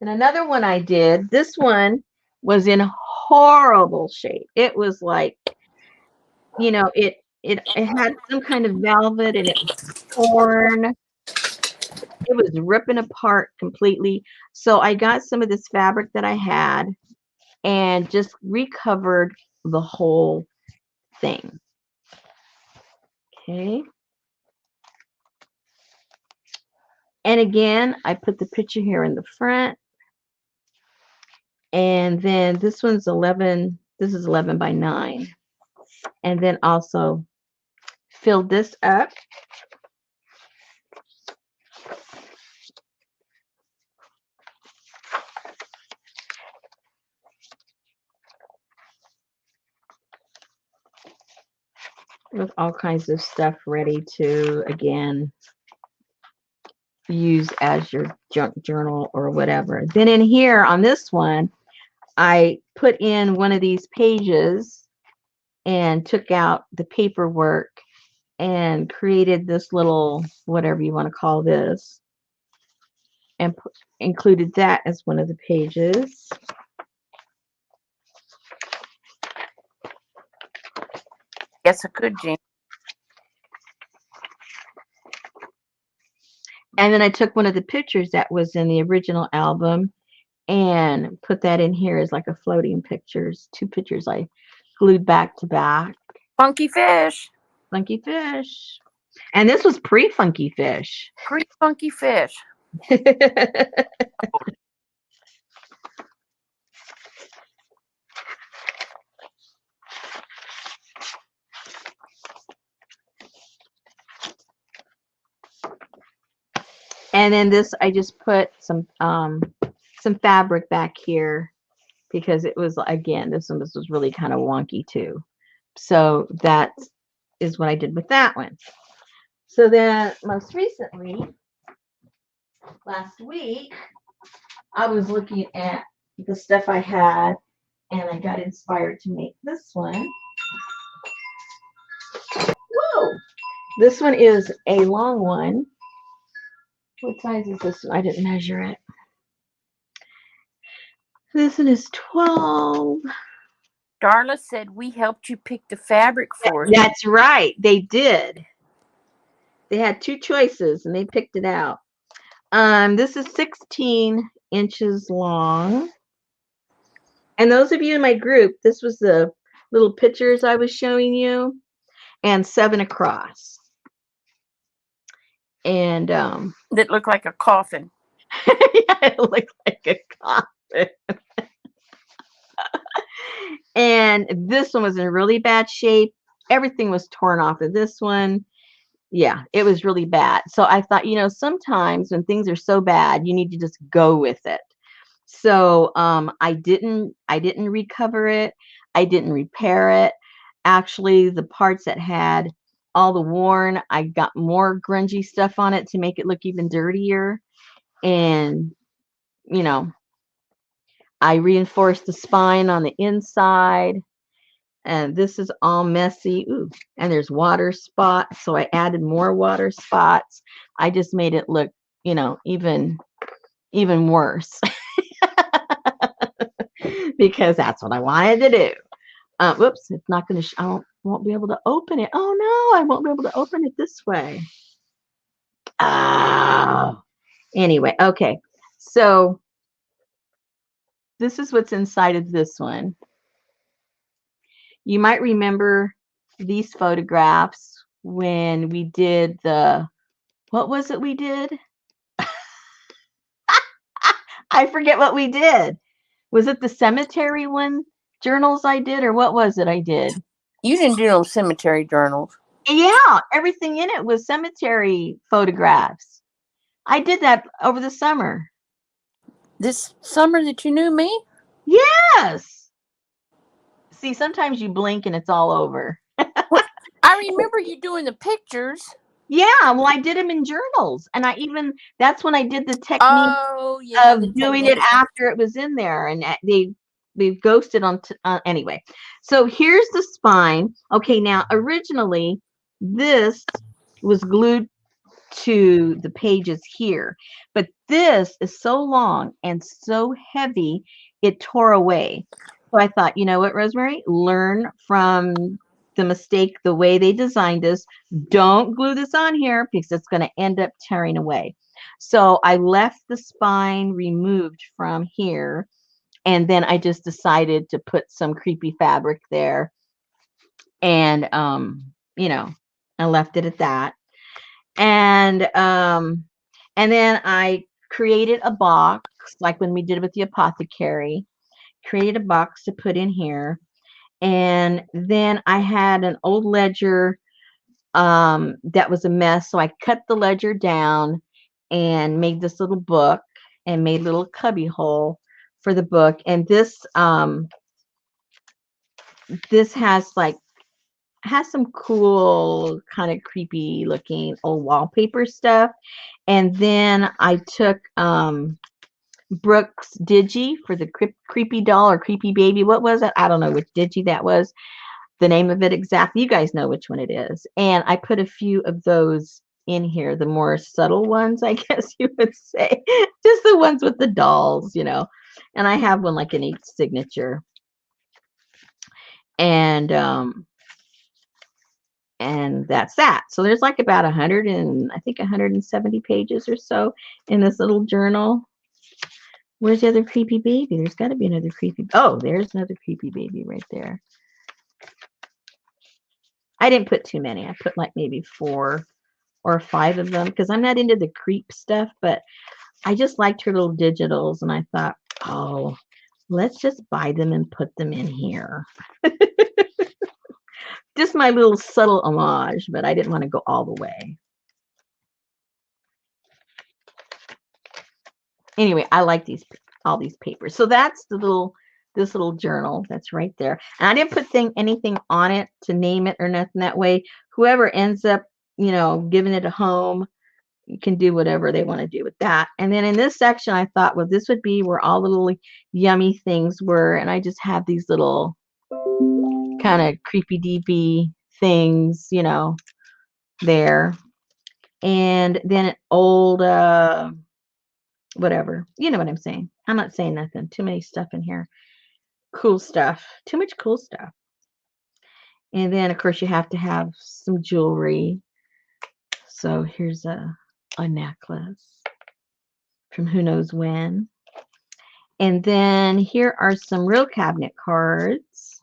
another one I did, this one was in horrible shape. It was like, you know, it had some kind of velvet, and it was torn. It was ripping apart completely. So I got some of this fabric that I had and just recovered the whole thing. Okay. And again, I put the picture here in the front. And then this one's 11. This is 11 by 9. And then also filled this up. With all kinds of stuff ready to, again, use as your junk journal or whatever. Then in here on this one, I put in one of these pages and took out the paperwork and created this little, whatever you want to call this, and included that as one of the pages. Yes, I could, Jean. And then I took one of the pictures that was in the original album and put that in here as like a floating pictures. 2 pictures I glued back to back. Funky fish. Funky fish. And this was pre-funky fish. Pre-funky fish. And then this, I just put some fabric back here because it was, again, this was really kind of wonky too. So that is what I did with that one. So then most recently, last week, I was looking at the stuff I had and I got inspired to make this one. Whoa! This one is a long one. What size is this one? I didn't measure it. This one is 12. Darla said we helped you pick the fabric for us. That's right. They did. They had two choices and they picked it out. This is 16 inches long. And those of you in my group, this was the little pictures I was showing you, and 7 across. And That looked like a coffin. yeah, it looked like a coffin. And this one was in really bad shape. Everything was torn off of this one. Yeah, it was really bad. So I thought, sometimes when things are so bad, you need to just go with it. So I didn't recover it. I didn't repair it. Actually, the parts that had all the worn, I got more grungy stuff on it to make it look even dirtier. And, I reinforced the spine on the inside. And this is all messy. Ooh, and there's water spots. So I added more water spots. I just made it look, even worse. Because that's what I wanted to do. Whoops, it's not going to, won't be able to open it. Oh no, I won't be able to open it this way. Oh, anyway, okay. So this is what's inside of this one. You might remember these photographs when we did what was it we did? I forget what we did. Was it the cemetery one journals I did, or what was it I did? You didn't do no cemetery journals. Yeah, everything in it was cemetery photographs. I did that over the summer. This summer that you knew me? Yes. See, sometimes you blink and it's all over. I remember you doing the pictures. Yeah, well, I did them in journals, and that's when I did the technique of doing it after it was in there, and they ghosted on anyway. So here's the spine. Okay, now originally this was glued to the pages here, but this is so long and so heavy it tore away. So I thought, you know what, Rosemary, learn from the mistake, the way they designed this. Don't glue this on here because it's going to end up tearing away. So I left the spine removed from here, and then I just decided to put some creepy fabric there, and I left it at that. And then I created a box, like when we did with the apothecary, created a box to put in here. And then I had an old ledger that was a mess. So I cut the ledger down and made this little book and made a little cubby hole for the book. And this has some cool kind of creepy looking old wallpaper stuff. And then I took Brooks Digi for the creepy doll or creepy baby. What was it? I don't know which Digi that was. The name of it exactly. You guys know which one it is. And I put a few of those in here, the more subtle ones, I guess you would say. Just the ones with the dolls, And I have one like in each signature. And that's that. So there's like about 170 pages or so in this little journal. Where's the other creepy baby? There's got to be another creepy. Oh, there's another creepy baby right there. I didn't put too many. I put like maybe 4 or 5 of them because I'm not into the creep stuff, but I just liked her little digitals, and I thought, oh, let's just buy them and put them in here. Just my little subtle homage, but I didn't want to go all the way. Anyway, I like all these papers. So that's this little journal that's right there. And I didn't put anything on it to name it or nothing. That way, whoever ends up, giving it a home, you can do whatever they want to do with that. And then in this section, I thought, well, this would be where all the little yummy things were. And I just have these little kind of creepy deepy things, there. And then old whatever. You know what I'm saying. I'm not saying nothing. Too many stuff in here. Cool stuff. Too much cool stuff. And then of course you have to have some jewelry. So here's a necklace from who knows when. And then here are some real cabinet cards.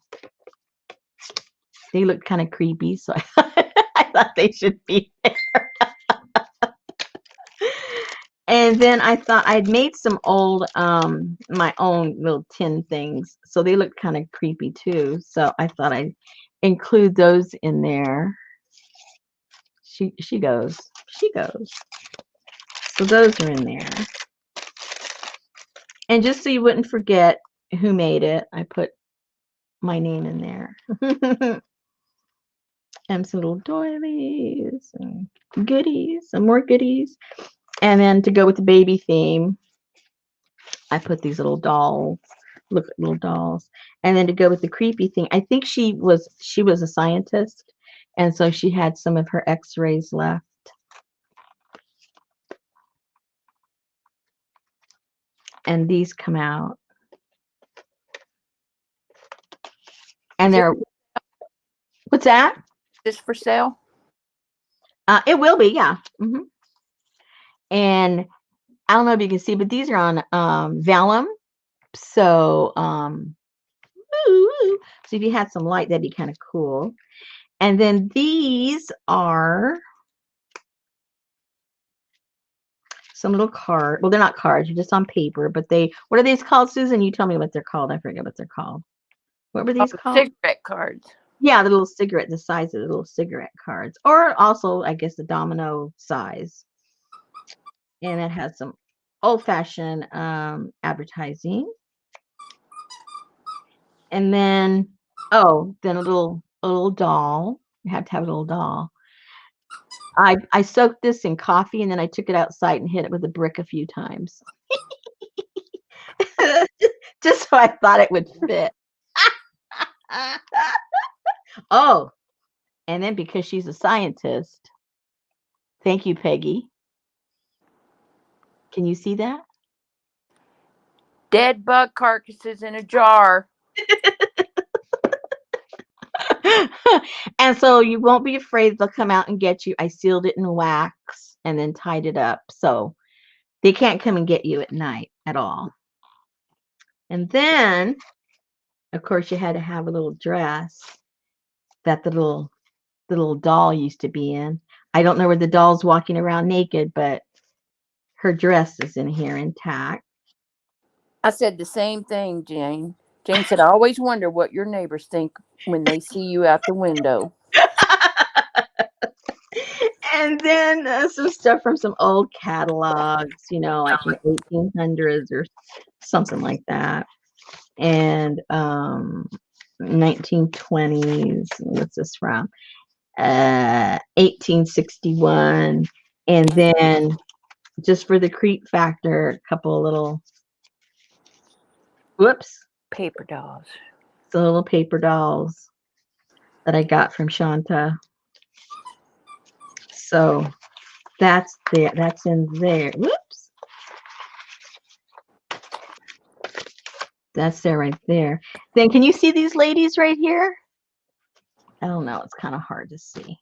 They look kind of creepy, so I thought they should be there. And then I thought I'd made some old, my own little tin things. So they look kind of creepy too. So I thought I'd include those in there. She goes. So those are in there. And just so you wouldn't forget who made it, I put my name in there. And some little doilies and goodies, some more goodies. And then to go with the baby theme, I put these little dolls. Look at little dolls. And then to go with the creepy thing, I think she was a scientist, and so she had some of her x-rays left. And these come out. And they're, what's that? This for sale? It will be, yeah. And I don't know if you can see, but these are on vellum. So, so if you had some light, that'd be kind of cool. And then these are some little cards. Well, they're not cards, they're just on paper, but what are these called, Susan? You tell me what they're called. I forget what they're called. What were these called? Cigarette cards. Yeah, the little cigarette, the size of the little cigarette cards. Or also, I guess, the domino size. And it has some old-fashioned advertising. And then, then a little doll. You have to have a little doll. I soaked this in coffee, and then I took it outside and hit it with a brick a few times. Just so I thought it would fit. Oh, and then because she's a scientist, thank you, Peggy. Can you see that? Dead bug carcasses in a jar. And so you won't be afraid they'll come out and get you. I sealed it in wax and then tied it up, so they can't come and get you at night at all. And then, of course, you had to have a little dress that the little doll used to be in. I don't know where the doll's walking around naked, but her dress is in here intact. I said the same thing, Jane. Jane said, I always wonder what your neighbors think when they see you out the window. And then some stuff from some old catalogs, like in the 1800s or something like that. And 1920s. What's this from? 1861. And then just for the creep factor, a couple of little Paper dolls. The little paper dolls that I got from Shanta. So that's there. That's in there. Whoops. That's there right there. Then can you see these ladies right here? I don't know. It's kind of hard to see.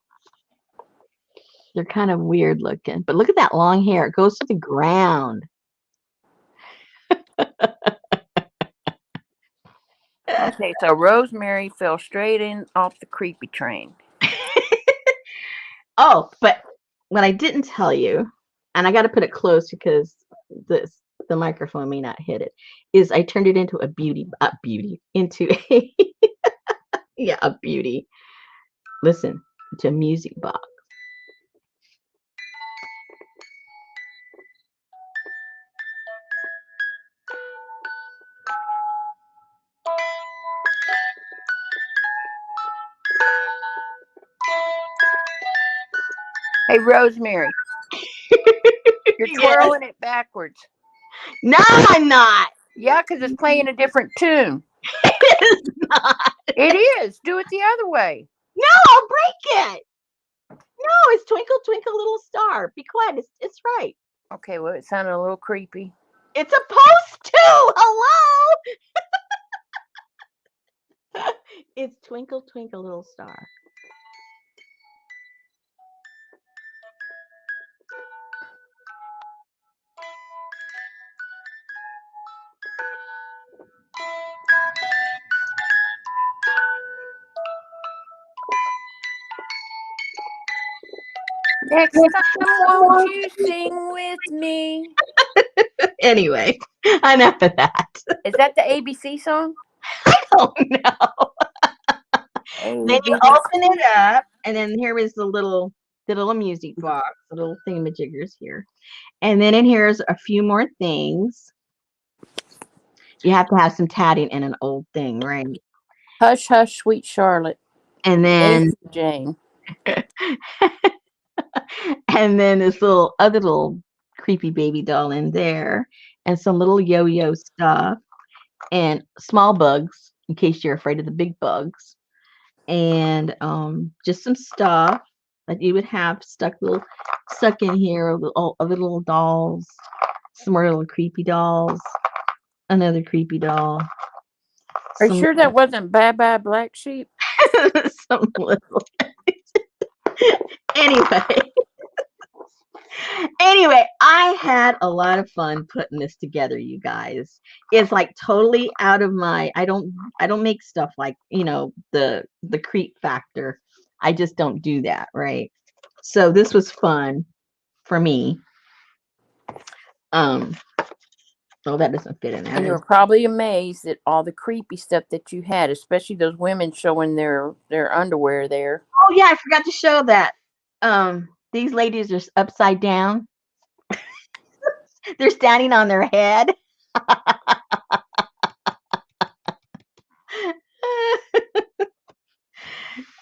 They're kind of weird looking. But look at that long hair. It goes to the ground. Okay, so Rosemary fell straight in off the creepy train. Oh, but what I didn't tell you, and I got to put it close because the microphone may not hit it, is I turned it into a beauty. Yeah, a beauty. Listen, it's a music box. Hey, Rosemary, you're Yes. twirling it backwards. No, I'm not. Yeah, because it's playing a different tune. It is not. It is. Do it the other way. No, I'll break it. No, it's Twinkle, Twinkle, Little Star. Be quiet. It's right. Okay, well, it sounded a little creepy. It's supposed to. Hello. It's Twinkle, Twinkle, Little Star. Next time, won't you sing with me? Anyway, enough of that. Is that the ABC song? Oh no. Then you open it up, and then here is the little music box, the little thingamajiggers here. And then in here's a few more things. You have to have some tatting in an old thing, right? Hush, hush, sweet Charlotte. And then Nancy Jane. and then this other little creepy baby doll in there, and some little yo-yo stuff, and small bugs in case you're afraid of the big bugs, and just some stuff that you would have stuck in here, other little dolls, some more little creepy dolls, another creepy doll. Are you sure that wasn't Bye Bye Black Sheep? Some little. Anyway, I had a lot of fun putting this together, you guys. It's like totally out of my, I don't make stuff like, the creep factor. I just don't do that, right? So this was fun for me. Oh, that doesn't fit in there. And you were probably amazed at all the creepy stuff that you had, especially those women showing their underwear there. Oh yeah, I forgot to show that. These ladies are upside down. They're standing on their head.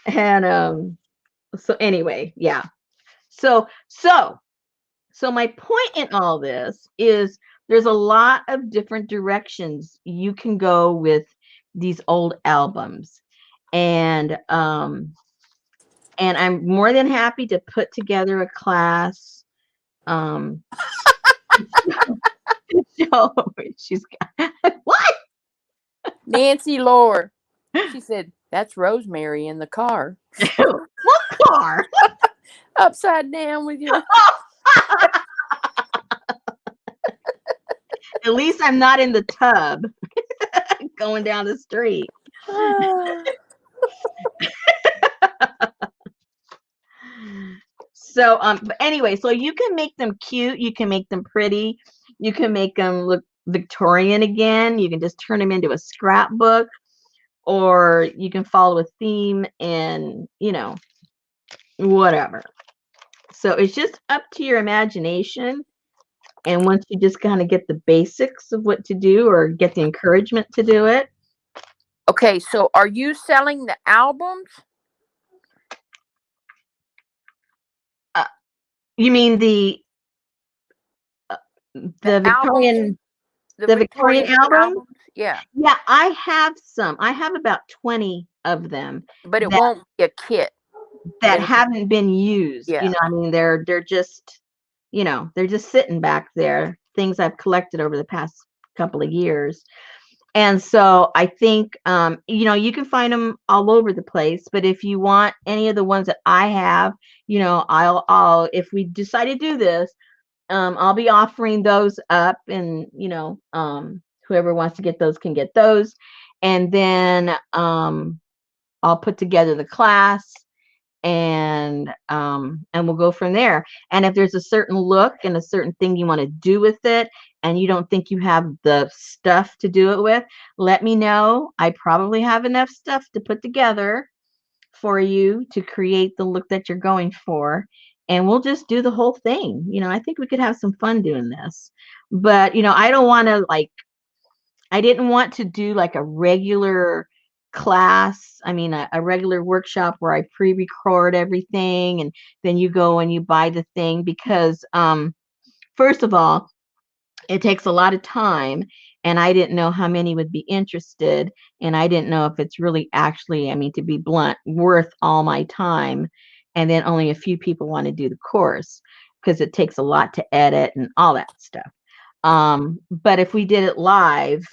And so anyway, yeah. So my point in all this is there's a lot of different directions you can go with these old albums. And I'm more than happy to put together a class. So she's got what? Nancy Lore. She said, "That's Rosemary in the car." What car? Upside down with your. At least I'm not in the tub going down the street. So but anyway, so you can make them cute, you can make them pretty, you can make them look Victorian again, you can just turn them into a scrapbook, or you can follow a theme and whatever. So it's just up to your imagination. And once you just kind of get the basics of what to do or get the encouragement to do it. Okay, so are you selling the albums? You mean the Victorian albums? The Victorian albums? Yeah. Yeah, I have some. I have about 20 of them. But it won't be a kit. That haven't been used. Yeah. I mean, they're just, they're just sitting back there. Things I've collected over the past couple of years. And so I think, you can find them all over the place. But if you want any of the ones that I have, I'll if we decide to do this, I'll be offering those up, and whoever wants to get those can get those. And then I'll put together the class, and we'll go from there. And if there's a certain look and a certain thing you want to do with it, and you don't think you have the stuff to do it with, let me know. I probably have enough stuff to put together for you to create the look that you're going for. And we'll just do the whole thing. I think we could have some fun doing this. But, I don't want to I didn't want to do like a regular class, I mean a regular workshop where I pre-record everything and then you go and you buy the thing because first of all, it takes a lot of time and I didn't know how many would be interested and I didn't know if it's really actually, I mean to be blunt, worth all my time, and then only a few people want to do the course because it takes a lot to edit and all that stuff. But if we did it live,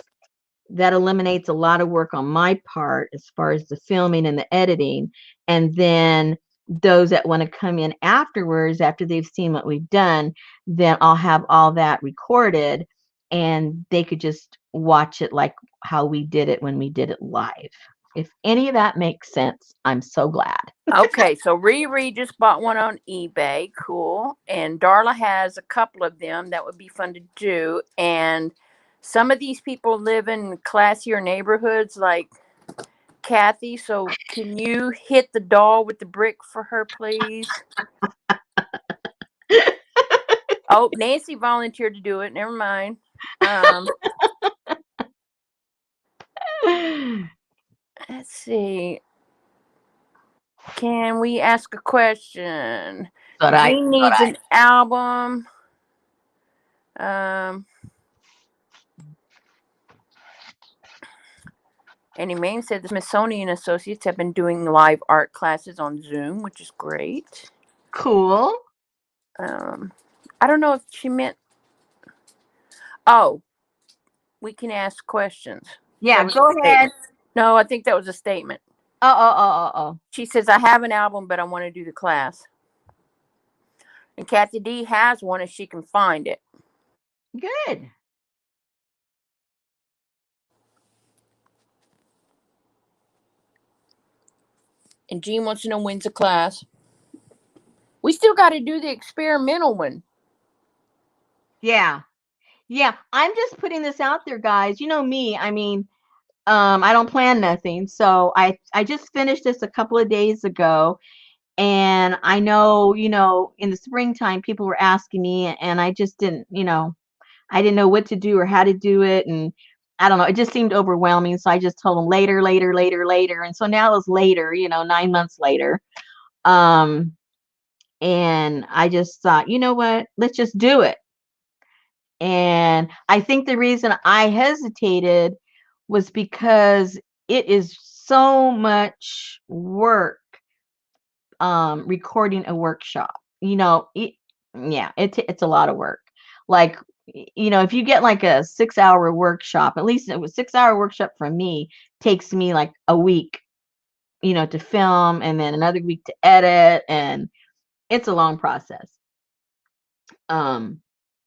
that eliminates a lot of work on my part as far as the filming and the editing. And then those that want to come in afterwards, after they've seen what we've done, then I'll have all that recorded and they could just watch it like how we did it when we did it live. If any of that makes sense, I'm so glad. Okay, so Riri just bought one on eBay. Cool. And Darla has a couple of them that would be fun to do. And some of these people live in classier neighborhoods like Kathy. So can you hit the doll with the brick for her, please? Oh, Nancy volunteered to do it. Never mind. Let's see. Can we ask a question? Jean needs an album. Annie Main said the Smithsonian Associates have been doing live art classes on Zoom, which is great. Cool. I don't know if she meant. Oh, we can ask questions. Yeah, go ahead. No, I think that was a statement. Oh. She says, I have an album, but I want to do the class. And Kathy D has one if she can find it. Good. And Jean wants to know when's the class. We still got to do the experimental one. Yeah. I'm just putting this out there, guys. You know me. I mean, I don't plan nothing. So I just finished this a couple of days ago. And I know, in the springtime, people were asking me and I just didn't, I didn't know what to do or how to do it. And I don't know, it just seemed overwhelming. So I just told them later. And so now it's later, 9 months later. And I just thought, you know what, let's just do it. And I think the reason I hesitated was because it is so much work recording a workshop. It's a lot of work. Like, if you get like a 6-hour workshop, at least it was 6-hour workshop for me, takes me like a week, to film and then another week to edit. And it's a long process.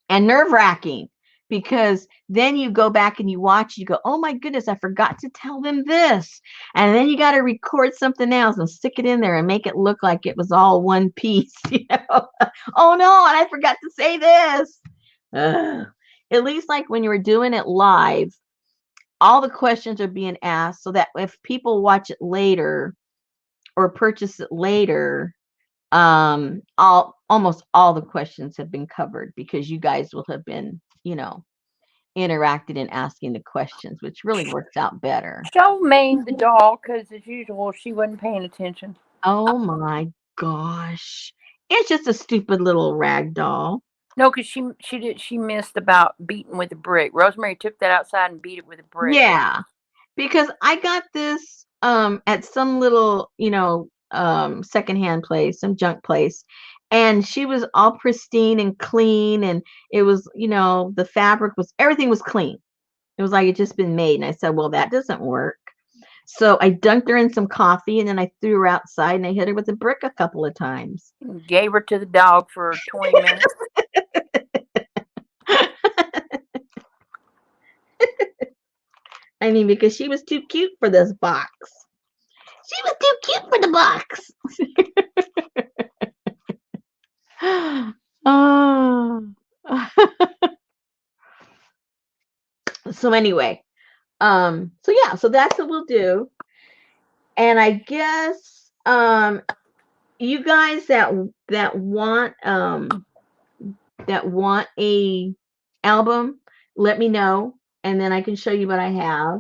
And nerve-wracking because then you go back and you watch, you go, oh my goodness, I forgot to tell them this. And then you got to record something else and stick it in there and make it look like it was all one piece, Oh no, and I forgot to say this. At least like when you were doing it live, all the questions are being asked so that if people watch it later or purchase it later, almost all the questions have been covered because you guys will have been, interacted in asking the questions, which really works out better. Show Maine the doll because as usual she wasn't paying attention. Oh my gosh, it's just a stupid little rag doll. No, because she missed about beating with a brick. Rosemary took that outside and beat it with a brick. Yeah, because I got this at some little secondhand place, some junk place, and she was all pristine and clean, and it was the fabric was, everything was clean. It was like it just been made. And I said, well, that doesn't work. So I dunked her in some coffee and then I threw her outside and I hit her with a brick a couple of times. Gave her to the dog for 20 minutes. I mean, because she was too cute for this box. She was too cute for the box. Oh. So anyway, so that's what we'll do. And I guess you guys that want a album, let me know and then I can show you what I have.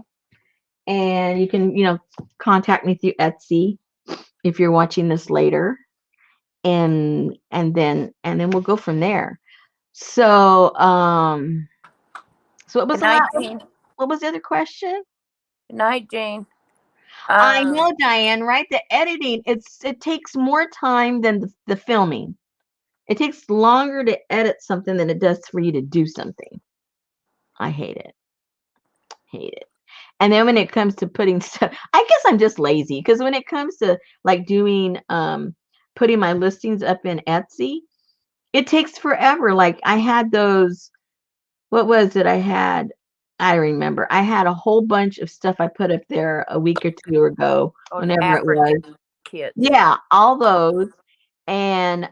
and you can, contact me through Etsy if you're watching this later, and then we'll go from there. So, so what was Good night, the Jane. what was the other question? Good night, Jane. I know, Diane, right? The editing, it takes more time than the filming. It takes longer to edit something than it does for you to do something. I hate it. Hate it. And then when it comes to putting stuff, I guess I'm just lazy, because when it comes to like doing putting my listings up in Etsy, it takes forever. Like I had those, what was it? I remember. I had a whole bunch of stuff I put up there a week or two ago, Those whenever it was. African kids. Yeah, all those. And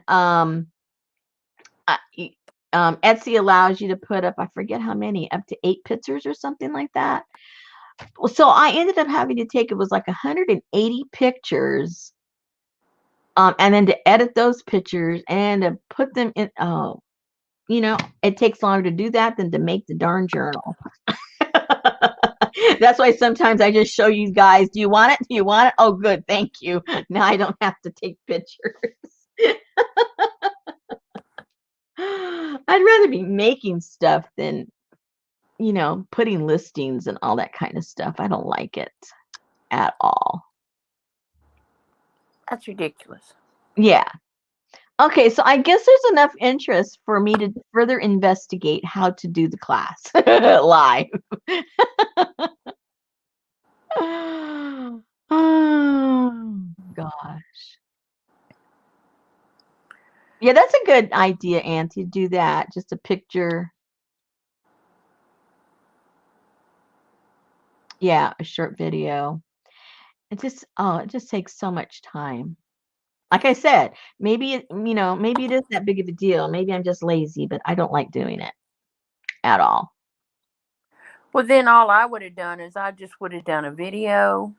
Etsy allows you to put up, I forget how many, up to 8 pictures or something like that. So I ended up having to take, it was like 180 pictures, and then to edit those pictures and to put them in. Oh, it takes longer to do that than to make the darn journal. That's why sometimes I just show you guys, do you want it? Do you want it? Oh, good. Thank you. Now I don't have to take pictures. I'd rather be making stuff than, putting listings and all that kind of stuff. I don't like it at all. That's ridiculous. Yeah. Okay, so I guess there's enough interest for me to further investigate how to do the class live. Oh, gosh. Yeah, that's a good idea, Auntie, to do that. Just a picture. Yeah, a short video. It just takes so much time. Like I said, maybe maybe it is that big of a deal. Maybe I'm just lazy, but I don't like doing it at all. Well, then all I would have done is I just would have done a video,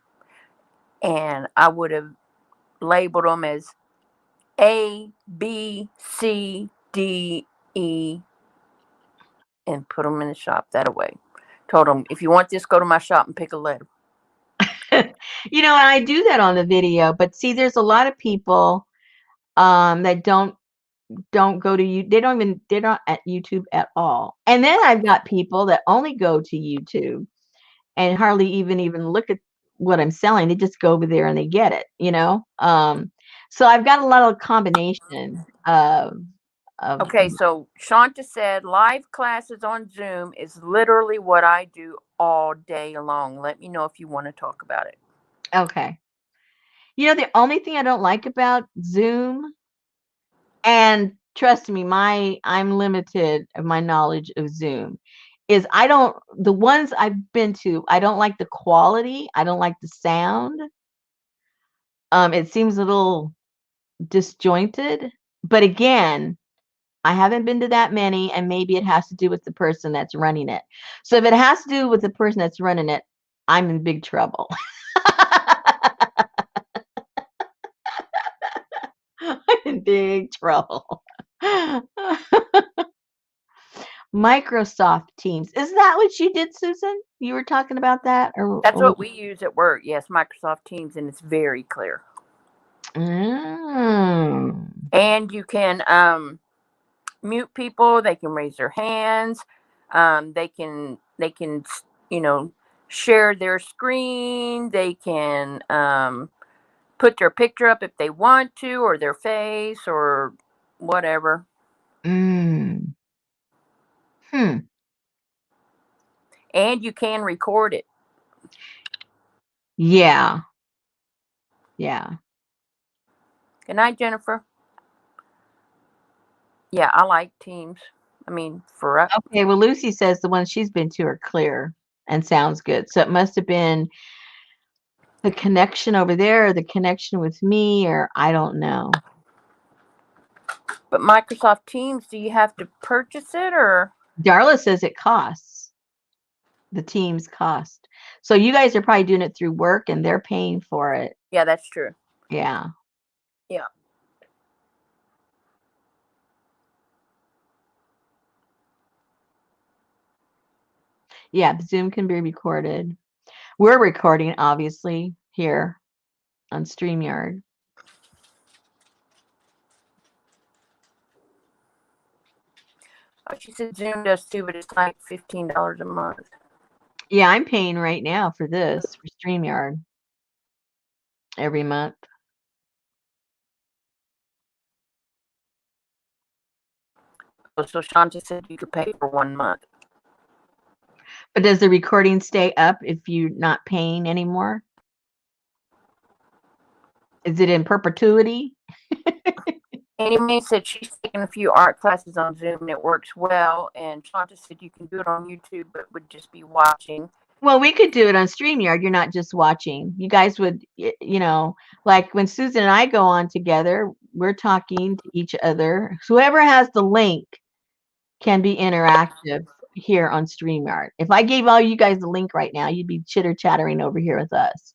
and I would have labeled them as A, B, C, D, E, and put them in the shop that way. Told them, if you want this, go to my shop and pick a letter. I do that on the video, but see, there's a lot of people that don't go to you. They're not at YouTube at all. And then I've got people that only go to YouTube and hardly even look at what I'm selling. They just go over there and they get it, So I've got a lot of combination of Okay, so Shanta said live classes on Zoom is literally what I do all day long. Let me know if you want to talk about it. okay. The only thing I don't like about Zoom, and trust me, I'm limited of my knowledge of Zoom, is the ones I've been to, I don't like the quality. I don't like the sound. It seems a little disjointed, but again, I haven't been to that many, and maybe it has to do with the person that's running it. So if it has to do with the person that's running it, I'm in big trouble. I'm in big trouble. Microsoft Teams. Is that what you did, Susan? You were talking about that? That's what we use at work. Yes, Microsoft Teams, and it's very clear. Mm. And you can mute people. They can raise their hands. They can share their screen. They can put their picture up if they want to, or their face, or whatever. Mm. Hmm. And you can record it. Yeah. Yeah. Good night, Jennifer. Yeah, I like Teams. I mean, for us. Okay, well, Lucy says the ones she's been to are clear and sounds good. So it must have been the connection over there, or the connection with me, or I don't know. But Microsoft Teams, do you have to purchase it, or? Darla says it costs. The Teams cost. So you guys are probably doing it through work and they're paying for it. Yeah, that's true. Yeah. Yeah. Yeah, Zoom can be recorded. We're recording, obviously, here on StreamYard. Oh, she said Zoom does too, but it's like $15 a month. Yeah, I'm paying right now for this, for StreamYard, every month. Oh, so Shanta said you could pay for 1 month. But does the recording stay up if you're not paying anymore? Is it in perpetuity? Annie Mae said she's taken a few art classes on Zoom and it works well. And Shanta said you can do it on YouTube, but would just be watching. Well, we could do it on StreamYard. You're not just watching. You guys would, you know, like when Susan and I go on together, we're talking to each other. Whoever has the link can be interactive here on StreamYard. If I gave all you guys the link right now, you'd be chitter chattering over here with us.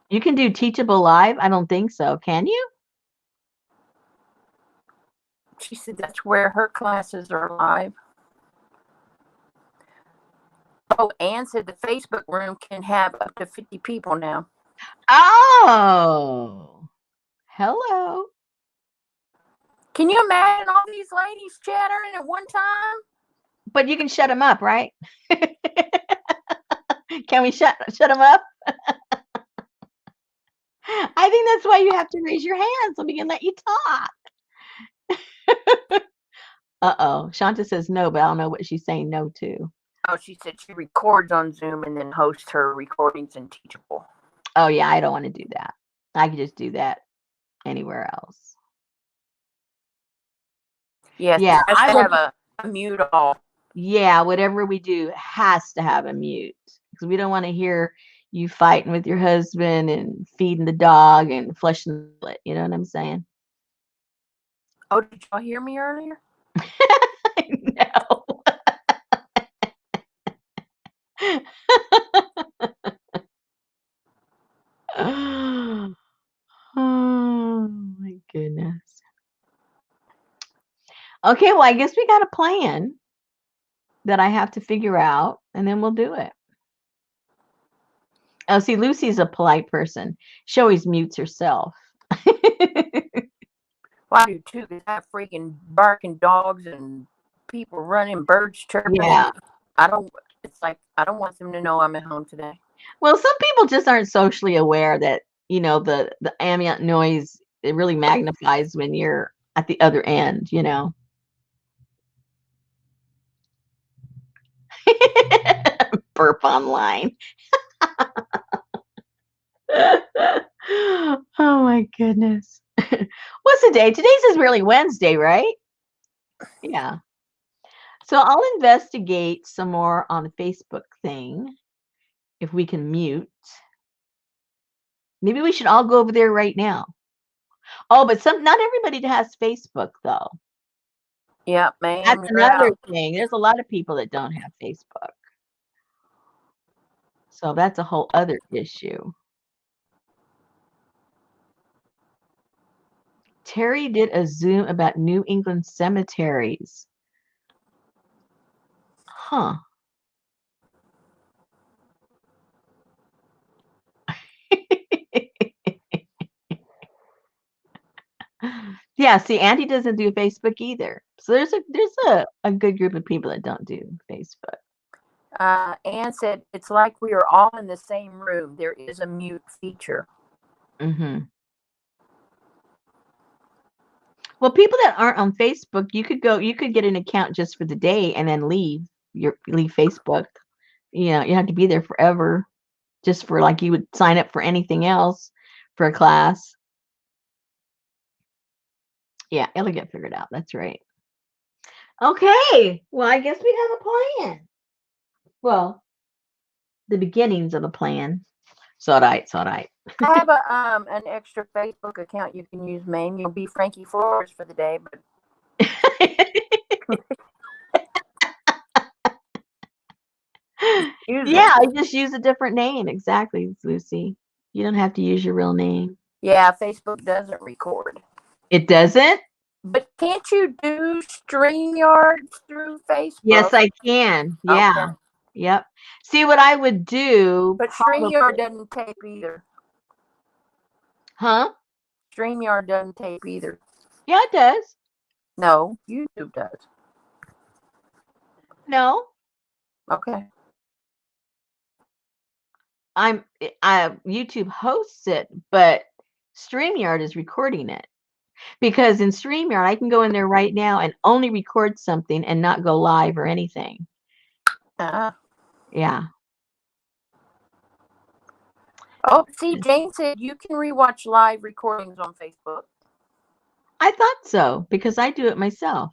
You can do Teachable Live? I don't think so. Can you? She said that's where her classes are live. Oh, Ann said the Facebook room can have up to 50 people now. Oh, hello. Can you imagine all these ladies chattering at one time? But you can shut them up, right? Can we shut them up? I think that's why you have to raise your hand so we can let you talk. Uh-oh. Shanta says no, but I don't know what she's saying no to. Oh, she said she records on Zoom and then hosts her recordings in Teachable. Oh, yeah, I don't want to do that. I could just do that anywhere else. Yes, yeah, I have a mute all. Yeah, whatever we do has to have a mute because we don't want to hear you fighting with your husband and feeding the dog and flushing the toilet. You know what I'm saying? Oh, did y'all hear me earlier? No. Oh my goodness. Okay, well, I guess we got a plan that I have to figure out, and then we'll do it. Oh, see, Lucy's a polite person. She always mutes herself. Well, I do too, because I have freaking barking dogs and people running, birds chirping. Yeah. It's like, I don't want them to know I'm at home today. Well, some people just aren't socially aware that, you know, the ambient noise, it really magnifies when you're at the other end, you know. Burp online. Oh my goodness. What's the day? Today's is really Wednesday, right? Yeah. So I'll investigate some more on the Facebook thing. If we can mute. Maybe we should all go over there right now. Oh, but not everybody has Facebook though. Yeah, man. That's another thing. There's a lot of people that don't have Facebook. So that's a whole other issue. Terry did a Zoom about New England cemeteries. Huh. Yeah, see, Andy doesn't do Facebook either. So there's a good group of people that don't do Facebook. Anne said it's like we are all in the same room. There is a mute feature. Mm-hmm. Well, people that aren't on Facebook, you could get an account just for the day and then leave Facebook. You know, you have to be there forever, just for like you would sign up for anything else for a class. Yeah, it'll get figured out. That's right. Okay. Well, I guess we have a plan. Well, the beginnings of a plan. It's all right. I have an extra Facebook account you can use, man. You'll be Frankie Flores for the day, but yeah, I just use a different name. Exactly, Lucy. You don't have to use your real name. Yeah, Facebook doesn't record. It doesn't? But can't you do StreamYard through Facebook? Yes, I can. Yeah. Okay. Yep. See what I would do. But Probably. StreamYard doesn't tape either. Huh? StreamYard doesn't tape either. Yeah, it does. No, YouTube does. No, Okay. YouTube hosts it, but StreamYard is recording it. Because in StreamYard, I can go in there right now and only record something and not go live or anything. Yeah. Oh, see, Jane said you can rewatch live recordings on Facebook. I thought so because I do it myself.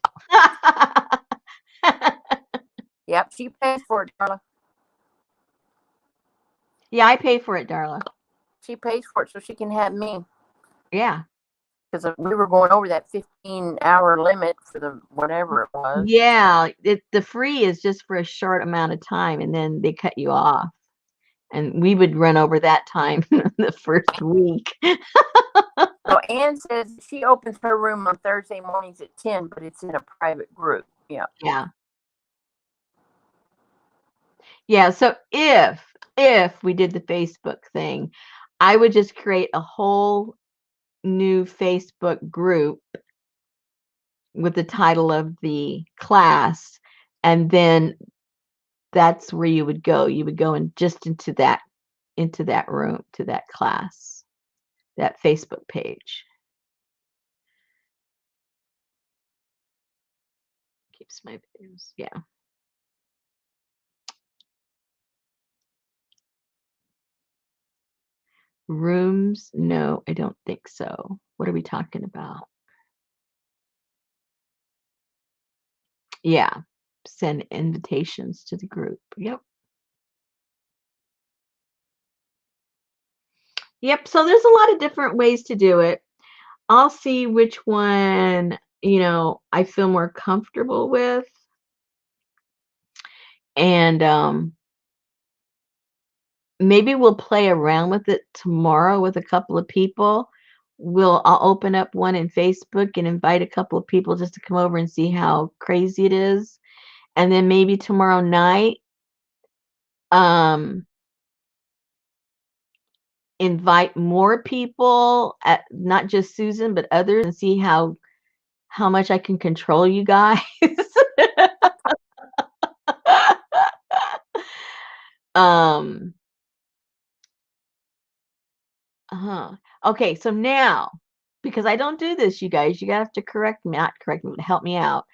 Yep, she pays for it, Darla. Yeah, I pay for it, Darla. She pays for it so she can have me. Yeah. Because we were going over that 15-hour limit for the whatever it was. Yeah, the free is just for a short amount of time, and then they cut you off. And we would run over that time the first week. So Ann says she opens her room on Thursday mornings at 10, but it's in a private group. Yeah. Yeah. Yeah. So if we did the Facebook thing, I would just create a whole new Facebook group with the title of the class, and then that's where you would go. You would go into that room, to that class, that Facebook page. Keeps my videos. Yeah. Rooms? No, I don't think so. What are we talking about? Yeah. Send invitations to the group. Yep. Yep. So there's a lot of different ways to do it. I'll see which one, I feel more comfortable with. And maybe we'll play around with it tomorrow with a couple of people. I'll open up one in Facebook and invite a couple of people just to come over and see how crazy it is. And then maybe tomorrow night, invite more people, not just Susan, but others, and see how much I can control you guys. um Okay, so now, because I don't do this, you guys, you have to correct me, not correct me, but help me out.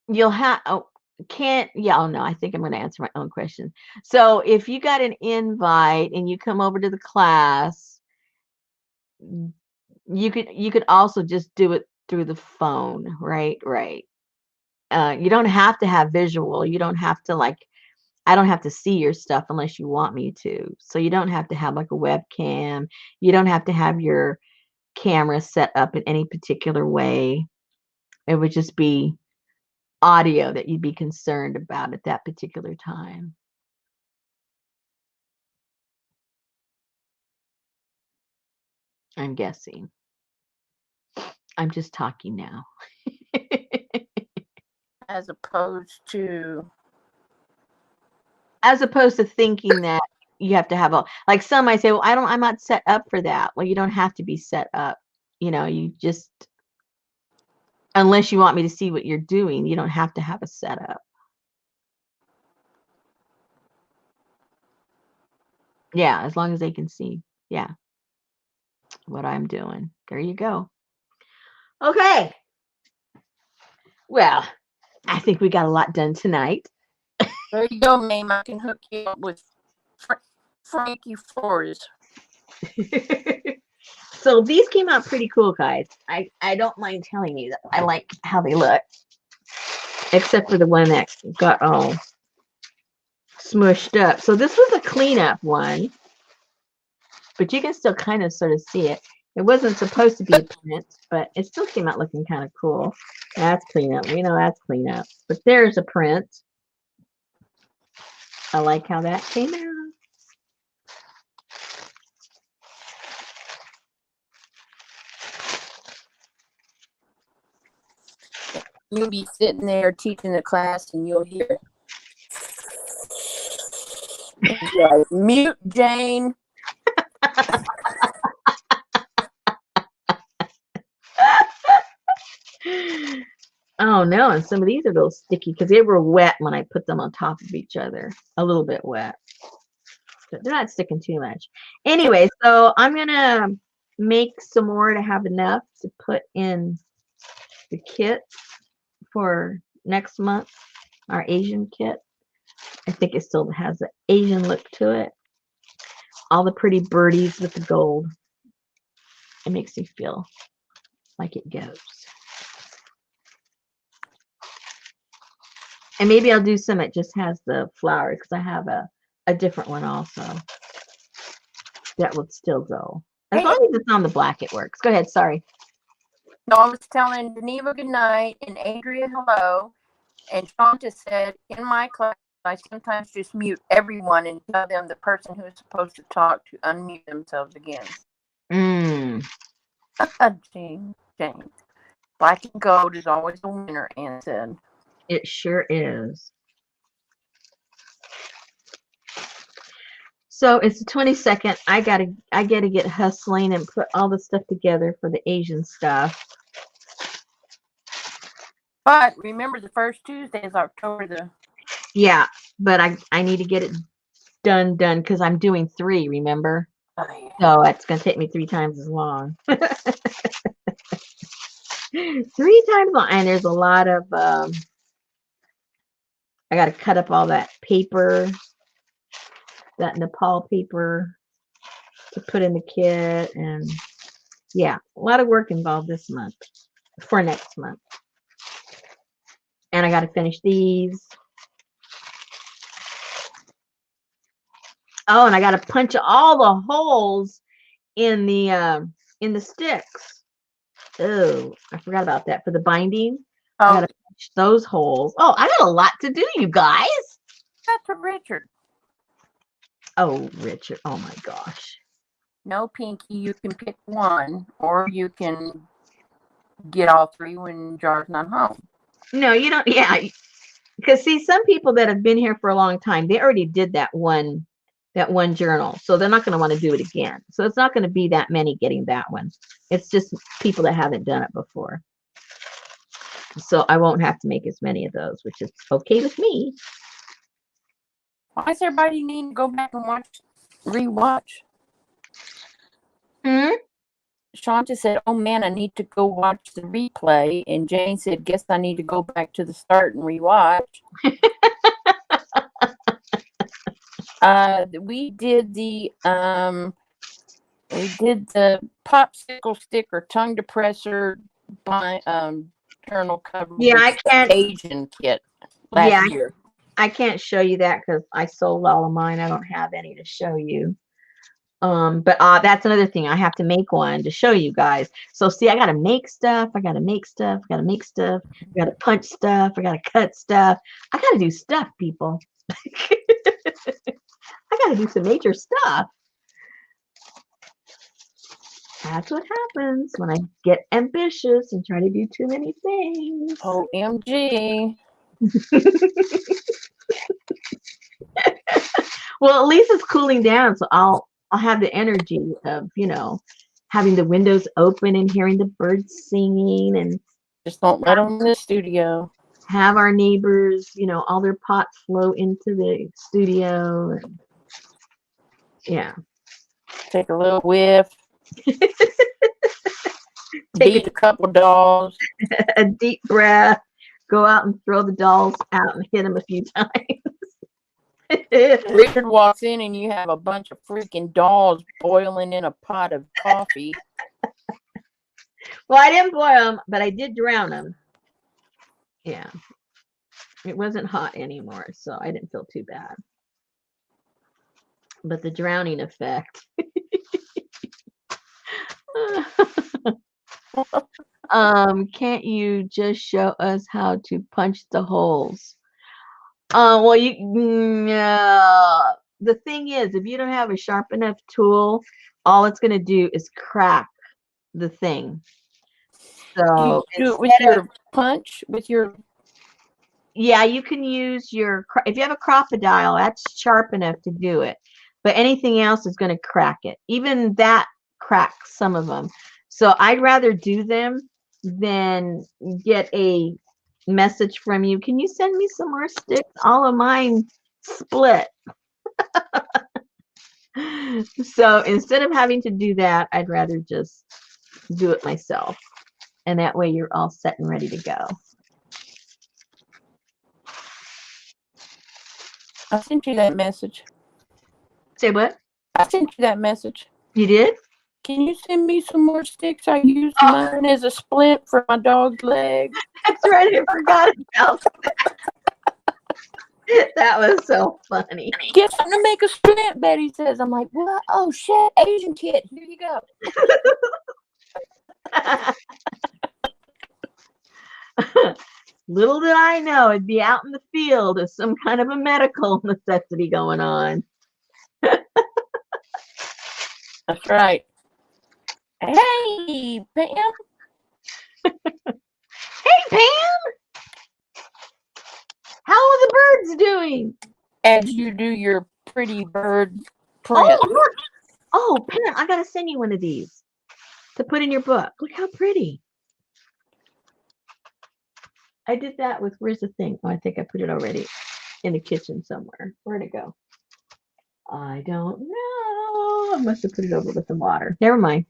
You'll have, oh no, I think I'm going to answer my own question. So if you got an invite and you come over to the class, you could also just do it through the phone, right? You don't have to have visual. You don't have to, like, I don't have to see your stuff unless you want me to. So you don't have to have like a webcam. You don't have to have your camera set up in any particular way. It would just be audio that you'd be concerned about at that particular time. I'm guessing. I'm just talking now. As opposed to thinking that you have to have like some might say, well, I'm not set up for that. Well, you don't have to be set up. You just, unless you want me to see what you're doing, you don't have to have a setup. Yeah, as long as they can see, yeah, what I'm doing. There you go. Okay. Well, I think we got a lot done tonight. There you go, Mame. I can hook you up with Frankie Flores. So these came out pretty cool, guys. I don't mind telling you that I like how they look, except for the one that got all smushed up. So this was a cleanup one, but you can still kind of sort of see it. It wasn't supposed to be a print, but it still came out looking kind of cool. That's cleanup. We know that's cleanup. But there's a print. I like how that came out. You'll be sitting there teaching the class, and you'll hear, like, mute Jane. Oh no, and some of these are a little sticky because they were wet when I put them on top of each other. A little bit wet. But they're not sticking too much. Anyway, so I'm gonna make some more to have enough to put in the kit for next month, our Asian kit. I think it still has an Asian look to it. All the pretty birdies with the gold. It makes me feel like it goes. And maybe I'll do some that just has the flowers because I have a different one also that would still go. As long as it's on the black, it works. Go ahead. Sorry. No, I was telling Geneva good night and Adria hello. And Shanta said, in my class, I sometimes just mute everyone and tell them the person who is supposed to talk to unmute themselves again. Jane. Black and gold is always a winner, Anne said. It sure is. So it's the 22nd. I gotta get hustling and put all the stuff together for the Asian stuff. But remember, the first Tuesday is October the. Yeah, but I need to get it done because I'm doing 3. Remember? Oh, yeah. So it's gonna take me 3 times as long. 3 times long, and there's a lot of. I gotta cut up all that paper, that Nepal paper, to put in the kit, and yeah, a lot of work involved this month for next month. And I got to finish these. Oh, and I got to punch all the holes in the sticks. Oh, I forgot about that for the binding. Oh, I got to punch those holes. Oh, I got a lot to do, you guys. that's for Richard. Oh, Richard. Oh my gosh. No, Pinky, you can pick one, or you can get all 3 when Jar's not home. No, you don't. Yeah, because see, some people that have been here for a long time, they already did that one journal, so they're not going to want to do it again. So it's not going to be that many getting that one. It's just people that haven't done it before. So I won't have to make as many of those, which is okay with me. Why does everybody need to go back and rewatch? Shanta said, oh man, I need to go watch the replay. And Jane said, guess I need to go back to the start and rewatch. We did the popsicle stick or tongue depressor journal cover. Yeah, I can't. Asian kit last year. I can't show you that because I sold all of mine. I don't have any to show you. But that's another thing. I have to make one to show you guys. So see, I gotta make stuff. I gotta punch stuff. I gotta cut stuff. I gotta do stuff, people. I gotta do some major stuff. That's what happens when I get ambitious and try to do too many things. OMG. Well, at least it's cooling down, so I'll have the energy of, having the windows open and hearing the birds singing, and just don't let them in the studio. Have our neighbors, all their pots flow into the studio. And, yeah. Take a little whiff. Beat a couple dolls. A deep breath. Go out and throw the dolls out and hit them a few times. Richard walks in and you have a bunch of freaking dolls boiling in a pot of coffee. Well, I didn't boil them, but I did drown them. Yeah. It wasn't hot anymore, so I didn't feel too bad. But the drowning effect. Can't you just show us how to punch the holes? Well, the thing is, if you don't have a sharp enough tool, all it's going to do is crack the thing. Do you So do it with instead of, your punch? With your yeah, you can use if you have a crocodile, that's sharp enough to do it. But anything else is going to crack it. Even that cracks some of them. So I'd rather do them than get a message from you. Can you send me some more sticks? All of mine split. So instead of having to do that, I'd rather just do it myself. And that way you're all set and ready to go. I sent you that message. Say what? I sent you that message. You did? Can you send me some more sticks? I used mine as a splint for my dog's leg. That's right. I forgot about that. That was so funny. Get something to make a splint, Betty says. I'm like, what? Oh, shit, Asian kid. Here you go. Little did I know it'd be out in the field of some kind of a medical necessity going on. That's right. Hey, Pam. Hey, Pam! How are the birds doing? As you do your pretty bird print. Oh, look. Oh, Pam, I got to send you one of these to put in your book. Look how pretty. I did that with, where's the thing? Oh, I think I put it already in the kitchen somewhere. Where'd it go? I don't know. I must have put it over with the water. Never mind.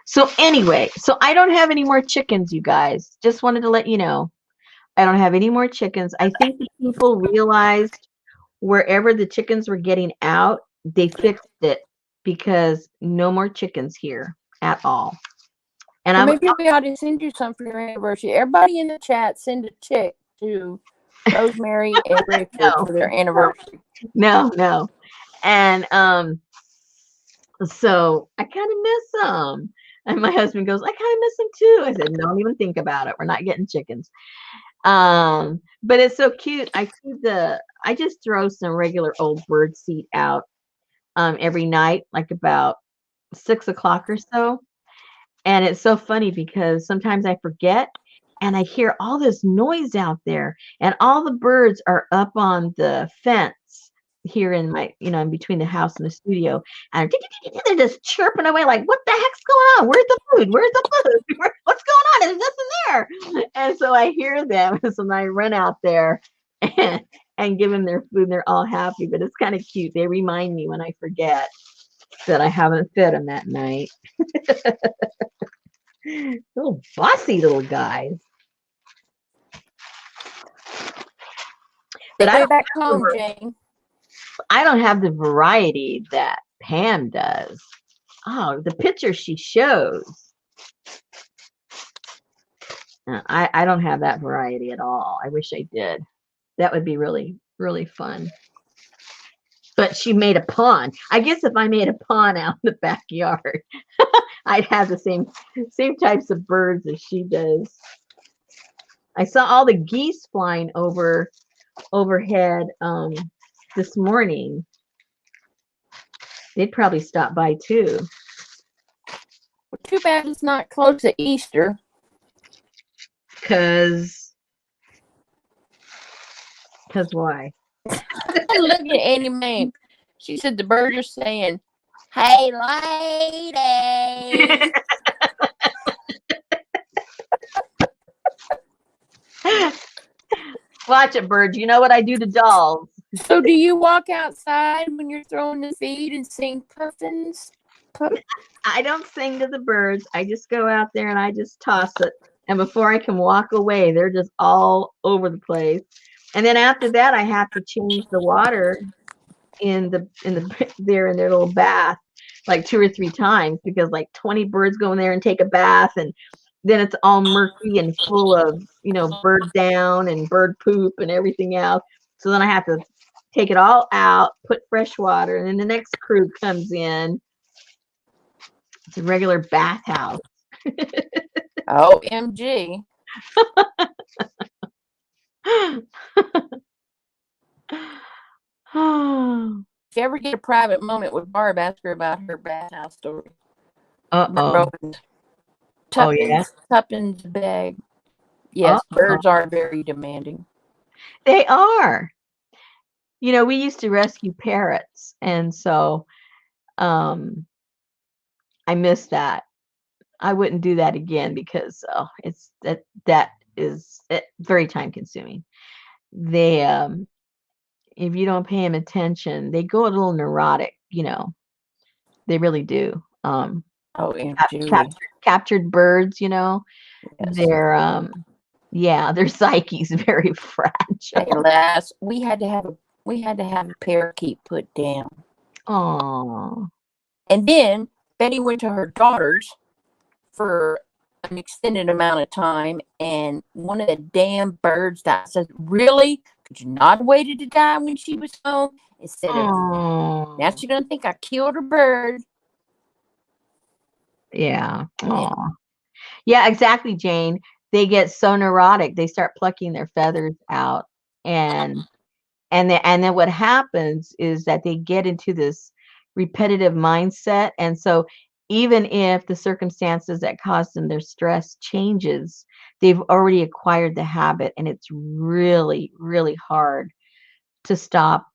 So anyway, so I don't have any more chickens, you guys. Just wanted to let you know. I don't have any more chickens. I think the people realized wherever the chickens were getting out, they fixed it because no more chickens here at all. And So maybe we ought to send you some for your anniversary. Everybody in the chat, send a chick to Rosemary and Richard for their anniversary. No. And so I kind of miss them. And my husband goes, I kind of miss them too. I said, don't even think about it. We're not getting chickens. But it's so cute. I just throw some regular old bird seed out every night, like about 6 o'clock or so. And it's so funny because sometimes I forget and I hear all this noise out there and all the birds are up on the fence here in my, in between the house and the studio. And they're just chirping away like, what the heck's going on? Where's the food? Where's the food? What's going on? There's nothing there. And so I hear them. So then I run out there and give them their food. And they're all happy, but it's kind of cute. They remind me when I forget that I haven't fed them that night. Little bossy little guys. But I go back home, Jane. I don't have the variety that Pam does. Oh, the picture she shows. I don't have that variety at all. I wish I did. That would be really, really fun. But she made a pond. I guess if I made a pond out in the backyard, I'd have the same types of birds as she does. I saw all the geese flying overhead this morning. They'd probably stop by too. Well, too bad it's not close to Easter. Cause why? Look at Annie Mae. She said the birds are saying, "Hey, lady." Watch it, bird. You know what I do to dolls. So do you walk outside when you're throwing the feed and sing puffins? I don't sing to the birds. I just go out there and I just toss it. And before I can walk away, they're just all over the place. And then after that, I have to change the water in their little bath like 2 or 3 times because like 20 birds go in there and take a bath, and then it's all murky and full of bird down and bird poop and everything else. So then I have to take it all out, put fresh water, and then the next crew comes in. It's a regular bathhouse. OMG. If you ever get a private moment with Barb, ask her about her bathhouse story. Uh-oh. Oh yeah. Tuppence a bag. Oh, Yes, birds are very demanding. they are. We used to rescue parrots, and so um, I miss that. I wouldn't do that again because it's that is very time consuming. They if you don't pay them attention, they go a little neurotic. They really do. Oh, Aunt Cap- Julie. captured birds. Yes. Yeah, their psyche's very Hey, fragile. last we had to have a parakeet put down. Oh, And then Betty went to her daughter's for an extended amount of time, and one of the damn birds died. I said, "Really? Could you not have waited to die when she was home instead of oh, now she's gonna think I killed her bird?" yeah. Yeah. Oh, yeah. Exactly, Jane. They get so neurotic, they start plucking their feathers out, and and then what happens is that they get into this repetitive mindset, and so even if the circumstances that caused them their stress changes, they've already acquired the habit, and it's really really hard to stop,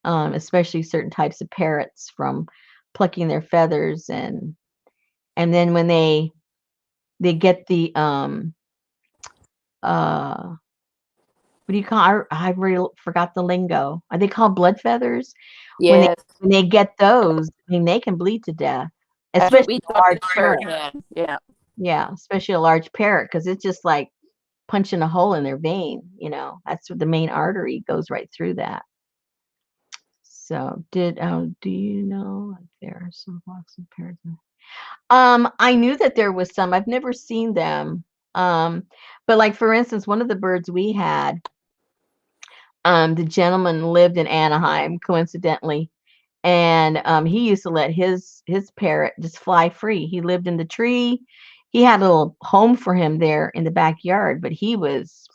especially certain types of parrots from plucking their feathers, and then when they get the uh what do you call, I really forgot the lingo. Are they called blood feathers? When they Yes, when they get those, I mean, they can bleed to death, that's what especially we a thought large this parrot. bird had. Yeah. Yeah, especially a large parrot, because it's just like punching a hole in their vein. That's what the main artery goes right through that. So, do you know if there are some flocks of parrots? I knew that there was some. I've never seen them. But like for instance, one of the birds we had, the gentleman lived in Anaheim, coincidentally, and he used to let his parrot just fly free. He lived in the tree. He had a little home for him there in the backyard, but he was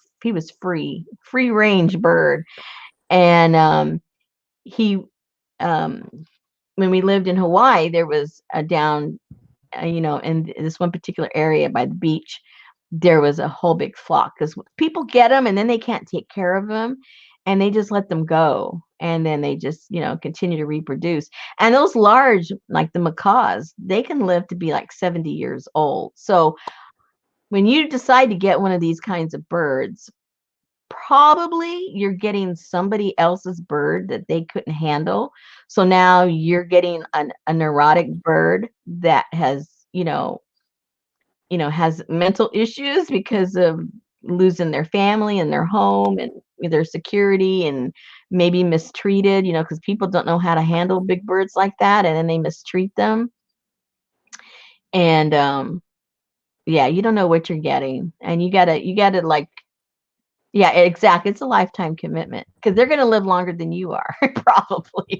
free range bird. And he um when we lived in Hawaii, there was a down, in this one particular area by the beach, there was a whole big flock because people get them and then they can't take care of them, and they just let them go, and then they just continue to reproduce. And those large, like the macaws, they can live to be like 70 years old. So when you decide to get one of these kinds of birds, probably you're getting somebody else's bird that they couldn't handle. So now you're getting a neurotic bird that has mental issues because of losing their family and their home and their security, and maybe mistreated, because people don't know how to handle big birds like that, and then they mistreat them. And yeah, you don't know what you're getting, and you gotta like, yeah, exactly. It's a lifetime commitment because they're gonna live longer than you are, probably.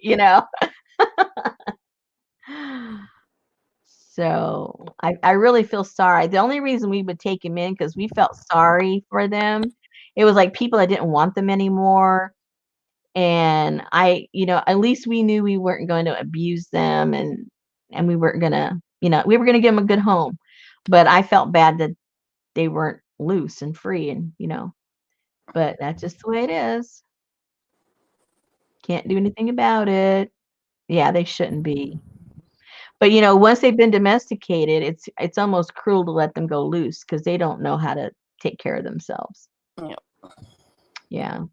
So I really feel sorry. The only reason we would take him in because we felt sorry for them. It was like people that didn't want them anymore. And at least we knew we weren't going to abuse them, and we weren't gonna, we were gonna give them a good home. But I felt bad that they weren't loose and free, and but that's just the way it is. Can't do anything about it. Yeah, they shouldn't be. But once they've been domesticated, it's almost cruel to let them go loose because they don't know how to take care of themselves. Yeah. Yeah.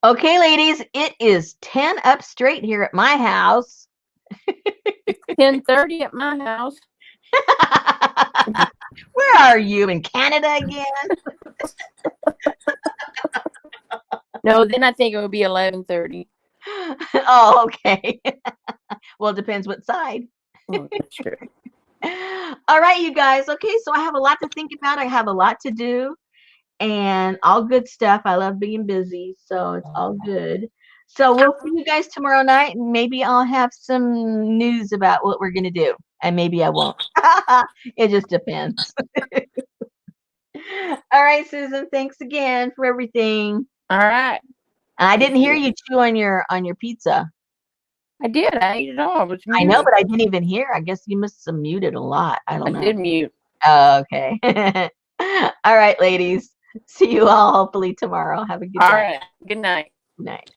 Okay, ladies, it is 10 up straight here at my house. 10:30 at my house. Where are you, in Canada again? No, then I think it would be 11:30. Oh, okay. Well, it depends what side. Oh, that's true. All right, you guys. Okay, so I have a lot to think about. I have a lot to do, and all good stuff. I love being busy, so it's all good. So we'll see you guys tomorrow night, and maybe I'll have some news about what we're gonna do, and maybe I won't. It just depends. All right, Susan. Thanks again for everything. All right. I didn't hear you chew on your pizza. I did. I ate it all. It was I know, muted. but I didn't even hear. I guess you must have muted a lot. I I don't know. did mute. Oh, okay. All right, ladies. See you all hopefully tomorrow. Have a good All night. right. Good night. Night.